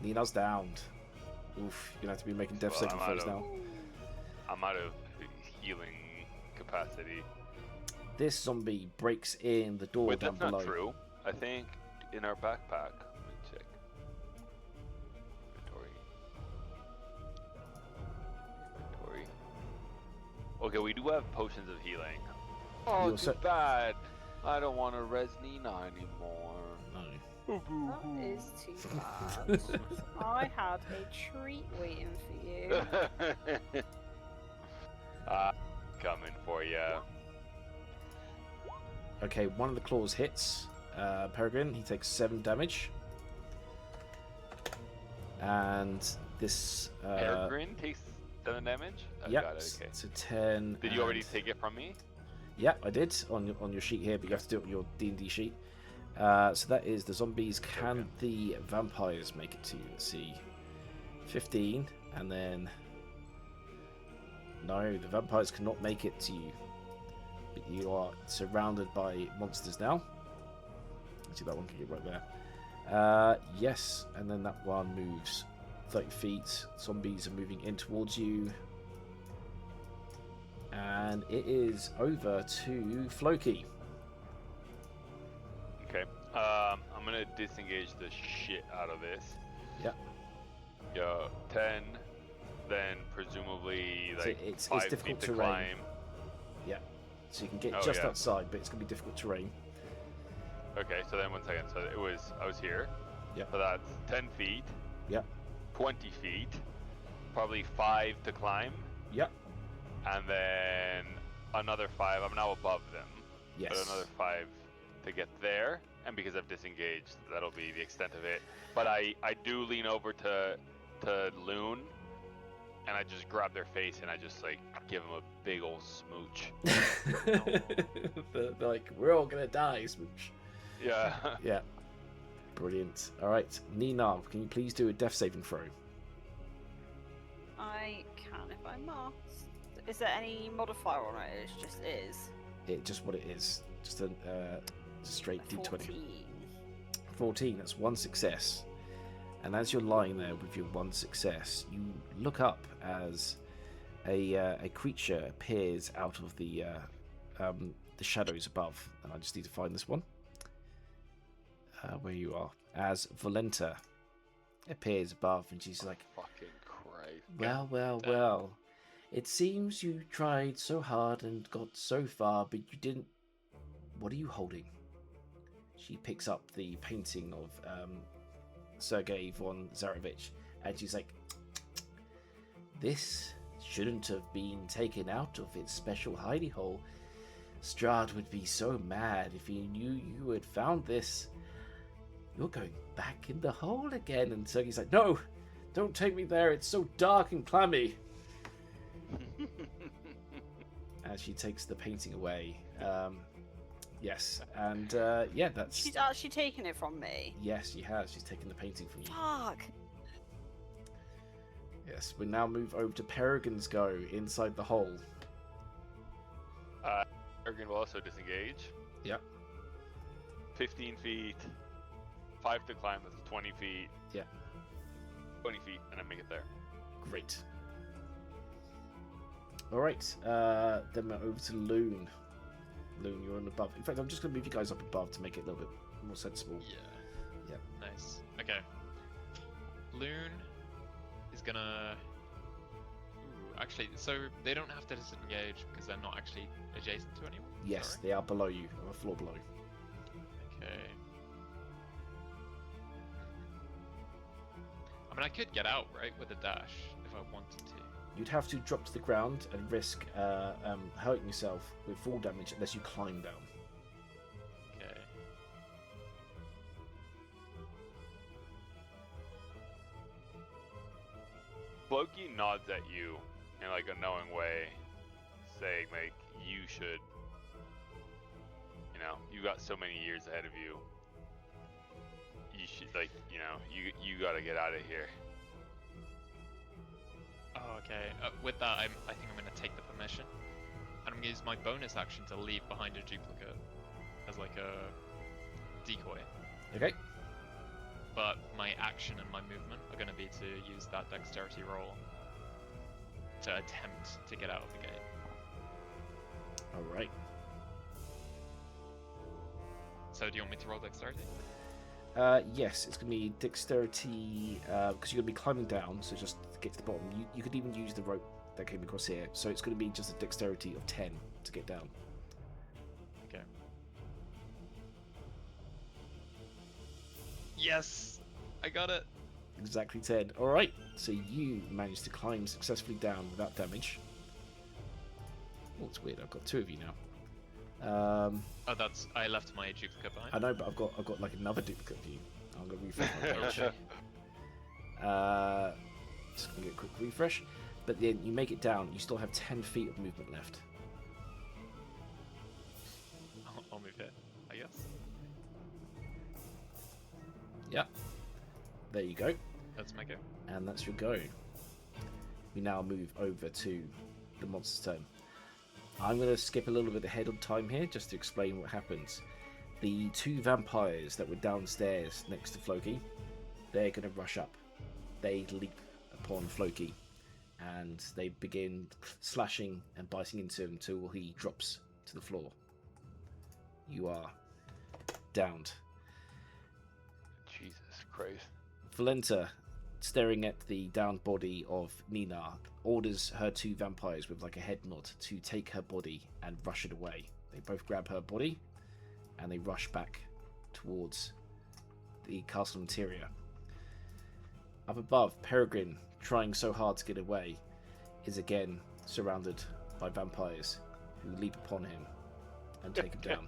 Nina's downed. Oof, you're going to have to be making death Well, saving I'm out throws of- now. I'm out of healing capacity. This zombie breaks in the door Wait, down that's below. not true. I think in our backpack. Let me check. Inventory. Inventory. Okay, we do have potions of healing. Oh, You're too so- bad. I don't want to res Nina anymore. No. That is too bad. I had a treat waiting for you. Coming for ya. Okay, one of the claws hits Peregrine. He takes 7 damage. And this. Peregrine takes 7 damage? I Yep, got it, okay. so 10. Did you already and- take it from me? Yeah, I did on your sheet here, but you have to do it on your D&D sheet. So that is the zombies. Can Okay. the vampires make it to you? Let's see. 15, and then... No, the vampires cannot make it to you. But you are surrounded by monsters now. Let's see, that one can get right there. Yes, and then that one moves 30 feet. Zombies are moving in towards you. And it is over to Floki. Okay. I'm gonna disengage the shit out of this. Yeah. Yo, 10. Then presumably So like it's 5 difficult feet to terrain. climb. Yeah. So you can get Oh, just yeah. outside, but it's going to be difficult terrain. Okay, so then 1 second. So I was here. Yep. So that's 10 feet. Yep. 20 feet. Probably 5 to climb. Yep. And then another 5. I'm now above them. Yes. But another 5 to get there. And because I've disengaged, that'll be the extent of it. But I do lean over to Loon. And I just grab their face and I just like give them a big old smooch. They're like, we're all gonna die, smooch. Yeah. Yeah. Brilliant. All right, Nina, can you please do a death saving throw? I can if I must. Is there any modifier on it? It just is. It just what it is. Just a straight D20. 14. 14. That's one success. And as you're lying there with your one success, you look up as a creature appears out of the shadows above. And I just need to find this one. Where you are. As Volenta appears above, and she's like, Fucking Christ. well, well, well. It seems you tried so hard and got so far, but you didn't... What are you holding? She picks up the painting of Sergei von Zarovich, and she's like, this shouldn't have been taken out of its special hidey hole. Strahd would be so mad if he knew you had found this. You're going back in the hole again. And Sergei's like, no, don't take me there. It's so dark and clammy. As she takes the painting away. Yes, and yeah, that's... She's actually taken it from me. Yes, she has. She's taken the painting from you. Fuck. Yes, we now move over to Peregrine's go inside the hole. Peregrine will also disengage. Yep. 15 feet. 5 to climb, that's 20 feet. Yeah. 20 feet, and I make it there. Great. Alright, then we're over to Loon. Loon, you're on above. In fact, I'm just going to move you guys up above to make it a little bit more sensible. Yeah. Yeah. Nice. Okay. Loon is gonna... Ooh, actually, so they don't have to disengage because they're not actually adjacent to anyone? Yes, Sorry. they are below you, on a floor below. Okay. I mean, I could get out, right, with a dash if I wanted to. You'd have to drop to the ground and risk hurting yourself with fall damage unless you climb down. Okay. Floki nods at you in like a knowing way, saying like, you should, you know, you got so many years ahead of you. You should, like, you know, you gotta get out of here. Oh, okay. With that, I think I'm going to take the permission. And I'm going to use my bonus action to leave behind a duplicate as like a decoy. Okay. But my action and my movement are going to be to use that dexterity roll to attempt to get out of the gate. Alright. So do you want me to roll dexterity? Yes, it's going to be dexterity, because you're going to be climbing down, so just to get to the bottom. You could even use the rope that came across here, so it's going to be just a dexterity of 10 to get down. Okay. Yes! I got it! Exactly 10. Alright, so you managed to climb successfully down without damage. Oh, it's weird, I've got two of you now. Oh, that's... I left my duplicate behind. I know, but I've got like another duplicate of you. I'm going to refresh my page. Just going to get a quick refresh. But then you make it down, you still have 10 feet of movement left. I'll move here, I guess. Yep. There you go. That's my go. And that's your go. We now move over to the monster's turn. I'm going to skip a little bit ahead on time here just to explain what happens. The two vampires that were downstairs next to Floki, they're going to rush up. They leap upon Floki. and they begin slashing and biting into him until he drops to the floor. You are downed. Jesus Christ. Valenta, staring at the downed body of Nina, orders her two vampires with like a head nod to take her body and rush it away. They both grab her body and they rush back towards the castle interior. Up above, Peregrine, trying so hard to get away, is again surrounded by vampires who leap upon him and take him down.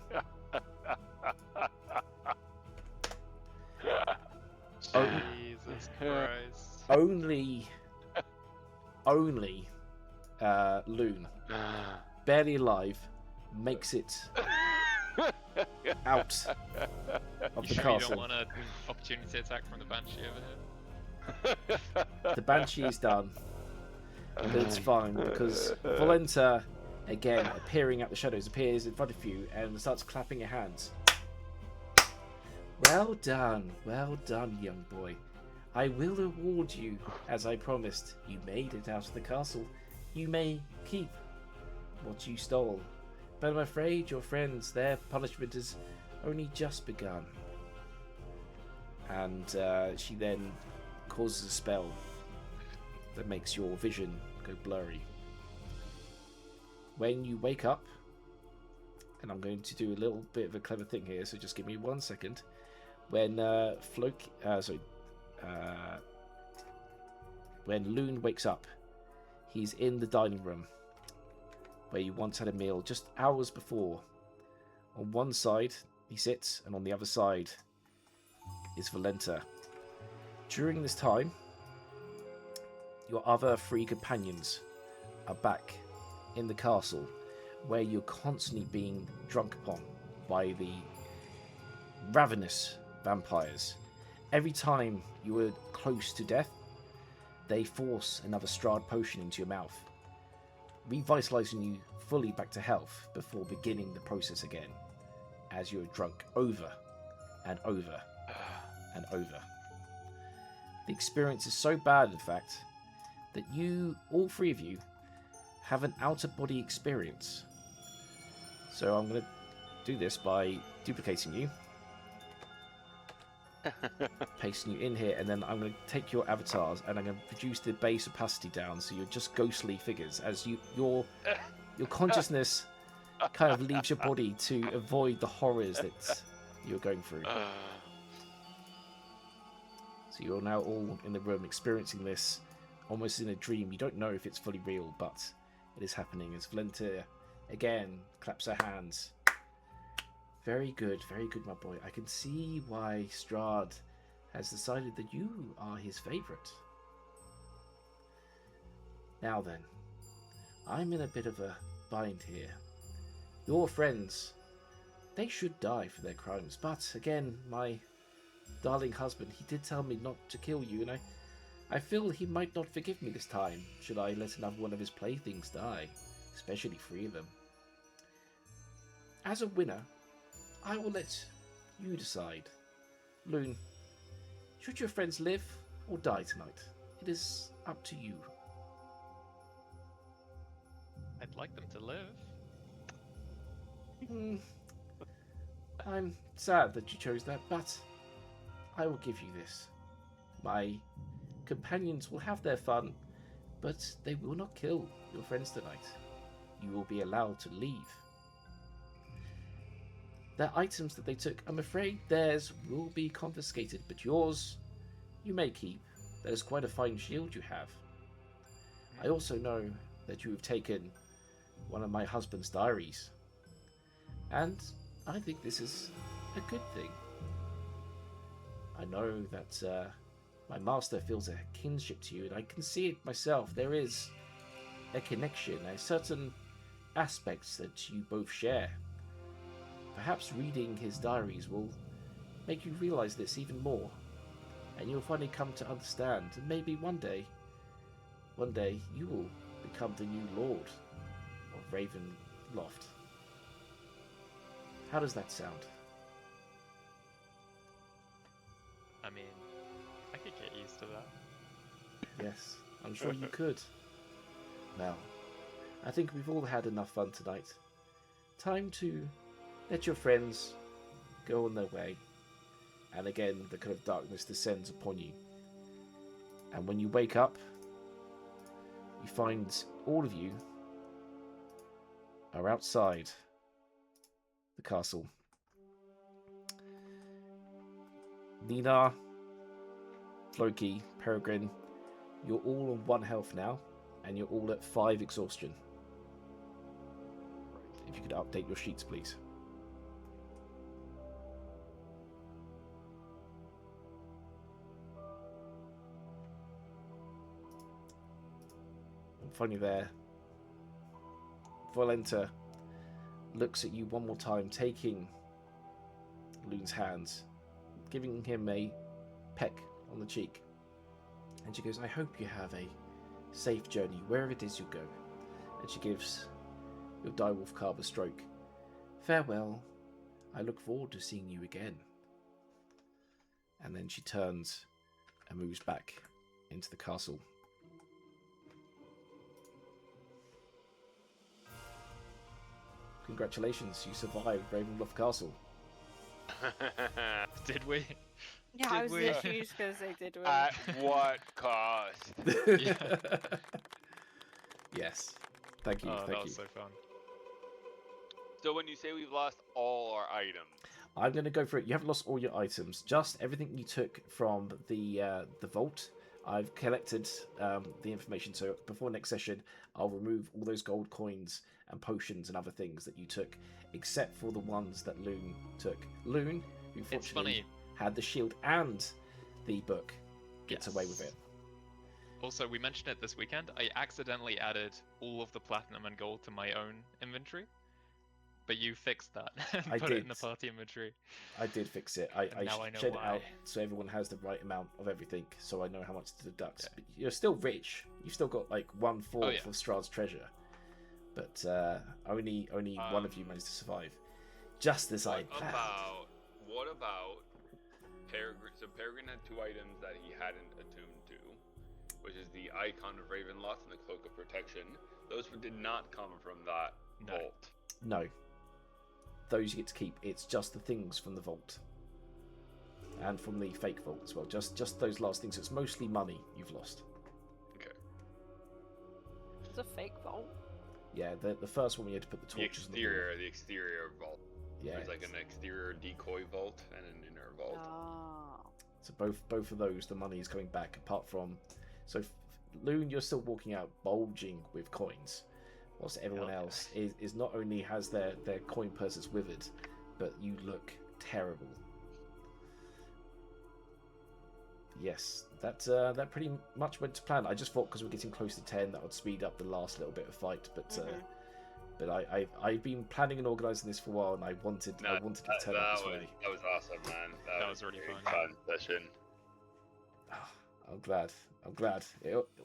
Jesus Christ. Only Loon, barely alive, makes it out of You the sure you castle. don't want an opportunity attack from the Banshee over here? The Banshee is done, but it's fine because Valenta, again appearing out the shadows, appears in front of you and starts clapping her hands. Well done, young boy. I will reward you, as I promised. You made it out of the castle. You may keep what you stole, but I'm afraid your friends, their punishment has only just begun. And she then causes a spell that makes your vision go blurry. When you wake up, and I'm going to do a little bit of a clever thing here, so just give me 1 second. When when Loon wakes up, he's in the dining room where you once had a meal just hours before. On one side he sits, and on the other side is Valenta. During this time, your other 3 companions are back in the castle, where you're constantly being drunk upon by the ravenous vampires. Every time you were close to death, they force another Strahd potion into your mouth, revitalizing you fully back to health before beginning the process again, as you are drunk over and over and over. The experience is so bad, in fact, that you, all 3 of you, have an out-of-body experience. So I'm going to do this by duplicating you, pasting you in here, and then I'm going to take your avatars and I'm going to reduce the base opacity down so you're just ghostly figures as your consciousness kind of leaves your body to avoid the horrors that you're going through. So you're now all in the room experiencing this almost in a dream. You don't know if it's fully real, but it is happening as Valenta again claps her hands. Very good, my boy. I can see why Strahd has decided that you are his favourite. Now then, I'm in a bit of a bind here. Your friends, they should die for their crimes, but again, my darling husband, he did tell me not to kill you, and I feel he might not forgive me this time, should I let another one of his playthings die, especially 3 of them. As a winner, I will let you decide. Loon, should your friends live or die tonight? It is up to you. I'd like them to live. I'm sad that you chose that, but I will give you this. My companions will have their fun, but they will not kill your friends tonight. You will be allowed to leave. Their items that they took, I'm afraid theirs will be confiscated, but yours, you may keep. That is quite a fine shield you have. I also know that you have taken one of my husband's diaries, and I think this is a good thing. I know that my master feels a kinship to you, and I can see it myself. There is a connection, a certain aspects that you both share. Perhaps reading his diaries will make you realize this even more, and you'll finally come to understand, and maybe one day you will become the new Lord of Ravenloft. How does that sound? I mean, I could get used to that. Yes, I'm sure you could. Now, I think we've all had enough fun tonight. Time to let your friends go on their way. And again, the kind of darkness descends upon you. And when you wake up, you find all of you are outside the castle. Nina, Floki, Peregrine, you're all on 1 health now, and you're all at 5 exhaustion. If you could update your sheets, please. And finally there, Volenta looks at you one more time, taking Loon's hands, giving him a peck on the cheek. And she goes, I hope you have a safe journey wherever it is you go. And she gives your direwolf carb a stroke. Farewell. I look forward to seeing you again. And then she turns and moves back into the castle. Congratulations, you survived Ravenloft Castle. Did we? Yeah, I Did was we? literally just going to say, did we? At what cost? Yes. Thank you. Oh, thank that you. was so fun. So when you say we've lost all our items, I'm going to go for it. You haven't lost all your items. Just everything you took from the vault. I've collected the information. So before next session, I'll remove all those gold coins and potions and other things that you took, except for the ones that Loon took. Loon, who It's fortunately funny. had the shield and the book, gets away with it. Also, we mentioned it this weekend. I accidentally added all of the platinum and gold to my own inventory, but you fixed that and I put it in did. the party inventory. I did fix it. I now I know shed it why. out so everyone has the right amount of everything, so I know how much to deduct. But you're still rich. You've still got like 1/4 of Strahd's treasure, but only one of you managed to survive. Just as I planned. What about Peregrine? So Peregrine had 2 items that he hadn't attuned to, which is the Icon of Ravenloft and the Cloak of Protection. Those did not come from that vault. No. Those you get to keep. It's just the things from the vault. And from the fake vault as well. Just those last things. It's mostly money you've lost. Okay. It's a fake vault. Yeah, the first one we had to put the torches on the wall. The exterior vault. Yeah. There's like an exterior decoy vault and an inner vault. Ah. So both of those, the money is coming back. Apart from, so Loon, you're still walking out bulging with coins, whilst everyone else is not only has their coin purses withered, but you look terrible. Yes, that pretty much went to plan. I just thought because we're getting close to 10, that would speed up the last little bit of fight, but. But I've been planning and organising this for a while, and I wanted to turn out this way. That was awesome, man. That was really fun. Fun session. Oh, I'm glad.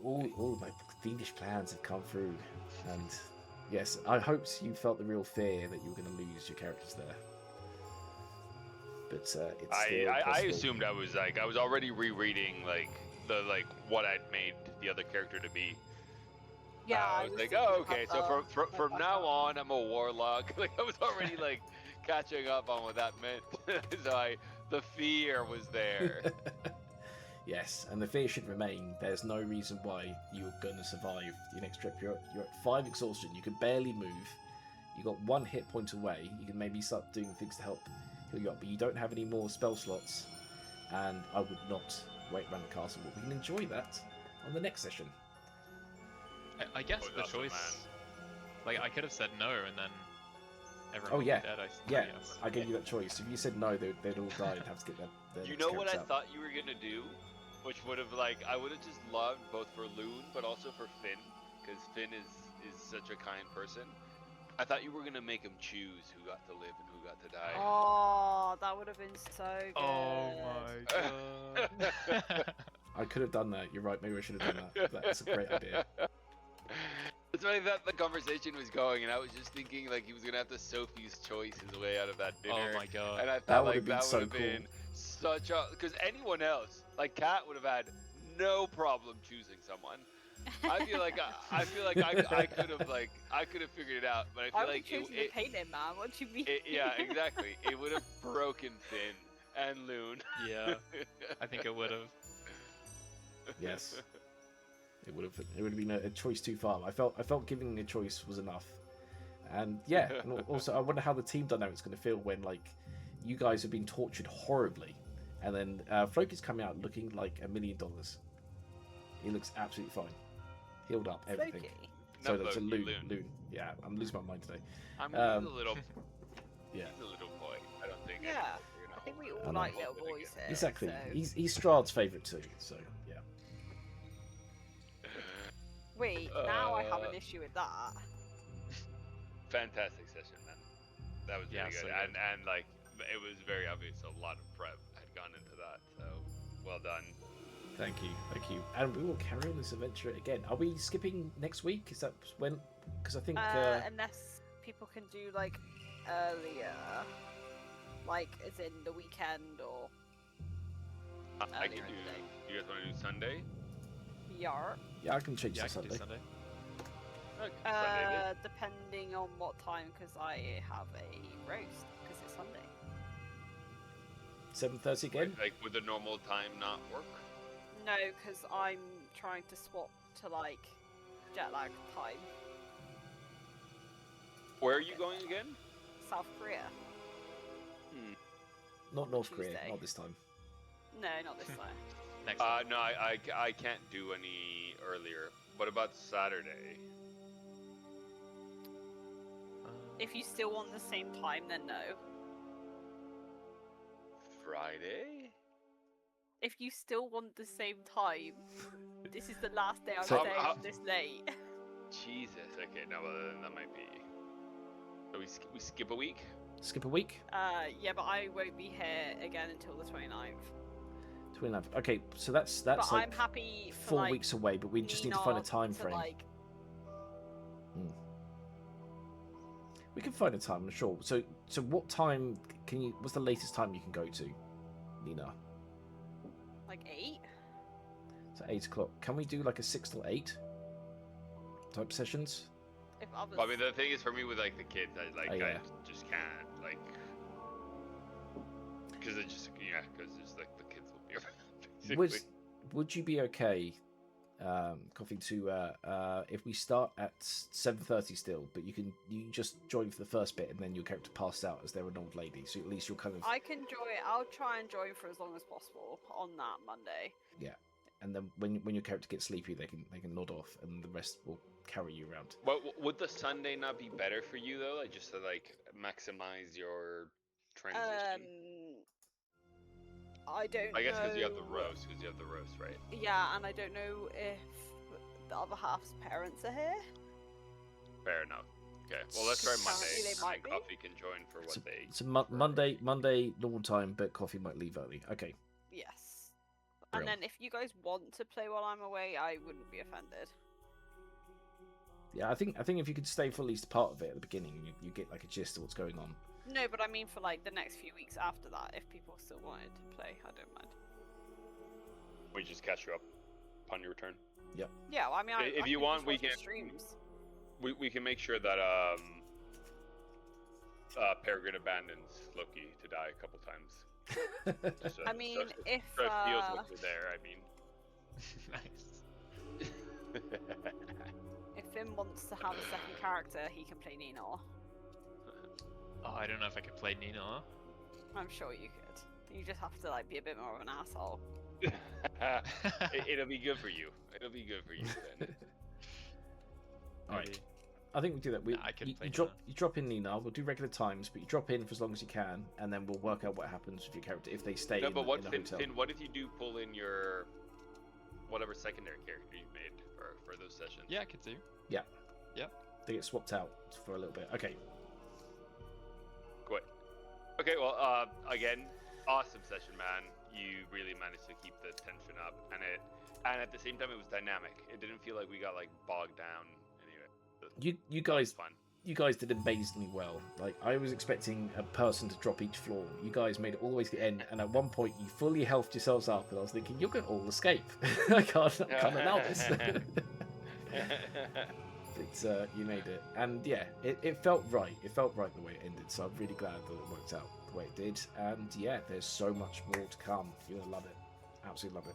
All my fiendish plans have come through, and yes, I hoped you felt the real fear that you were going to lose your characters there. But it's still I assumed I was already rereading what I'd made the other character to be. Yeah, I was like, oh, okay. So from now on, I'm a warlock. Like I was already catching up on what that meant. So the fear was there. Yes, and the fear should remain. There's no reason why you're going to survive your next trip. You're at 5 exhaustion. You can barely move. You got 1 hit point away. You can maybe start doing things to help heal you up, but you don't have any more spell slots. And I would not wait around the castle. But we can enjoy that on the next session. I guess the choice, I could have said no, and then everyone would be dead. Yes. I gave you that choice. If you said no, they'd all die and have to get their You know what I out. thought you were gonna do, which would have I would have just loved both for Loon, but also for Finn, because Finn is such a kind person. I thought you were gonna make him choose who got to live and who got to die. Oh, that would have been so good. Oh my god. I could have done that. You're right. Maybe I should have done that. That's a great idea. That's why that the conversation was going, and I was just thinking he was gonna have to Sophie's choice his way out of that dinner. Oh my god. And I thought That would have been so been cool. such a, because anyone else, Kat would have had no problem choosing someone. I feel like I could have figured it out, but I feel I would like have chosen the painting man. What do you mean? yeah, exactly. It would have broken Finn and Loon. Yeah, I think it would have. Yes. It would have been a choice too far. I felt giving a choice was enough. And yeah, and also I wonder how the team dynamic's going to feel when like you guys have been tortured horribly, and then Floki's coming out looking like $1 million. He looks absolutely fine, healed up, everything. Floki. So Not that's a Loki, Loon. Yeah, I'm losing my mind today. I mean, he's a little, Yeah, he's a little boy. I don't think. Yeah, I think we all like little boys here. exactly. So... He's Strahd's favourite too. So yeah. Wait, now I have an issue with that. Fantastic session, man. That was really good. So And like it was very obvious a lot of prep had gone into that. So well done. Thank you. And we will carry on this adventure again. Are we skipping next week? Is that when? Because I think unless people can do like earlier, like as in the weekend or. I can earlier do. in the day. You guys want to do Sunday? Yarp. yeah, I can change Yeah, I to can do Sunday. Sunday. Okay, Sunday then. Depending on what time, because I have a roast because it's Sunday. 7:30 again. Like would the normal time not work? No, because I'm trying to swap to like jet lag time. Where are you going again? South Korea. Not North Korea. Tuesday. Not this time. No, not this time. Next time. No, I can't do any earlier. What about Saturday? If you still want the same time, then no. Friday? If you still want the same time, this is the last day I'm So- staying up this late. Jesus. Okay, no, well, then that might be. So we skip a week. Skip a week. Yeah, but I won't be here again until the 29th. 29th. Okay, so that's But like I'm happy for 4 like, weeks away. But we just need to find a time frame. Like... We can find a time, I'm sure. So what time can you? What's the latest time you can go to, Nina? Like 8? So 8 o'clock. Can we do like a 6 till 8 type sessions? If others... Well, I mean, the thing is for me with like the kids, I yeah. just can't like because it's just because like the kids will be around. Basically. Would you be okay, Coffee, to if we start at 7:30 still, but you can just join for the first bit and then your character passes out as they're an old lady, so at least you'll kind of I can join. I'll try and join for as long as possible on that Monday. and then when your character gets sleepy, they can nod off, and the rest will carry you around. But would the Sunday not be better for you though? Like just to like maximize your transition. I don't. I guess because you have know- the roast, right? Yeah, and I don't know if the other half's parents are here. Fair enough. Okay, well let's try Apparently Monday. they might and be. Coffee can join for what they. So Monday normal time, but Coffee might leave early. Okay. Yes. Brill. And then if you guys want to play while I'm away, I wouldn't be offended. Yeah, I think if you could stay for at least part of it at the beginning, you get like a gist of what's going on. No, but I mean for like the next few weeks after that, if people still wanted to play, I don't mind. We just catch you up upon your return. Yeah, well, I mean, If I you can want, just we watch the can- streams. We can make sure that Peregrine abandons Loki to die a couple times. Just, I mean, so if it feels like we're there. I mean. Nice. if Finn wants to have a second character, he can play Nina. Oh, I don't know if I could play Nina. I'm sure you could. You just have to like be a bit more of an asshole. It'll be good for you. It'll be good for you then. All right. Maybe. I think we do that. Nah, I couldn't play You drop in Nina. We'll do regular times, but you drop in for as long as you can, and then we'll work out what happens with your character if they stay No, in, but what in the Finn, hotel. Finn, what if you do pull in your whatever secondary character you made for those sessions? Yeah, I could do. They get swapped out for a little bit. Okay. Great. Okay, well, again, awesome session, man. You really managed to keep the tension up, and at the same time it was dynamic. It didn't feel like we got like bogged down anyway. You That was guys fun. you guys did amazingly well. Like, I was expecting a person to drop each floor. You guys made it all the way to the end, and at one point you fully healthed yourselves up, and I was thinking, you're going to all escape. I can't allow this. But you made it. And yeah, it felt right. It felt right the way it ended, so I'm really glad that it worked out the way it did. And yeah, there's so much more to come. You're going to love it. Absolutely love it.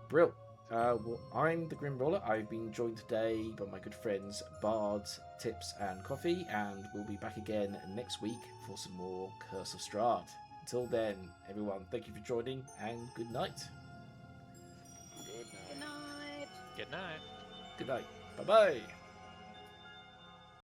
Brill. Well, I'm the Grim Roller. I've been joined today by my good friends Bard, Tips, and Coffee, and we'll be back again next week for some more Curse of Strahd. Until then, everyone, thank you for joining, and good night. Good night. Good night. Good night. Bye-bye.